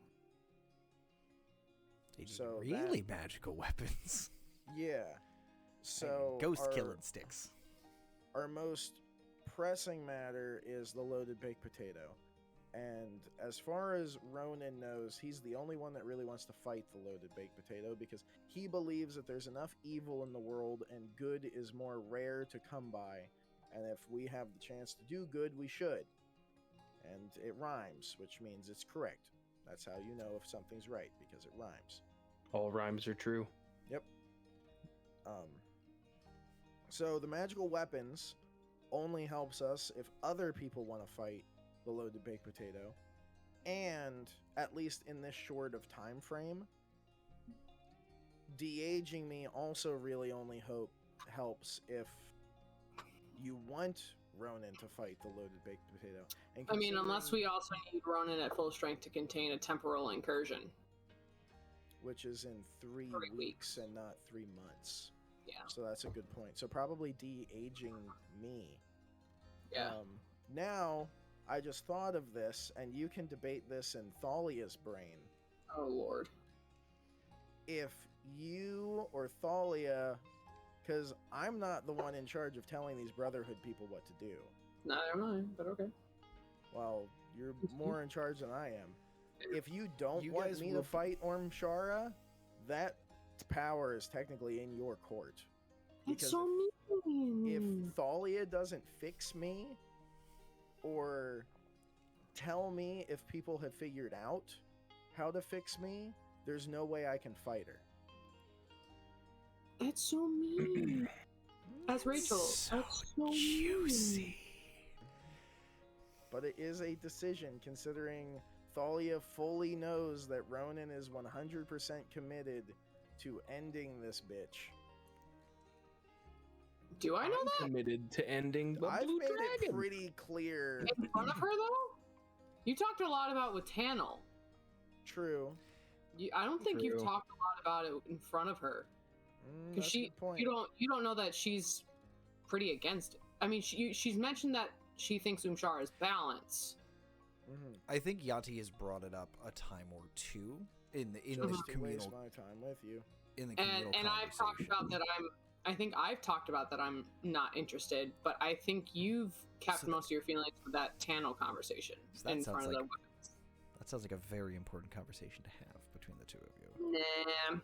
Speaker 1: They need
Speaker 2: So
Speaker 1: really magical weapons.
Speaker 2: Yeah. So
Speaker 1: Ghost
Speaker 2: our,
Speaker 1: killing sticks.
Speaker 2: Our most pressing matter is the loaded baked potato. And as far as Ronin knows, he's the only one that really wants to fight the loaded baked potato because he believes that there's enough evil in the world and good is more rare to come by. And if we have the chance to do good, we should. And it rhymes, which means it's correct. That's how you know if something's right, because it rhymes.
Speaker 3: All rhymes are true.
Speaker 2: Yep. So the magical weapons only helps us if other people want to fight the loaded baked potato, and at least in this short of time frame, de-aging me also really only helps if you want Ronin to fight the loaded baked potato. And
Speaker 5: I mean, unless
Speaker 2: considering-
Speaker 5: we also need Ronin at full strength to contain a temporal incursion.
Speaker 2: which is in 3
Speaker 5: 3
Speaker 2: weeks and not 3 months.
Speaker 5: Yeah.
Speaker 2: So that's a good point. So probably de-aging me.
Speaker 5: Yeah.
Speaker 2: Now, I just thought of this, and you can debate this in Thalia's brain.
Speaker 5: Oh, Lord.
Speaker 2: If you or Thalia, because I'm not the one in charge of telling these Brotherhood people what to do.
Speaker 5: Neither am I, but okay.
Speaker 2: Well, you're more in charge than I am. if you don't
Speaker 1: You
Speaker 2: want
Speaker 1: guys
Speaker 2: me
Speaker 1: will
Speaker 2: to fight Ormshara, that power is technically in your court.
Speaker 4: That's
Speaker 2: Because
Speaker 4: so
Speaker 2: if
Speaker 4: mean.
Speaker 2: Thalia doesn't fix me, or tell me if people have figured out how to fix me, there's no way I can fight her.
Speaker 4: That's so mean. That's Rachel. That's so mean.
Speaker 2: But it is a decision, considering Thalia fully knows that Ronan is 100% committed to ending this bitch.
Speaker 5: Do I know
Speaker 3: I'm
Speaker 5: that?
Speaker 3: committed to ending the
Speaker 2: I've
Speaker 3: Blue
Speaker 2: made it
Speaker 3: Dragon.
Speaker 2: pretty clear.
Speaker 5: In front of her, though? You talked a lot about with Tanil.
Speaker 2: True.
Speaker 5: I don't think you've
Speaker 3: True.
Speaker 5: talked a lot about it in front of her. Because
Speaker 2: That's a good point.
Speaker 5: you don't know that she's pretty against it. I mean, she's mentioned that she thinks Umshar is balance.
Speaker 2: Mhm.
Speaker 1: I think Yahti has brought it up a time or two in the
Speaker 2: Just to waste
Speaker 1: communal
Speaker 2: my time with you.
Speaker 5: And I've talked about that I think I've talked about that I'm not interested, but I think you've kept
Speaker 1: So
Speaker 5: most of your feelings with that Tanil conversation
Speaker 1: So that
Speaker 5: in
Speaker 1: sounds
Speaker 5: front of
Speaker 1: like-
Speaker 5: the
Speaker 1: That sounds like a very important conversation to have between the two of you.
Speaker 5: Nah.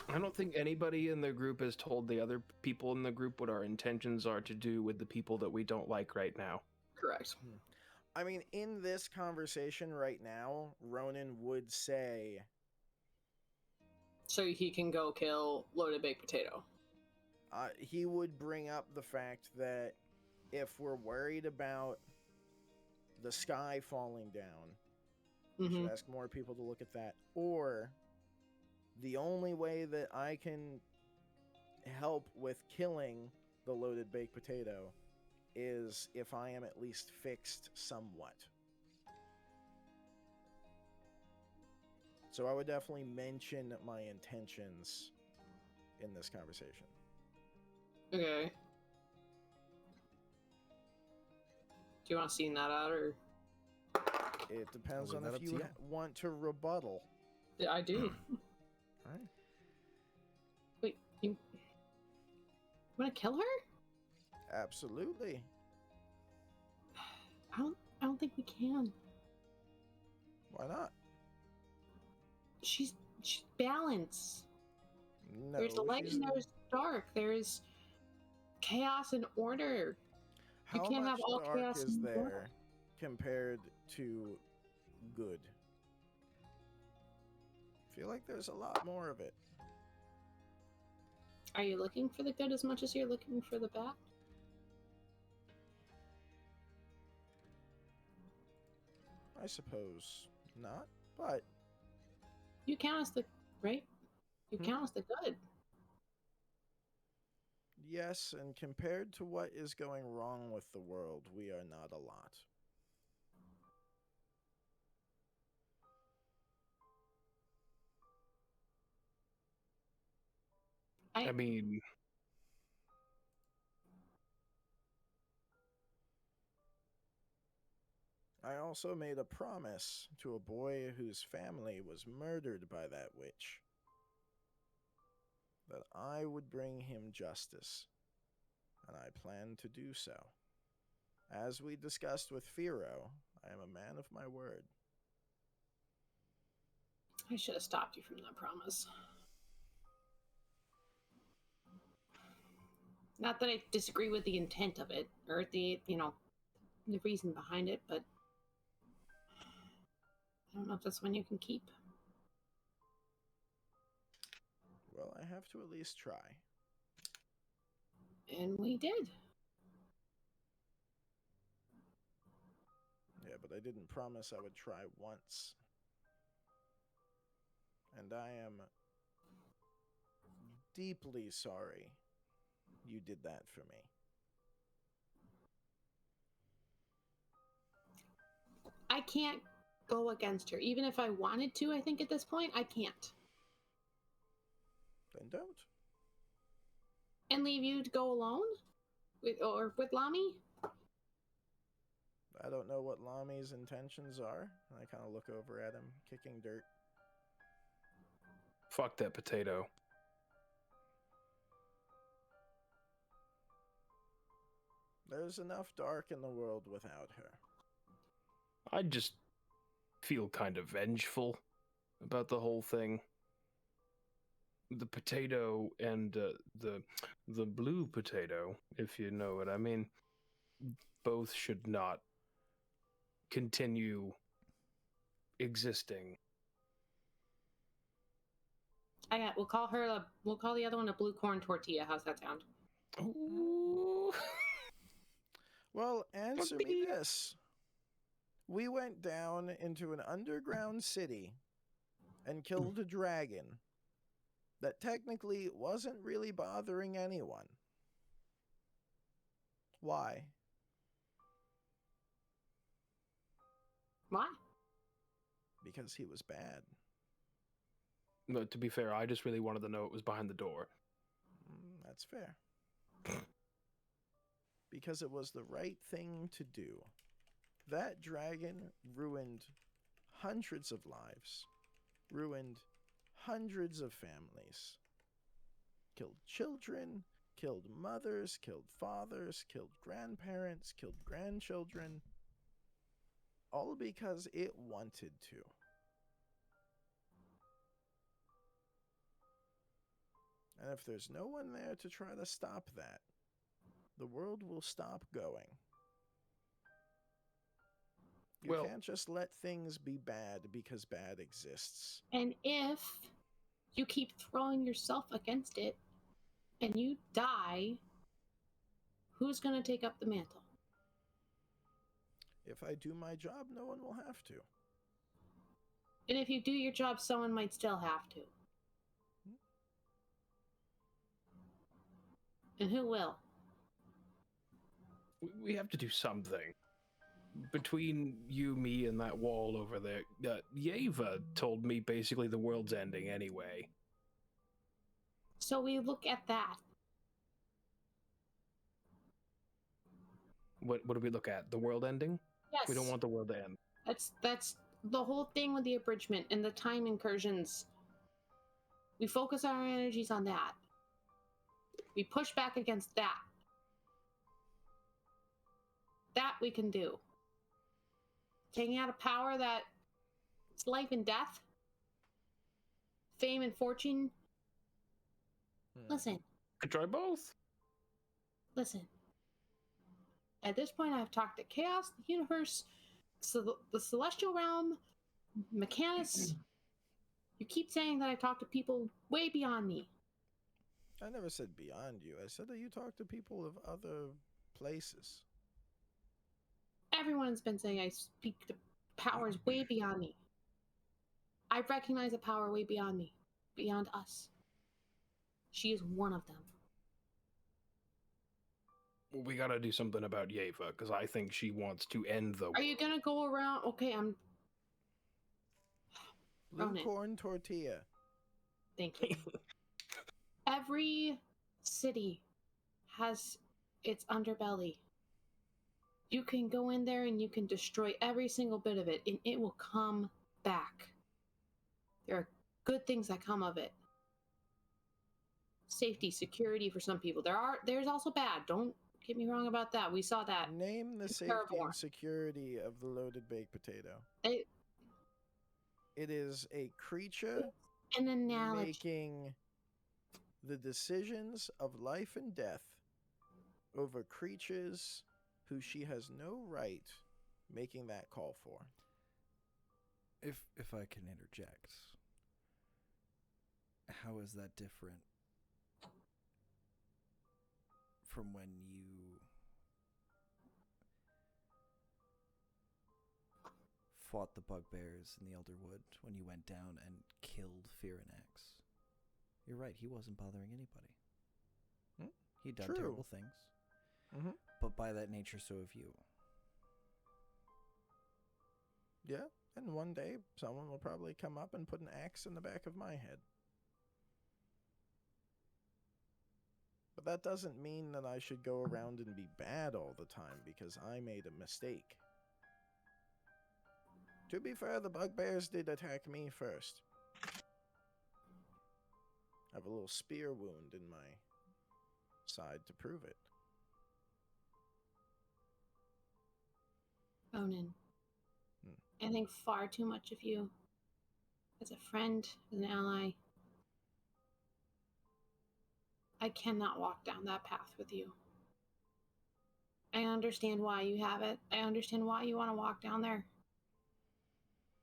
Speaker 3: I don't think anybody in the group has told the other people in the group what our intentions are to do with the people that we don't like right now.
Speaker 5: Correct.
Speaker 2: I mean, in this conversation right now, Ronan would say,
Speaker 5: So he can go kill Loaded Baked Potato.
Speaker 2: he would bring up the fact that if we're worried about the sky falling down, we
Speaker 5: Mm-hmm.
Speaker 2: should ask more people to look at that. Or the only way that I can help with killing the loaded baked potato is if I am at least fixed somewhat. So I would definitely mention my intentions in this conversation.
Speaker 5: Okay. Do you want to see that out, or
Speaker 2: It depends
Speaker 1: I'll
Speaker 2: on
Speaker 1: leave that
Speaker 2: if
Speaker 1: up to
Speaker 2: you
Speaker 1: you.
Speaker 2: want to rebuttal.
Speaker 5: yeah, I do.
Speaker 2: All right.
Speaker 5: Wait, you want to kill her?
Speaker 2: Absolutely.
Speaker 4: I don't think we can.
Speaker 2: Why not?
Speaker 4: She's balance.
Speaker 2: No.
Speaker 4: There's light
Speaker 2: she's-
Speaker 4: and there's dark. There's chaos and order.
Speaker 2: How
Speaker 4: can't
Speaker 2: much
Speaker 4: have all
Speaker 2: dark
Speaker 4: chaos
Speaker 2: is
Speaker 4: and order.
Speaker 2: there compared to good? I feel like there's a lot more of it.
Speaker 4: Are you looking for the good as much as you're looking for the bad?
Speaker 2: I suppose not, but
Speaker 4: You count as the right. You
Speaker 2: Hmm?
Speaker 4: count as the good.
Speaker 2: yes, and compared to what is going wrong with the world, we are not a lot.
Speaker 3: I mean,
Speaker 2: I also made a promise to a boy whose family was murdered by that witch that I would bring him justice, and I plan to do so. As we discussed with Firo, I am a man of my word.
Speaker 4: I should have stopped you from that promise. Not that I disagree with the intent of it or the the reason behind it, but I don't know if that's one you can keep.
Speaker 2: Well, I have to at least try.
Speaker 4: And we did.
Speaker 2: Yeah, but I didn't promise I would try once. And I am deeply sorry you did that for me.
Speaker 4: I can't go against her. Even if I wanted to, I think at this point, I can't.
Speaker 2: Then don't.
Speaker 4: And leave you to go alone? With Lami?
Speaker 2: I don't know what Lami's intentions are. I kind of look over at him, kicking dirt.
Speaker 3: fuck that potato.
Speaker 2: There's enough dark in the world without her.
Speaker 3: I just feel kind of vengeful about the whole thing. The potato and the blue potato, if you know what I mean, both should not continue existing.
Speaker 4: We'll call the other one a blue corn tortilla. How's that sound?
Speaker 3: Ooh.
Speaker 2: Well, answer me this. We went down into an underground city and killed a dragon that technically wasn't really bothering anyone. Why?
Speaker 4: Why?
Speaker 2: Because he was bad.
Speaker 3: No, to be fair, I just really wanted to know it was behind the door.
Speaker 2: That's fair. Because it was the right thing to do. That dragon ruined hundreds of lives, ruined hundreds of families, killed children, killed mothers, killed fathers, killed grandparents, killed grandchildren, all because it wanted to. And if there's no one there to try to stop that, the world will stop going. You can't just let things be bad because bad exists.
Speaker 4: And if you keep throwing yourself against it and you die, who's going to take up the mantle?
Speaker 2: If I do my job, no one will have to.
Speaker 4: And if you do your job, someone might still have to. And who will?
Speaker 3: We have to do something. Between you, me, and that wall over there, Yeva told me basically the world's ending anyway.
Speaker 4: So we look at that.
Speaker 3: What do we look at? The world ending?
Speaker 4: Yes.
Speaker 3: We don't want the world to end.
Speaker 4: That's the whole thing with the abridgment and the time incursions. We focus our energies on that. We push back against that. That we can do. Taking out a power that it's life and death, fame and fortune. Listen.
Speaker 3: Could try both.
Speaker 4: Listen. At this point, I've talked to Chaos, the universe, so the celestial realm, Mechanus. You keep saying that I talk to people way beyond me.
Speaker 2: I never said beyond you. I said that you talk to people of other places.
Speaker 4: Everyone's been saying I speak to powers way beyond me. I recognize a power way beyond me, beyond us. She is one of them.
Speaker 3: We gotta do something about Yeva, because I think she wants to end the...
Speaker 4: Are you gonna go around? Okay, I'm...
Speaker 2: Blue
Speaker 4: Ronan.
Speaker 2: corn tortilla.
Speaker 4: Thank you. Every city has its underbelly. You can go in there and you can destroy every single bit of it, and it will come back. There are good things that come of it. Safety, security for some people. There's also bad. Don't get me wrong about that. We saw that.
Speaker 2: Name the safety and security of the loaded baked potato. It is a creature
Speaker 4: an analogy.
Speaker 2: making the decisions of life and death over creatures who she has no right making that call for.
Speaker 1: If I can interject, how is that different from when you fought the bugbears in the Elderwood, when you went down and killed Firanax? You're right, he wasn't bothering anybody. He'd done terrible things.
Speaker 2: Mm-hmm.
Speaker 1: But by that nature, so have you.
Speaker 2: Yeah, and one day someone will probably come up and put an axe in the back of my head. But that doesn't mean that I should go around and be bad all the time because I made a mistake. To be fair, the bugbears did attack me first. I have a little spear wound in my side to prove it.
Speaker 4: Ronan. I think far too much of you as a friend, as an ally. I cannot walk down that path with you. I understand why you have it. I understand why you want to walk down there.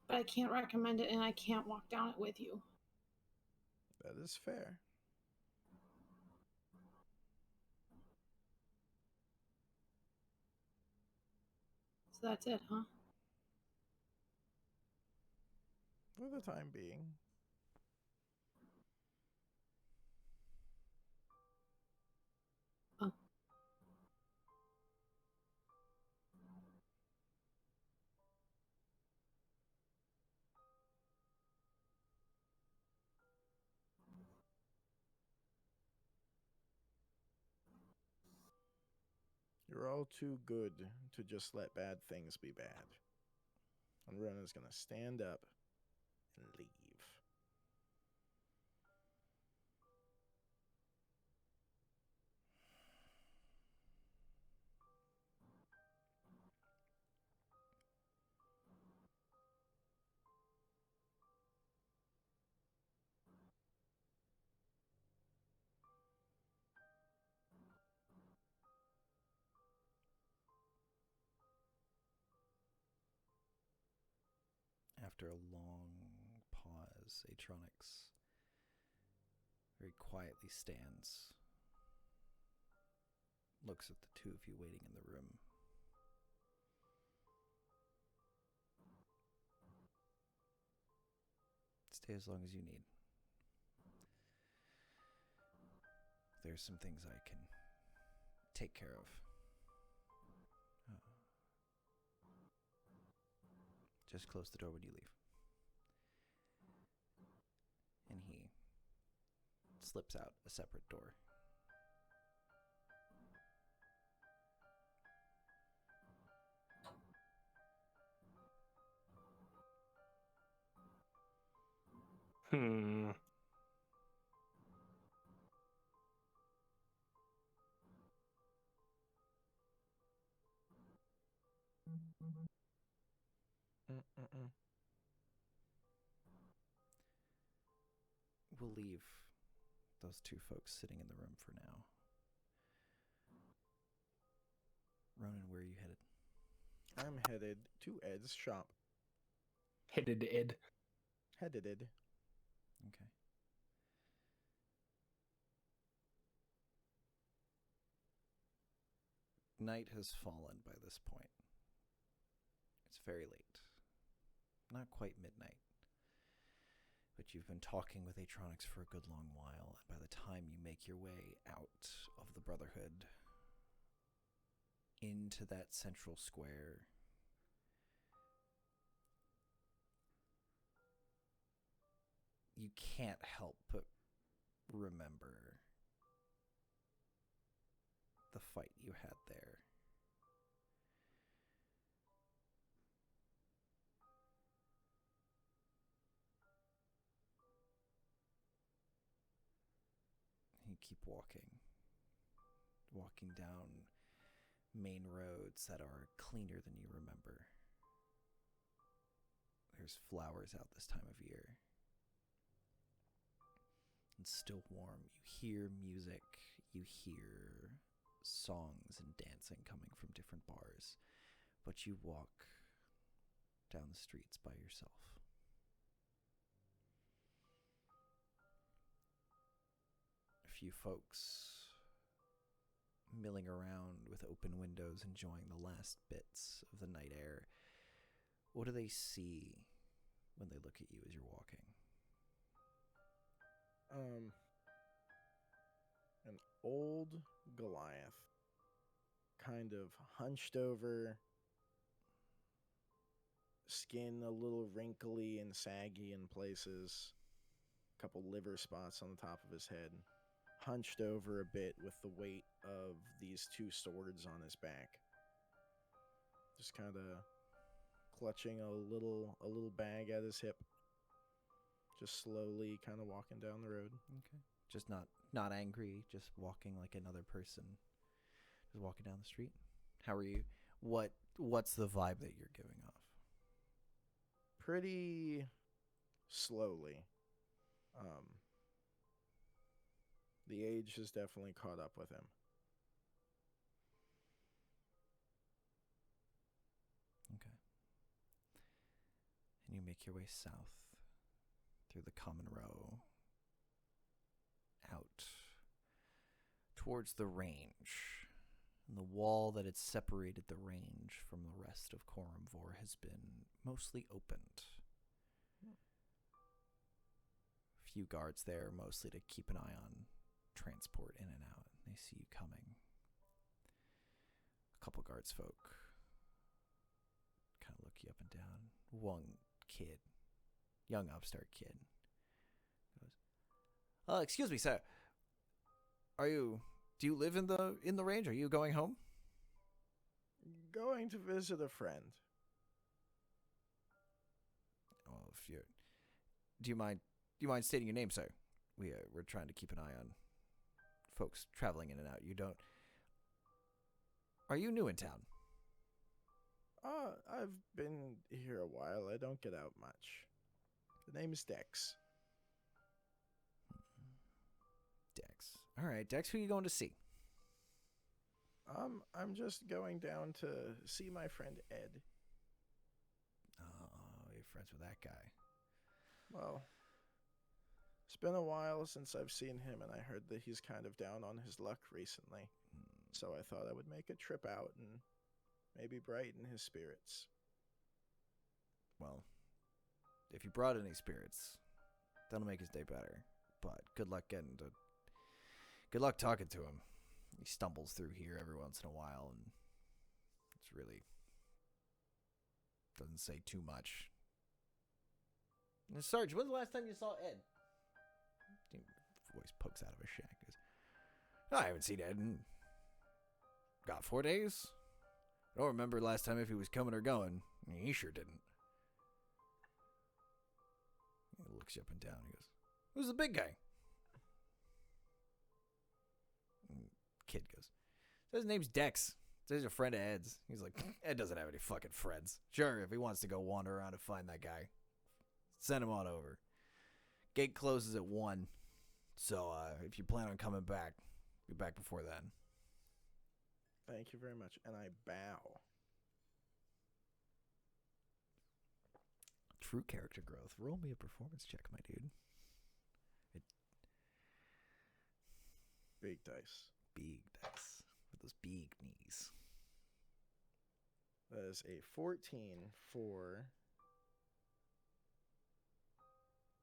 Speaker 4: But I can't recommend it, and I can't walk down it with you.
Speaker 2: That is fair.
Speaker 4: So that's it, huh?
Speaker 2: For the time being.
Speaker 4: Oh.
Speaker 2: You're all too good to just let bad things be bad. And Rona's gonna stand up and leave.
Speaker 1: After a long pause, Atronix very quietly stands, looks at the two of you waiting in the room. Stay as long as you need. There's some things I can take care of. Just close the door when you leave. And he slips out a separate door.
Speaker 3: Hmm.
Speaker 1: We'll leave those two folks sitting in the room for now. Ronan, where are you headed?
Speaker 2: I'm headed to Ed's shop.
Speaker 3: Headed Ed.
Speaker 2: Headed Ed.
Speaker 1: Okay. Night has fallen by this point. It's very late. Not quite midnight. But you've been talking with Atronix for a good long while, and by the time you make your way out of the Brotherhood into that central square, you can't help but remember the fight you had there. You keep walking down main roads that are cleaner than you remember. There's flowers out this time of year. It's still warm. You hear music. You hear songs and dancing coming from different bars. But you walk down the streets by yourself. A few folks milling around with open windows, enjoying the last bits of the night air. What do they see when they look at you as you're walking?
Speaker 2: An old Goliath, kind of hunched over, skin a little wrinkly and saggy in places, a couple liver spots on the top of his head, hunched over a bit with the weight of these two swords on his back. Just kind of clutching a little bag at his hip. Just slowly kind of walking down the road.
Speaker 1: Okay. Just not angry, just walking like another person. Just walking down the street. How are you? What's the vibe that you're giving off?
Speaker 2: pretty slowly. The age has definitely caught up with him.
Speaker 1: Okay. And you make your way south through the common row out towards the range. And the wall that had separated the range from the rest of Korumvor has been mostly opened. A few guards there, mostly to keep an eye on transport in and out. They see you coming. A couple guards folk kind of look you up and down. One kid, young upstart kid, goes, excuse me, sir. Do you live in the range? Are you going home?
Speaker 2: Going to visit a friend.
Speaker 1: Well, do you mind stating your name, sir? We're trying to keep an eye on folks traveling in and out. Are you new in town?
Speaker 2: I've been here a while. I don't get out much. The name is Dex.
Speaker 1: Dex. All right, Dex, who are you going to see?
Speaker 2: I'm just going down to see my friend Ed.
Speaker 1: Oh, you're friends with that guy.
Speaker 2: Well, it's been a while since I've seen him, and I heard that he's kind of down on his luck recently. So I thought I would make a trip out and maybe brighten his spirits.
Speaker 1: Well, if you brought any spirits, that'll make his day better. But good luck talking to him. He stumbles through here every once in a while, and it's really doesn't say too much. Sarge, when's the last time you saw Ed? Voice pokes out of his shack. Goes, I haven't seen Ed in got 4 days. I don't remember last time if he was coming or going. He sure didn't. He looks you up and down. He goes, who's the big guy? And kid goes, says his name's Dex. Says he's a friend of Ed's. He's like, Ed doesn't have any fucking friends. Sure, if he wants to go wander around and find that guy, send him on over. Gate closes at 1. So if you plan on coming back, be back before then.
Speaker 2: Thank you very much. And I bow.
Speaker 1: True character growth. Roll me a performance check, my dude.
Speaker 2: Big dice.
Speaker 1: Big dice. With those big knees.
Speaker 2: That is a 14 for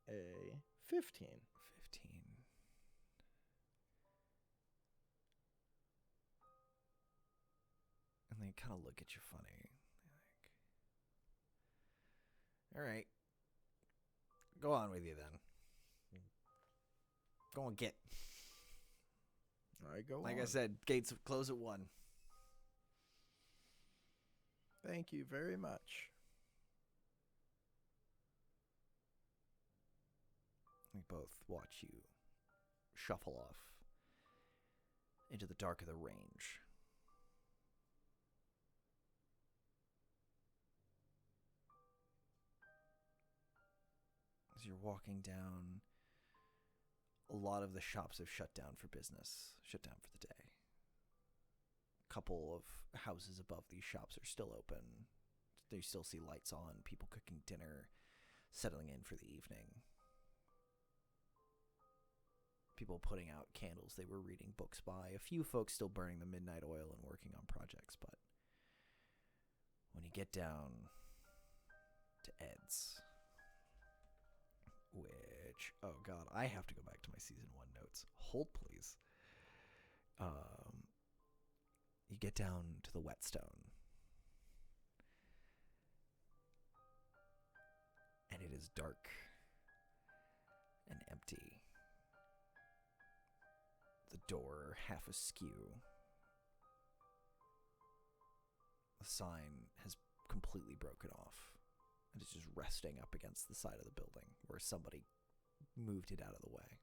Speaker 2: a 15.
Speaker 1: 15. And they kind of look at you funny. They're like, all right. Go on with you then. Go on, get.
Speaker 2: I go
Speaker 1: Like
Speaker 2: on.
Speaker 1: I said, gates close at 1.
Speaker 2: Thank you very much.
Speaker 1: We both watch you shuffle off into the dark of the range. As you're walking down, a lot of the shops have shut down for business, shut down for the day. A couple of houses above these shops are still open. You still see lights on, people cooking dinner, settling in for the evening. People putting out candles they were reading books by. A few folks still burning the midnight oil and working on projects, but when you get down to Ed's, which, oh god, I have to go back to my season 1 notes. Hold, please. You get down to the whetstone, and it is dark and empty. The door half askew. The sign has completely broken off, and it's just resting up against the side of the building where somebody moved it out of the way.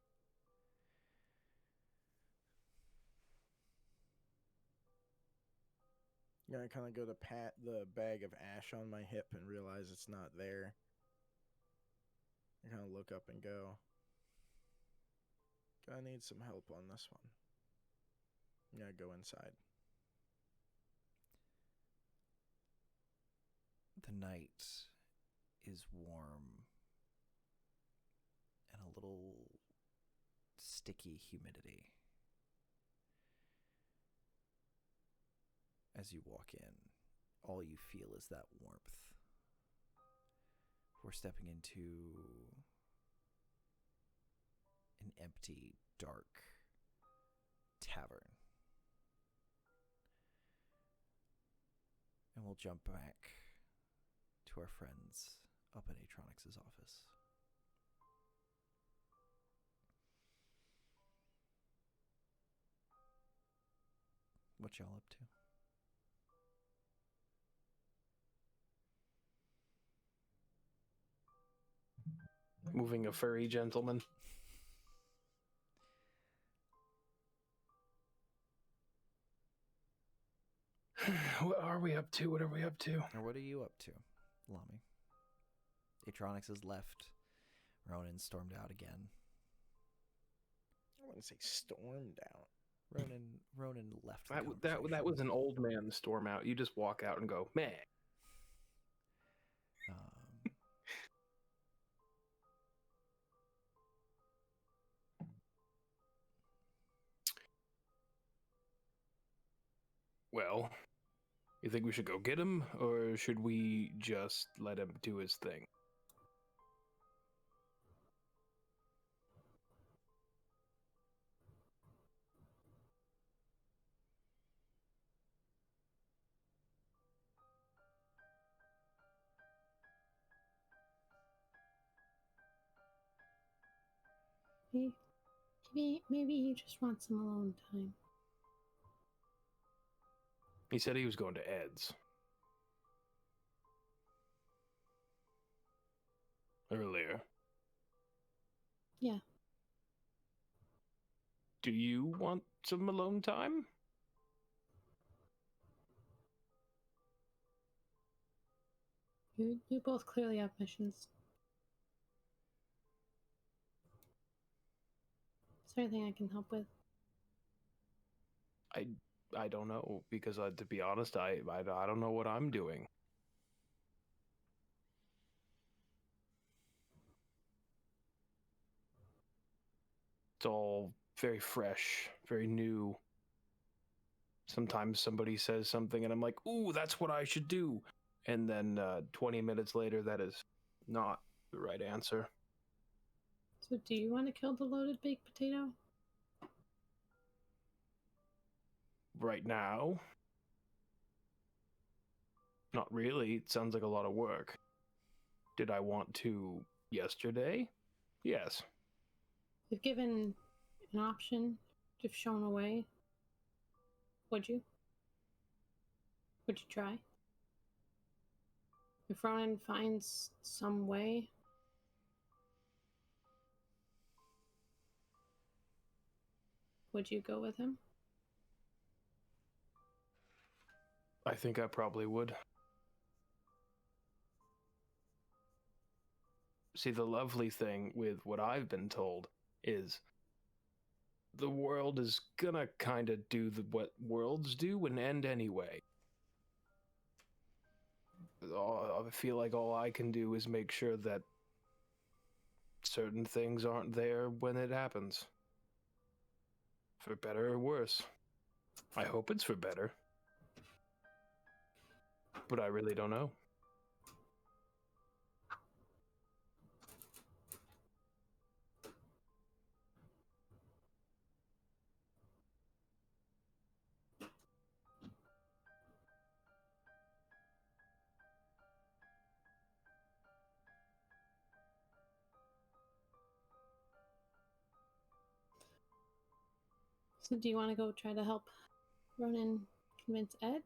Speaker 2: I kind of go to pat the bag of ash on my hip and realize it's not there. I kind of look up and go, "Gonna need some help on this one." Yeah, go inside.
Speaker 1: The night is warm and a little sticky humidity. As you walk in, all you feel is that warmth. We're stepping into an empty, dark tavern. And we'll jump back to our friends up in Atronix's office. What y'all up to?
Speaker 3: Moving a furry gentleman. What are we up to? What are we up to?
Speaker 1: Or what are you up to, Lami? Atronix has left. Ronan stormed out again.
Speaker 2: I wouldn't say stormed out.
Speaker 1: Ronan left.
Speaker 3: That was an old man storm out. You just walk out and go, man. Well, you think we should go get him, or should we just let him do his thing?
Speaker 4: Maybe you just want some alone time.
Speaker 3: He said he was going to Ed's. Earlier.
Speaker 4: Yeah.
Speaker 3: Do you want some alone time?
Speaker 4: You both clearly have missions. Is there anything I can help with?
Speaker 3: I don't know, because to be honest, I don't know what I'm doing. It's all very fresh, very new. Sometimes somebody says something and I'm like, ooh, that's what I should do. And then 20 minutes later, that is not the right answer.
Speaker 4: So do you want to kill the loaded baked potato?
Speaker 3: Right now? Not really. It sounds like a lot of work. Did I want to yesterday? Yes.
Speaker 4: If given an option, if shown a way, would you? Would you try? If Ronan finds some way, would you go with him?
Speaker 3: I think I probably would. See, the lovely thing with what I've been told is the world is gonna kind of do what worlds do and end anyway. I feel like all I can do is make sure that certain things aren't there when it happens. For better or worse. I hope it's for better. But I really don't know.
Speaker 4: So do you want to go try to help Ronan convince Ed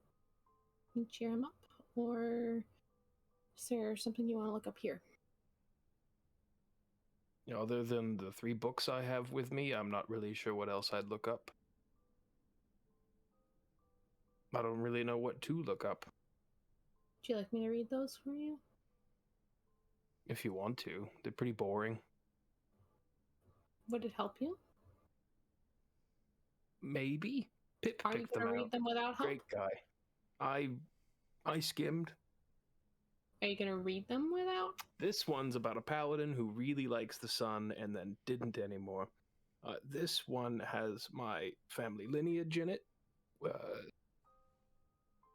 Speaker 4: and cheer him up? Or is there something you want to look up here?
Speaker 3: Other than the 3 books I have with me, I'm not really sure what else I'd look up. I don't really know what to look up.
Speaker 4: Would you like me to read those for you?
Speaker 3: if you want to. They're pretty boring.
Speaker 4: Would it help you?
Speaker 3: Maybe. Pip
Speaker 4: Are you
Speaker 3: picked
Speaker 4: going
Speaker 3: them
Speaker 4: to read
Speaker 3: out.
Speaker 4: them without help?
Speaker 3: Great guy. I skimmed.
Speaker 4: Are you going to read them without?
Speaker 3: This one's about a paladin who really likes the sun and then didn't anymore. This one has my family lineage in it.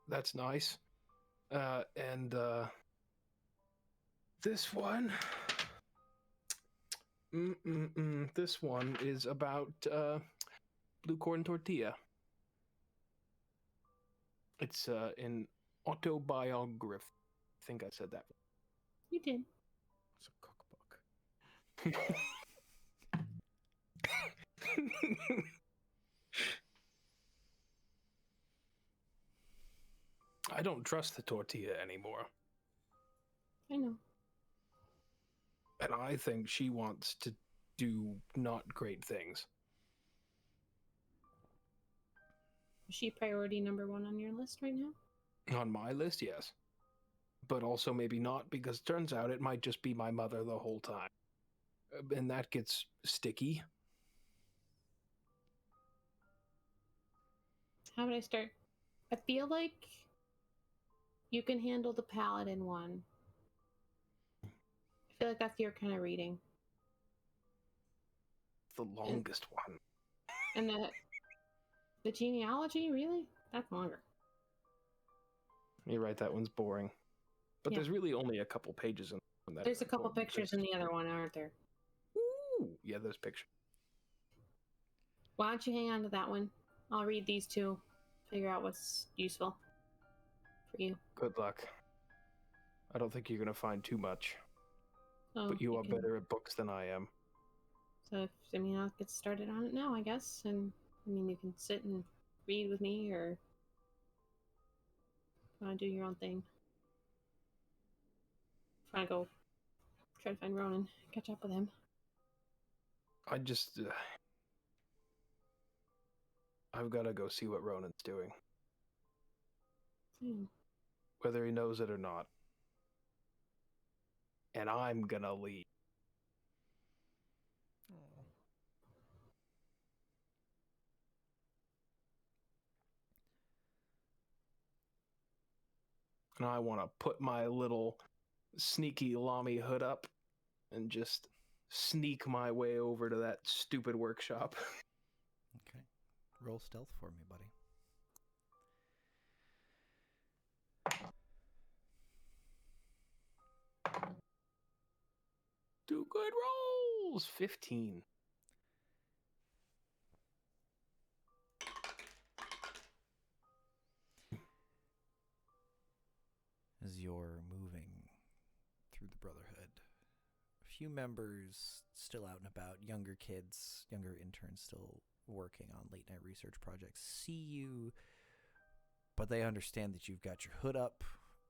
Speaker 3: That's nice. And this one... This one is about blue corn tortilla. It's an autobiography. I think I said that.
Speaker 4: You did.
Speaker 1: It's a cookbook.
Speaker 3: I don't trust the tortilla anymore.
Speaker 4: I know.
Speaker 3: And I think she wants to do not great things.
Speaker 4: Is she priority number 1 on your list right now?
Speaker 3: On my list, yes. But also maybe not, because turns out it might just be my mother the whole time. And that gets sticky.
Speaker 4: How would I start? I feel like you can handle the paladin one. I feel like that's your kind of reading.
Speaker 3: The longest one.
Speaker 4: And the genealogy, really? That's longer.
Speaker 3: You're right, that one's boring. But
Speaker 4: Yeah.
Speaker 3: there's really only a couple pages in that.
Speaker 4: There's a couple pictures in the other one, aren't there?
Speaker 3: Ooh, yeah, there's pictures.
Speaker 4: Why don't you hang on to that one? I'll read these two, figure out what's useful for you.
Speaker 3: Good luck. I don't think you're going to find too much.
Speaker 4: So
Speaker 3: But you are
Speaker 4: can-
Speaker 3: better at books than I am.
Speaker 4: So, I'll get started on it now, I guess. And, you can sit and read with me, or want to do your own thing. Try to go try to find Ronan, catch up with him.
Speaker 3: I just... I've got to go see what Ronan's doing. Whether he knows it or not. And I'm gonna leave. And I want to put my little sneaky Lamy hood up and just sneak my way over to that stupid workshop.
Speaker 1: Okay. Roll stealth for me, buddy.
Speaker 3: Do good rolls! 15.
Speaker 1: As you're moving through the Brotherhood, a few members still out and about, younger kids, younger interns still working on late night research projects, see you, but they understand that you've got your hood up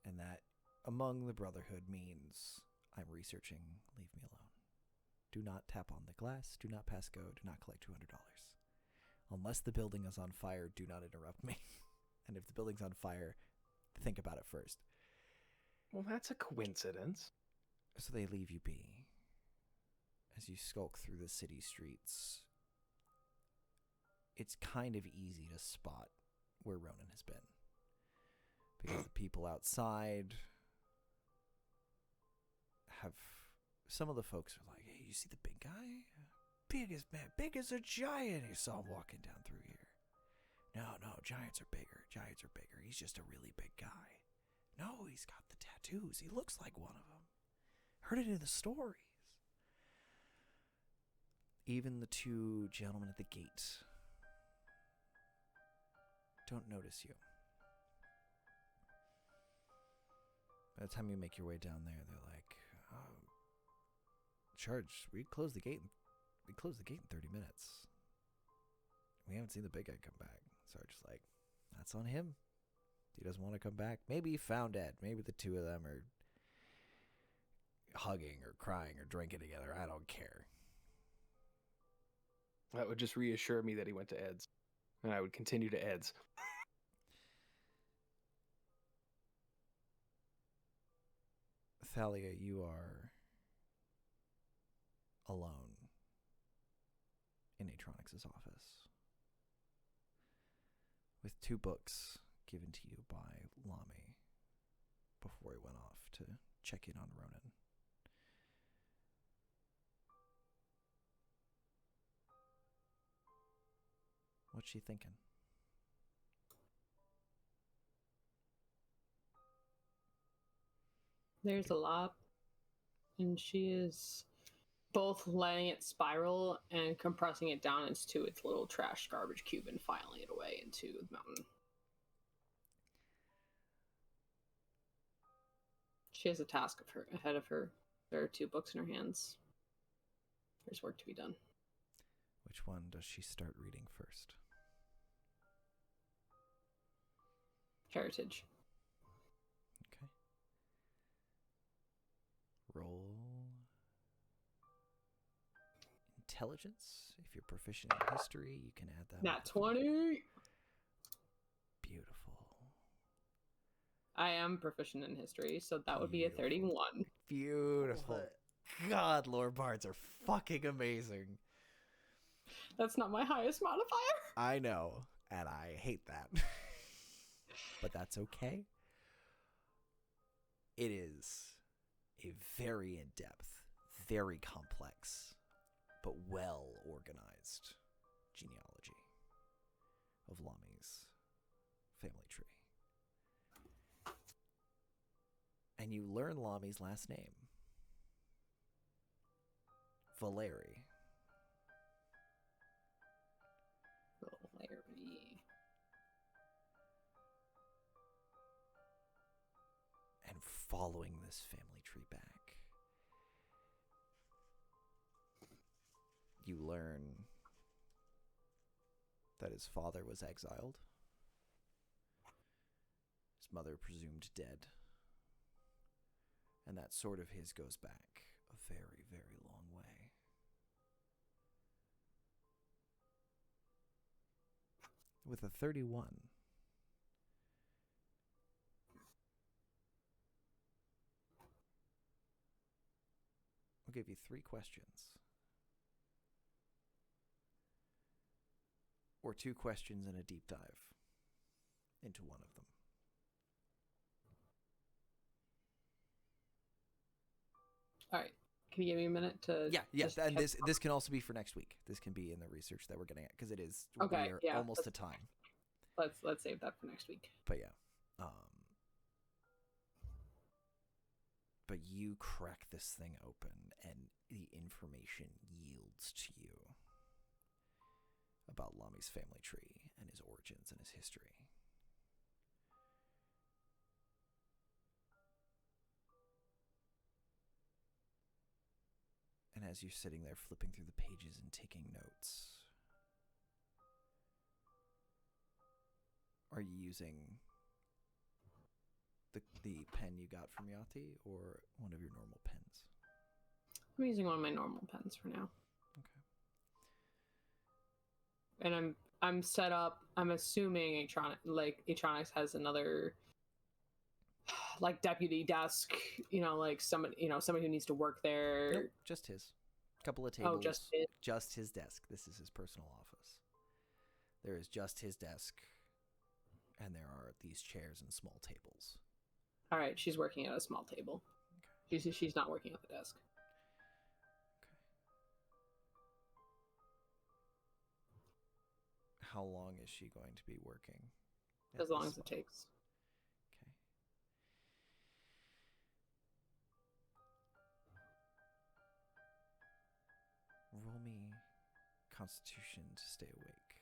Speaker 1: and that among the Brotherhood means I'm researching, leave me alone. Do not tap on the glass, do not pass go, do not collect $200. Unless the building is on fire, do not interrupt me. And if the building's on fire, think about it first.
Speaker 3: Well, that's a coincidence.
Speaker 1: So they leave you be. As you skulk through the city streets, it's kind of easy to spot where Ronan has been. Because the people outside have... Some of the folks are like, hey, you see the big guy? Big as a giant. You saw him walking down through here. No, giants are bigger. He's just a really big guy. No, he's got the tattoos. He looks like one of them. Heard it in the stories. Even the two gentlemen at the gate don't notice you. By the time you make your way down there, they're like, Charge, we closed the gate in 30 minutes. We haven't seen the big guy come back. Sarge's like, that's on him. He doesn't want to come back. Maybe he found Ed. Maybe the two of them are hugging or crying or drinking together. I don't care.
Speaker 3: That would just reassure me that he went to Ed's. And I would continue to Ed's.
Speaker 1: Thalia, you are alone in Atronix's office with 2 books given to you by Lamy before he went off to check in on Ronan. What's she thinking?
Speaker 5: There's a lot, and she is both letting it spiral and compressing it down into its little trash garbage cube and filing it away into the mountain. She has a task ahead of her. There are 2 books in her hands. There's work to be done.
Speaker 1: Which one does she start reading first?
Speaker 5: Heritage.
Speaker 1: Okay. Roll intelligence. If you're proficient in history, you can add that.
Speaker 5: Nat 20!
Speaker 1: Beautiful.
Speaker 5: I am proficient in history, so that would be a 31.
Speaker 1: Beautiful. God, lore bards are fucking amazing.
Speaker 5: That's not my highest modifier.
Speaker 1: I know, and I hate that. But that's okay. It is a very in-depth, very complex, but well-organized genealogy of Lamy's family tree. And you learn Lamy's last name. Valeri.
Speaker 5: Larry.
Speaker 1: And following this family tree back, you learn that his father was exiled, his mother presumed dead, and that sword of his goes back a very, very long way. With a 31, I'll give you 3 questions. Or 2 questions and a deep dive into one of them.
Speaker 5: All right. Can you give me a minute to?
Speaker 1: Yeah, and this can also be for next week. This can be in the research that we're getting at because it is
Speaker 5: Okay,
Speaker 1: we're
Speaker 5: yeah,
Speaker 1: almost to time.
Speaker 5: Let's save that for next week.
Speaker 1: But yeah, but you crack this thing open, and the information yields to you about Lamy's family tree and his origins and his history. And as you're sitting there flipping through the pages and taking notes, are you using the pen you got from Yahti or one of your normal pens?
Speaker 5: I'm using one of my normal pens for now.
Speaker 1: Okay.
Speaker 5: And I'm set up. I'm assuming Atronix has another like deputy desk, like somebody who needs to work there.
Speaker 1: Nope, just his. Couple of tables.
Speaker 5: Oh,
Speaker 1: just his desk. This is his personal office. There is just his desk, and there are these chairs and small tables.
Speaker 5: All right, she's working at a small table. Okay. She's not working at the desk.
Speaker 1: Okay. How long is she going to be working?
Speaker 5: As long as it takes.
Speaker 1: Okay. Roll me Constitution to stay awake.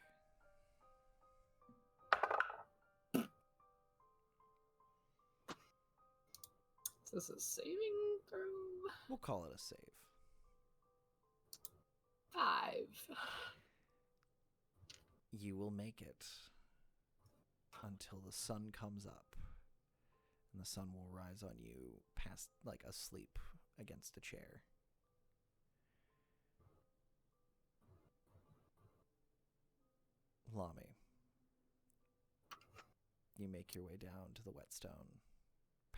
Speaker 5: Is this a saving throw?
Speaker 1: We'll call it a save.
Speaker 5: 5.
Speaker 1: You will make it until the sun comes up, and the sun will rise on you past, like, asleep against a chair. Lamy, you make your way down to the whetstone.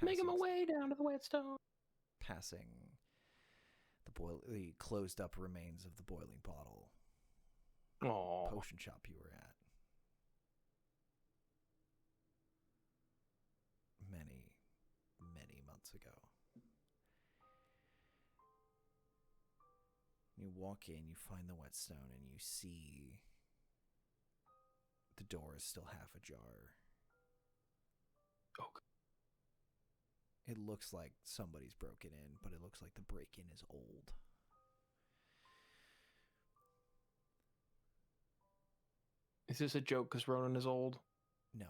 Speaker 5: Make my way down to the whetstone.
Speaker 1: Passing the the closed up remains of the boiling bottle
Speaker 3: Oh,
Speaker 1: potion shop you were at. Many, many months ago. You walk in, you find the whetstone, and you see the door is still half ajar.
Speaker 3: okay.
Speaker 1: It looks like somebody's broken in, but it looks like the break-in is old.
Speaker 3: Is this a joke because Ronan is old?
Speaker 1: No.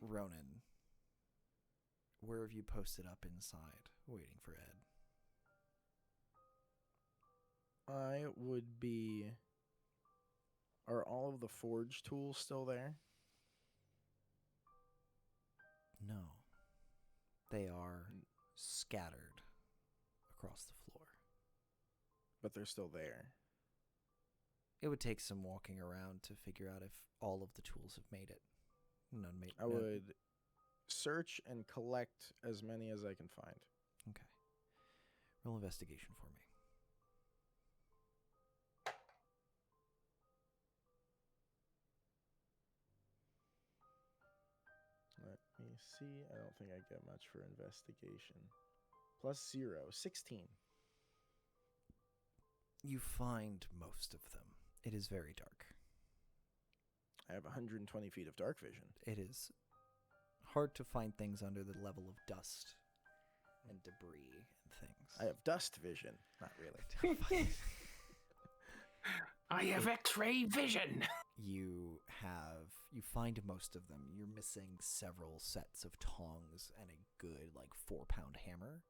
Speaker 1: Ronan, where have you posted up inside, waiting for Ed?
Speaker 2: I would be. Are all of the forge tools still there?
Speaker 1: No. They are scattered across the floor.
Speaker 2: But they're still there.
Speaker 1: It would take some walking around to figure out if all of the tools have made it. None made.
Speaker 2: I would search and collect as many as I can find.
Speaker 1: Okay. Roll investigation for me.
Speaker 2: Let me see. I don't think I get much for investigation. +0, 16.
Speaker 1: You find most of them. It is very dark.
Speaker 2: I have 120 feet of dark vision.
Speaker 1: It is hard to find things under the level of dust and debris and things.
Speaker 2: I have dust vision. Not really.
Speaker 3: I have X-ray vision.
Speaker 1: You find most of them. You're missing several sets of tongs and a good 4-pound hammer.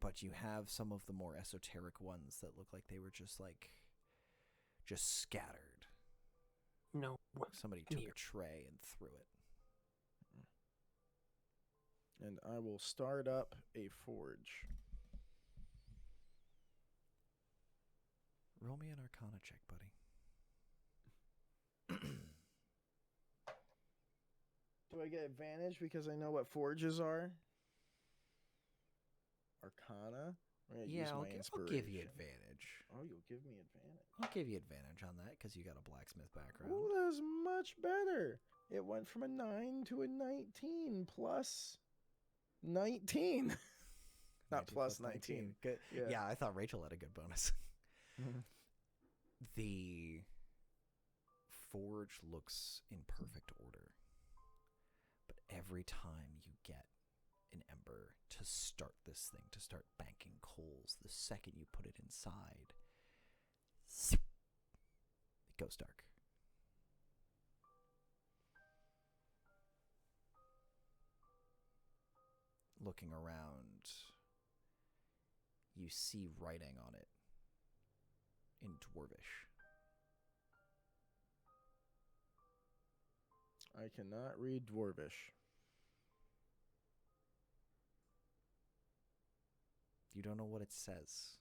Speaker 1: But you have some of the more esoteric ones that look like they were just scattered.
Speaker 3: No.
Speaker 1: Somebody took
Speaker 3: Near.
Speaker 1: a tray and threw it.
Speaker 2: And I will start up a forge.
Speaker 1: Roll me an Arcana check, buddy.
Speaker 2: Do I get advantage because I know what forges are? Arcana? I'm gonna use my
Speaker 1: I'll give you
Speaker 2: inspiration.
Speaker 1: advantage.
Speaker 2: Oh, you'll give me advantage.
Speaker 1: I'll give you advantage on that because you got a blacksmith background.
Speaker 2: Oh, that's much better. It went from a 9 to a 19 plus 19. Not
Speaker 1: 19
Speaker 2: plus 19.
Speaker 1: Good.
Speaker 2: Yeah.
Speaker 1: Yeah, I thought Rachel had a good bonus. The forge looks in perfect order, but every time you get an ember to start this thing, to start banking coals, the second you put it inside, it goes dark. Looking around, you see writing on it in Dwarvish.
Speaker 2: I cannot read Dwarvish.
Speaker 1: You don't know what it says.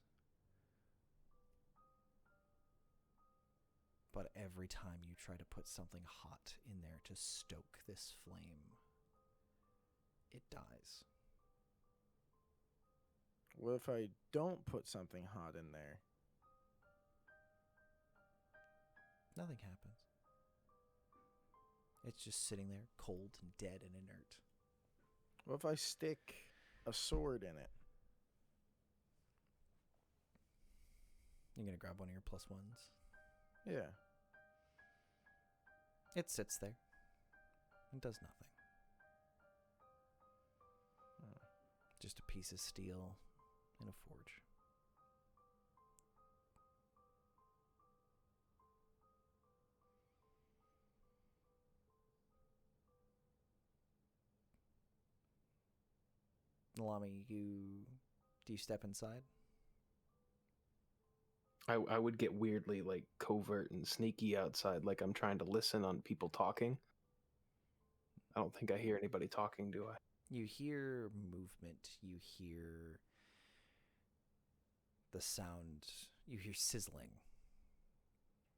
Speaker 1: But every time you try to put something hot in there to stoke this flame, it dies.
Speaker 2: What if I don't put something hot in there?
Speaker 1: Nothing happens. It's just sitting there, cold and dead and inert.
Speaker 2: What if I stick a sword in it?
Speaker 1: You're going to grab one of your plus ones.
Speaker 2: Yeah.
Speaker 1: It sits there. It does nothing. Just a piece of steel in a forge. Nalami, do you step inside?
Speaker 3: I would get weirdly covert and sneaky outside, like I'm trying to listen on people talking. I don't think I hear anybody talking, do I?
Speaker 1: You hear movement. You hear the sound. You hear sizzling.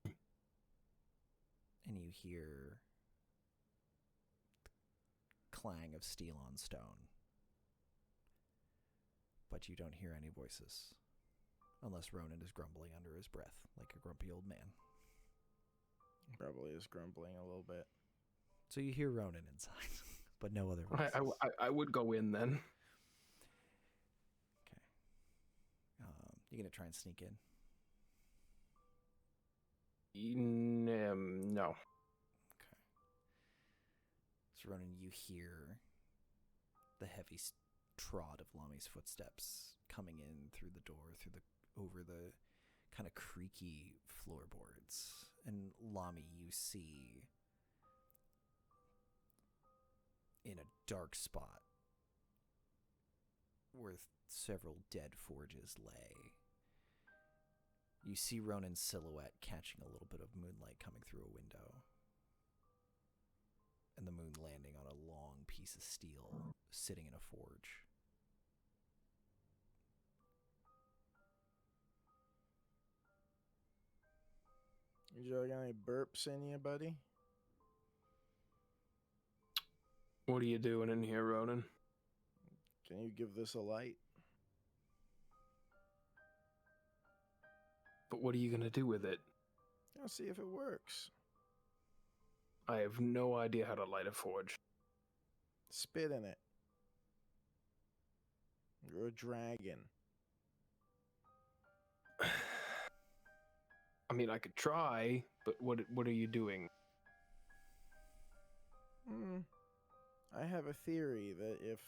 Speaker 1: And you hear clang of steel on stone. But you don't hear any voices. Unless Ronan is grumbling under his breath, like a grumpy old man.
Speaker 2: Probably is grumbling a little bit.
Speaker 1: So you hear Ronan inside, but no other voices.
Speaker 3: I would go in then.
Speaker 1: Okay. You gonna try and sneak in?
Speaker 3: No.
Speaker 1: Okay. So Ronan, you hear the heavy trot of Lami's footsteps coming in through the door, over the kind of creaky floorboards. And Lami, you see in a dark spot where several dead forges lay. You see Ronan's silhouette catching a little bit of moonlight coming through a window. And the moon landing on a long piece of steel sitting in a forge.
Speaker 2: You got any burps in you, buddy?
Speaker 3: What are you doing in here, Ronan?
Speaker 2: Can you give this a light?
Speaker 3: But what are you gonna do with it?
Speaker 2: I'll see if it works.
Speaker 3: I have no idea how to light a forge.
Speaker 2: Spit in it. You're a dragon.
Speaker 3: I mean, I could try, but what are you doing?
Speaker 2: I have a theory that if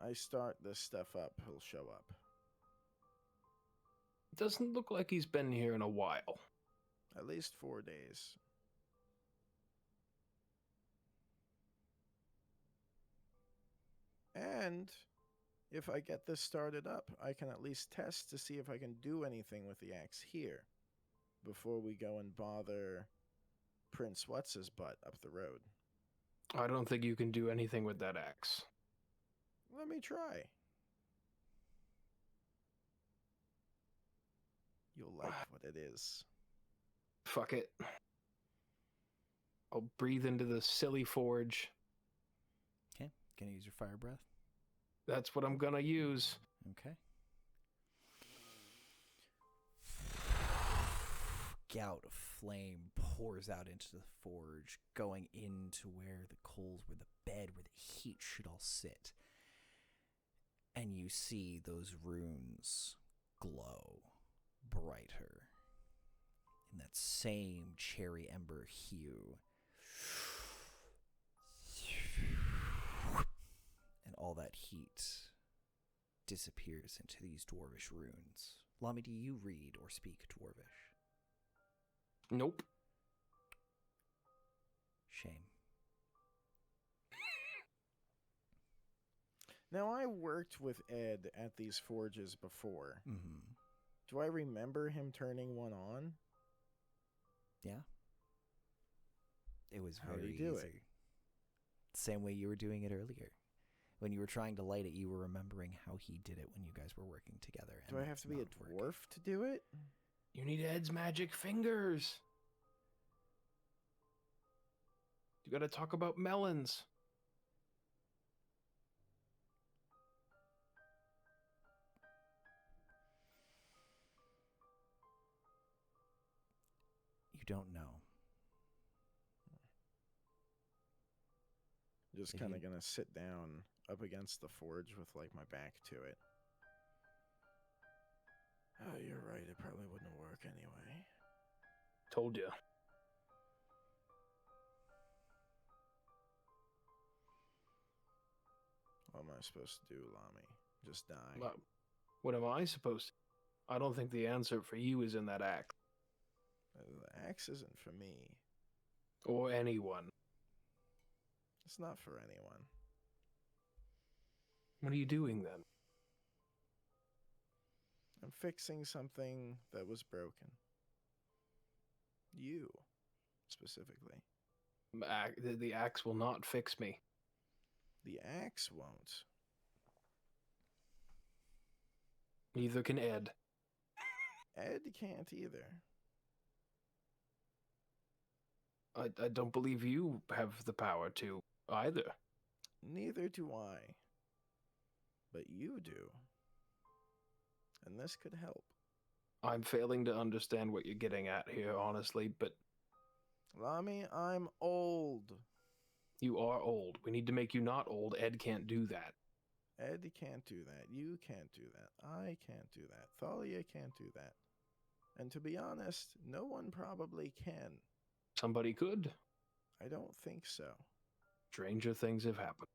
Speaker 2: I start this stuff up, he'll show up.
Speaker 3: Doesn't look like he's been here in a while.
Speaker 2: At least 4 days. And if I get this started up, I can at least test to see if I can do anything with the axe here before we go and bother Prince What's-His-Butt up the road.
Speaker 3: I don't think you can do anything with that axe.
Speaker 2: Let me try. You'll like what it is.
Speaker 3: Fuck it. I'll breathe into the silly forge.
Speaker 1: Okay. Gonna use your fire breath?
Speaker 3: That's what I'm gonna use.
Speaker 1: Okay. Gout of flame pours out into the forge, going into where the coals, where the bed, where the heat should all sit. And you see those runes glow brighter in that same cherry ember hue. And all that heat disappears into these dwarvish runes. Lami, do you read or speak dwarvish?
Speaker 3: Nope.
Speaker 1: Shame.
Speaker 2: Now, I worked with Ed at these forges before.
Speaker 1: Mm-hmm.
Speaker 2: Do I remember him turning one on?
Speaker 1: Yeah. It was
Speaker 2: How'd
Speaker 1: very
Speaker 2: he do
Speaker 1: easy.
Speaker 2: it?
Speaker 1: Same way you were doing it earlier. When you were trying to light it, you were remembering how he did it when you guys were working together.
Speaker 2: Do I have to be a dwarf to do it?
Speaker 3: You need Ed's magic fingers. You gotta talk about melons.
Speaker 1: You don't know.
Speaker 2: Just kind of gonna sit down up against the forge with like my back to it. Oh, you're right. It probably wouldn't work anyway.
Speaker 3: Told you.
Speaker 2: What am I supposed to do, Lami? Just die?
Speaker 3: What am I supposed to? I don't think the answer for you is in that axe.
Speaker 2: The axe isn't for me.
Speaker 3: Or anyone.
Speaker 2: It's not for anyone.
Speaker 3: What are you doing then?
Speaker 2: I'm fixing something that was broken. You, specifically.
Speaker 3: The axe will not fix me.
Speaker 2: The axe won't.
Speaker 3: Neither can Ed.
Speaker 2: Ed can't either.
Speaker 3: I don't believe you have the power to either.
Speaker 2: Neither do I. But you do. And this could help.
Speaker 3: I'm failing to understand what you're getting at here, honestly, but
Speaker 2: Lami, I'm old.
Speaker 3: you are old. We need to make you not old. Ed can't do that.
Speaker 2: Ed can't do that. You can't do that. I can't do that. Thalia can't do that. And to be honest, no one probably can.
Speaker 3: Somebody could.
Speaker 2: I don't think so.
Speaker 3: Stranger things have happened.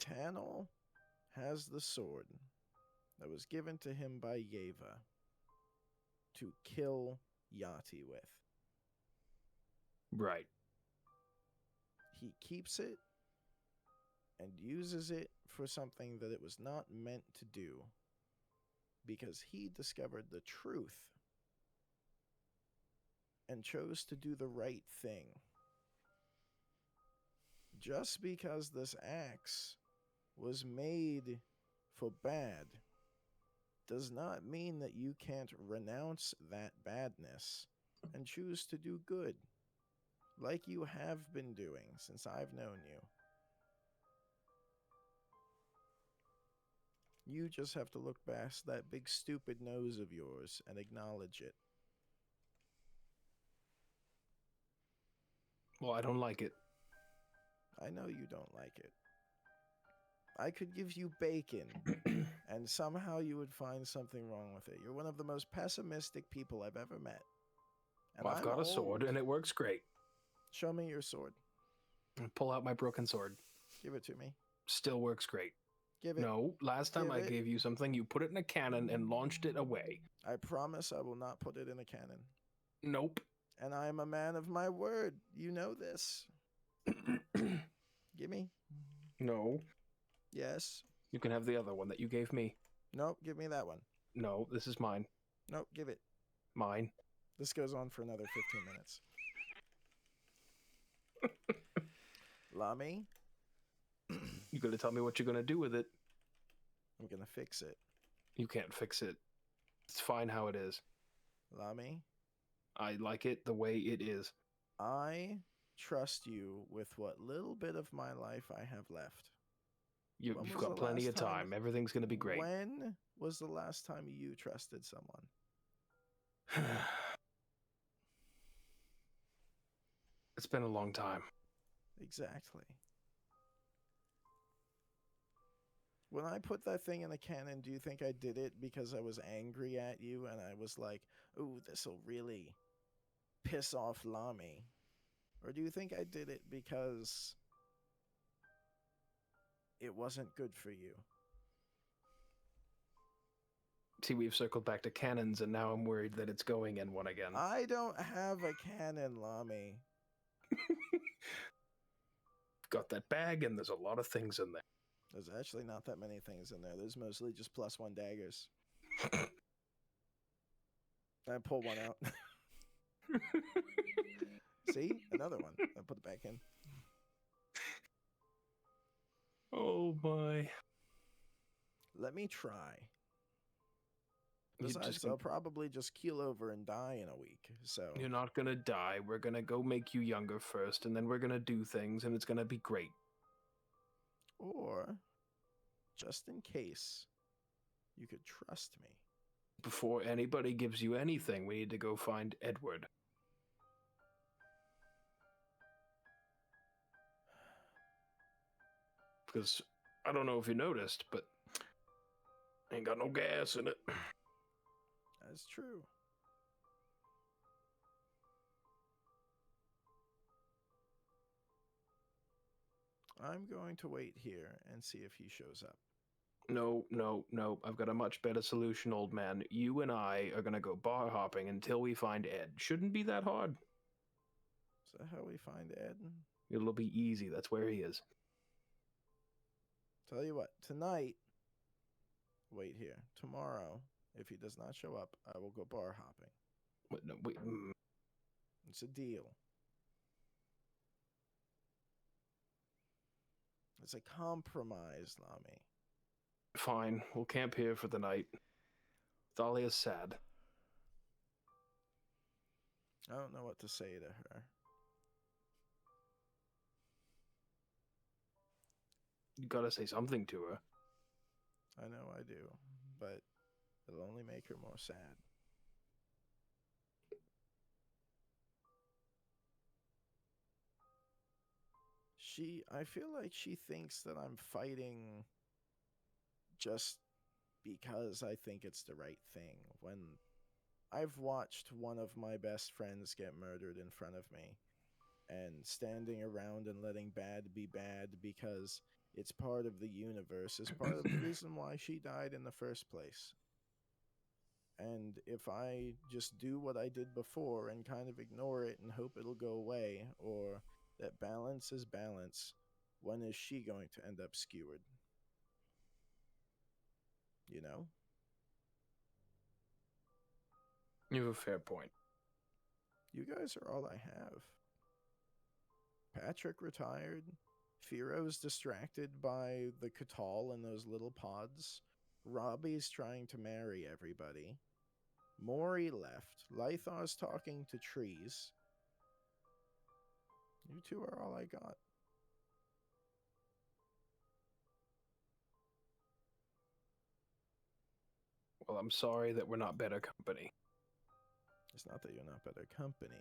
Speaker 2: Tanil has the sword that was given to him by Yeva to kill Yahti with.
Speaker 3: Right.
Speaker 2: He keeps it and uses it for something that it was not meant to do because he discovered the truth and chose to do the right thing. Just because this axe was made for bad does not mean that you can't renounce that badness and choose to do good, like you have been doing since I've known you. You just have to look past that big stupid nose of yours and acknowledge it.
Speaker 3: Well, I don't like it.
Speaker 2: I know you don't like it. I could give you bacon, and somehow you would find something wrong with it. You're one of the most pessimistic people I've ever met. And
Speaker 3: Well, I've got a sword, and it works great.
Speaker 2: Show me your sword.
Speaker 3: Pull out my broken sword.
Speaker 2: Give it to me.
Speaker 3: Still works great.
Speaker 2: Give it.
Speaker 3: No, last time I
Speaker 2: Give it.
Speaker 3: gave you something, you put it in a cannon and launched it away.
Speaker 2: I promise I will not put it in a cannon.
Speaker 3: Nope.
Speaker 2: And I am a man of my word. You know this. Gimme.
Speaker 3: No.
Speaker 2: Yes.
Speaker 3: You can have the other one that you gave me.
Speaker 2: Nope, give me that one.
Speaker 3: No, this is mine.
Speaker 2: Nope, give it.
Speaker 3: Mine.
Speaker 2: This goes on for another 15 minutes. Lami,
Speaker 3: You gotta tell me what you're gonna do with it.
Speaker 2: I'm gonna fix it.
Speaker 3: You can't fix it. It's fine how it is.
Speaker 2: Lami,
Speaker 3: I like it the way it is.
Speaker 2: I trust you with what little bit of my life I have left.
Speaker 3: You've
Speaker 2: When was
Speaker 3: got
Speaker 2: the
Speaker 3: plenty
Speaker 2: last
Speaker 3: of time. Everything's gonna be great.
Speaker 2: When was the last time you trusted someone?
Speaker 3: It's been a long time.
Speaker 2: Exactly. When I put that thing in a cannon, do you think I did it because I was angry at you and I was like, ooh, this'll really piss off Lami? Or do you think I did it because it wasn't good for you?
Speaker 3: See, we've circled back to cannons, and now I'm worried that it's going in one again.
Speaker 2: I don't have a cannon, Lami.
Speaker 3: Got that bag, and there's a lot of things in there.
Speaker 2: There's actually not that many things in there. There's mostly just +1 daggers. I pull one out. See? Another one. I put it back in.
Speaker 3: Oh my.
Speaker 2: Let me try.
Speaker 3: You're
Speaker 2: Besides,
Speaker 3: just
Speaker 2: I'll probably just keel over and die in a week. So
Speaker 3: You're not gonna die. We're gonna go make you younger first, and then we're gonna do things, and it's gonna be great.
Speaker 2: Or, just in case, you could trust me.
Speaker 3: Before anybody gives you anything, we need to go find Edward. Because, I don't know if you noticed, but ain't got no gas in it.
Speaker 2: That's true. I'm going to wait here and see if he shows up.
Speaker 3: No, no, no. I've got a much better solution, old man. You and I are gonna go bar hopping until we find Ed. Shouldn't be that hard.
Speaker 2: Is that how we find Ed?
Speaker 3: It'll be easy. That's where he is.
Speaker 2: Tell you what, tonight, wait here. Tomorrow, if he does not show up, I will go bar hopping.
Speaker 3: Wait, no, wait.
Speaker 2: It's a deal. It's a compromise, Lami.
Speaker 3: Fine. We'll camp here for the night. Thalia's sad.
Speaker 2: I don't know what to say to her.
Speaker 3: You gotta say something to her.
Speaker 2: I know I do, but it'll only make her more sad. I feel like she thinks that I'm fighting just because I think it's the right thing, when I've watched one of my best friends get murdered in front of me, and standing around and letting bad be bad because it's part of the universe is part of the reason why she died in the first place. And if I just do what I did before and kind of ignore it and hope it'll go away, or that balance is balance, when is she going to end up skewered? You know?
Speaker 3: You have a fair point.
Speaker 2: You guys are all I have. Patrick retired. Firo's distracted by the Catal and those little pods. Robbie's trying to marry everybody. Maury left. Lythar's talking to trees. You two are all I got.
Speaker 3: Well, I'm sorry that we're not better company.
Speaker 2: It's not that you're not better company.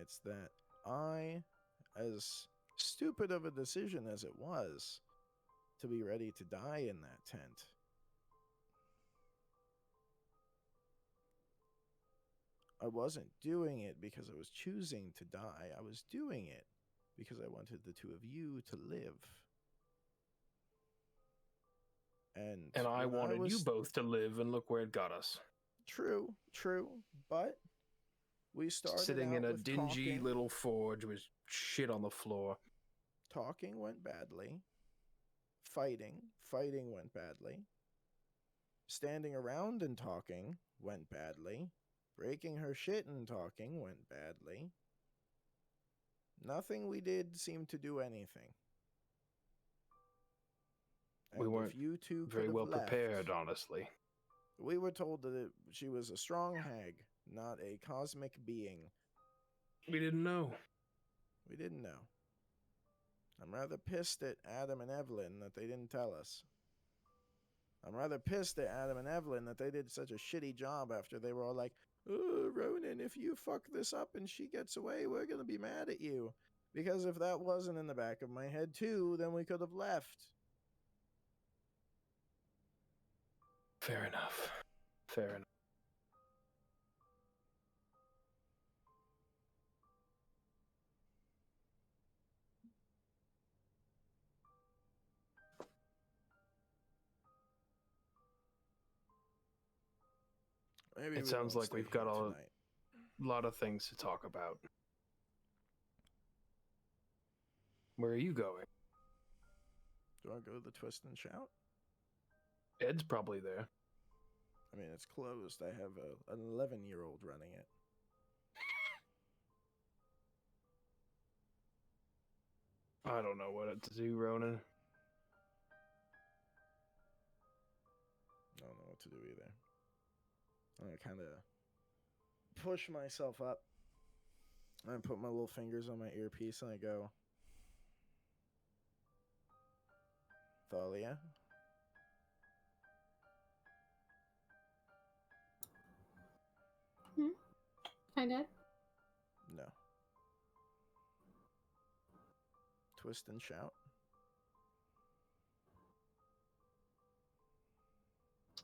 Speaker 2: It's that I, as stupid of a decision as it was, to be ready to die in that tent, I wasn't doing it because I was choosing to die. I was doing it because I wanted the two of you to live. And
Speaker 3: I
Speaker 2: when
Speaker 3: wanted you
Speaker 2: was
Speaker 3: both to live, and look where it got us.
Speaker 2: True, but we started
Speaker 3: Sitting
Speaker 2: out
Speaker 3: in a
Speaker 2: with
Speaker 3: dingy
Speaker 2: talking.
Speaker 3: little forge with shit on the floor.
Speaker 2: Talking went badly. Fighting went badly. Standing around and talking went badly. Breaking her shit and talking went badly. Nothing we did seemed to do anything.
Speaker 3: We
Speaker 2: And
Speaker 3: weren't
Speaker 2: if you two
Speaker 3: very
Speaker 2: could
Speaker 3: well
Speaker 2: have left,
Speaker 3: prepared, honestly.
Speaker 2: we were told that she was a strong hag, not a cosmic being.
Speaker 3: We didn't know.
Speaker 2: We didn't know. I'm rather pissed at Adam and Evelyn that they didn't tell us. I'm rather pissed at Adam and Evelyn that they did such a shitty job after they were all like, "Oh, Ronan, if you fuck this up and she gets away, we're going to be mad at you." Because if that wasn't in the back of my head too, then we could have left.
Speaker 3: Fair enough. Fair enough.
Speaker 2: Maybe
Speaker 3: It
Speaker 2: we
Speaker 3: sounds
Speaker 2: won't
Speaker 3: like
Speaker 2: stay
Speaker 3: we've got
Speaker 2: here
Speaker 3: a
Speaker 2: tonight.
Speaker 3: lot of things to talk about. Where are you going?
Speaker 2: Do I go to the Twist and Shout?
Speaker 3: Ed's probably there.
Speaker 2: I mean, it's closed. I have an 11-year-old running it.
Speaker 3: I don't know what to do, Ronan.
Speaker 2: I don't know what to do either. I kind of push myself up. I put my little fingers on my earpiece and I go, Thalia?
Speaker 4: I did.
Speaker 2: No. Twist and Shout?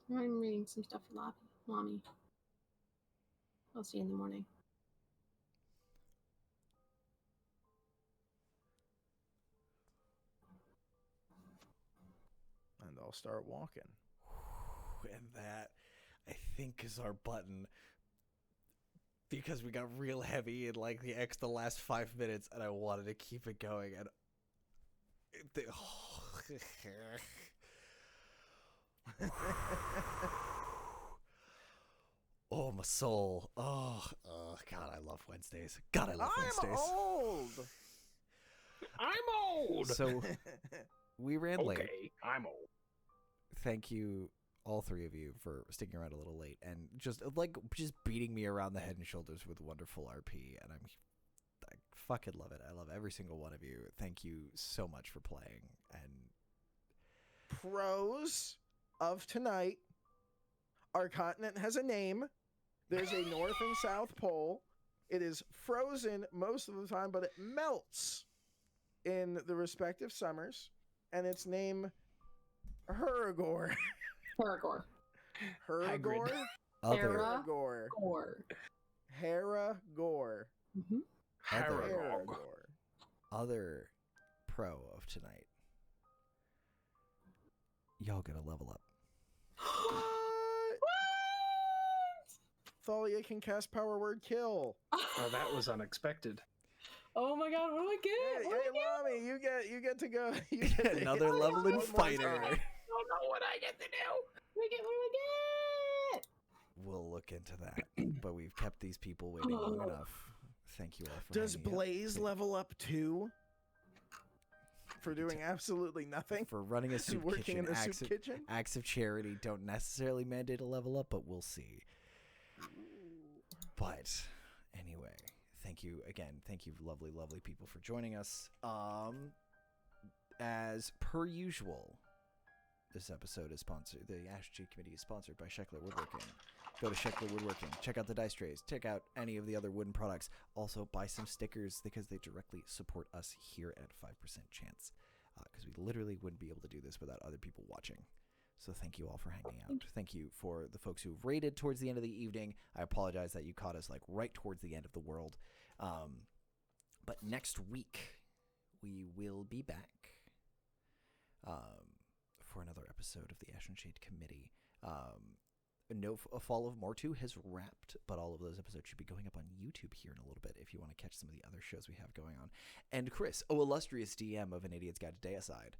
Speaker 4: I'm reading some stuff for Mommy. I'll see you in the morning.
Speaker 2: And I'll start walking.
Speaker 1: And that, I think, is our button. Because we got real heavy in like the last 5 minutes, and I wanted to keep it going. And oh, my soul. Oh, God, I love Wednesdays. God, I love Wednesdays.
Speaker 2: I'm old.
Speaker 3: I'm old.
Speaker 1: So we ran late.
Speaker 3: Okay, I'm old.
Speaker 1: Thank you, all three of you, for sticking around a little late and just beating me around the head and shoulders with wonderful RP. And fucking love it. I love every single one of you. Thank you so much for playing. And
Speaker 2: Pros of tonight. Our continent has a name. There's a North and South Pole. It is frozen most of the time, but it melts in the respective summers. And its name, Heragor.
Speaker 5: Paragor.
Speaker 2: Heragor?
Speaker 1: other
Speaker 2: Heragor.
Speaker 5: Gore.
Speaker 2: Heragor.
Speaker 5: Mm-hmm.
Speaker 3: Harrogog.
Speaker 1: other pro of tonight. Y'all gonna level up.
Speaker 2: Thalia can cast Power Word Kill.
Speaker 3: Oh, that was unexpected.
Speaker 5: Oh my god, what do I get?
Speaker 2: Hey,
Speaker 5: What do I get?
Speaker 2: Lami, you get to go. You get to
Speaker 1: Another
Speaker 2: hit
Speaker 1: level
Speaker 2: one
Speaker 1: in
Speaker 2: more
Speaker 1: fighter.
Speaker 2: time.
Speaker 5: I don't know what I get to do. What do I get?
Speaker 1: We'll look into that. But we've kept these people waiting long enough. Thank you all for
Speaker 2: Does
Speaker 1: hanging out.
Speaker 2: Blaze level up too? For doing absolutely nothing?
Speaker 1: For running a soup
Speaker 2: Working
Speaker 1: kitchen.
Speaker 2: in a soup kitchen?
Speaker 1: Acts of charity don't necessarily mandate a level up, but we'll see. But anyway, thank you again. Thank you, lovely, lovely people, for joining us. As per usual, this episode is sponsored. The Ashe and Shade Committee is sponsored by Sheckler Woodworking. Go to Sheckler Woodworking. Check out the dice trays. Check out any of the other wooden products. Also, buy some stickers because they directly support us here at 5% Chance. Because we literally wouldn't be able to do this without other people watching. So thank you all for hanging out. Thank you for the folks who've raided towards the end of the evening. I apologize that you caught us like right towards the end of the world. But next week, we will be back for another episode of the Ashe and Shade Committee. Fall of Mortu has wrapped, but all of those episodes should be going up on YouTube here in a little bit if you want to catch some of the other shows we have going on. And Chris, illustrious DM of An Idiot's Guide to Deicide,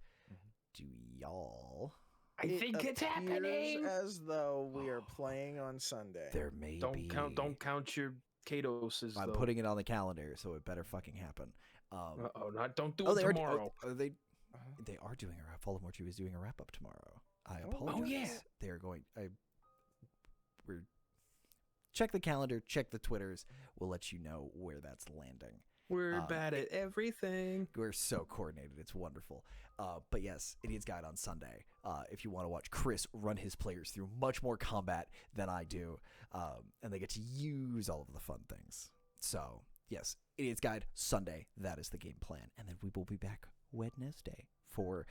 Speaker 1: do y'all...
Speaker 3: I think it's happening.
Speaker 2: As though we are playing on Sunday.
Speaker 1: There may be...
Speaker 3: Don't count your Katoses,
Speaker 1: I'm
Speaker 3: though.
Speaker 1: putting it on the calendar, so it better fucking happen.
Speaker 3: Don't do it tomorrow.
Speaker 1: They are doing a Fall of Mortu is doing a wrap up tomorrow. I apologize.
Speaker 3: Oh, yeah.
Speaker 1: They are going. We're check the calendar, check the Twitters. We'll let you know where that's landing.
Speaker 3: We're bad at everything.
Speaker 1: We're so coordinated. It's wonderful. But yes, Idiot's Guide on Sunday. If you want to watch Chris run his players through much more combat than I do, and they get to use all of the fun things. So yes, Idiot's Guide Sunday. That is the game plan, and then we will be back Wednesday for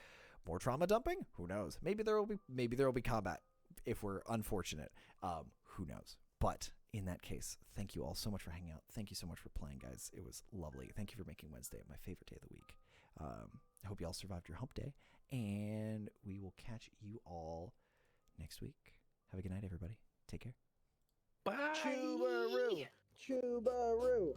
Speaker 1: more trauma dumping. Who knows? Maybe there will be combat if we're unfortunate. Who knows? But in that case, thank you all so much for hanging out. Thank you so much for playing, guys. It was lovely. Thank you for making Wednesday my favorite day of the week. I hope you all survived your hump day, and we will catch you all next week. Have a good night, everybody. Take care.
Speaker 3: Bye.
Speaker 2: Chubaroo. Chubaroo.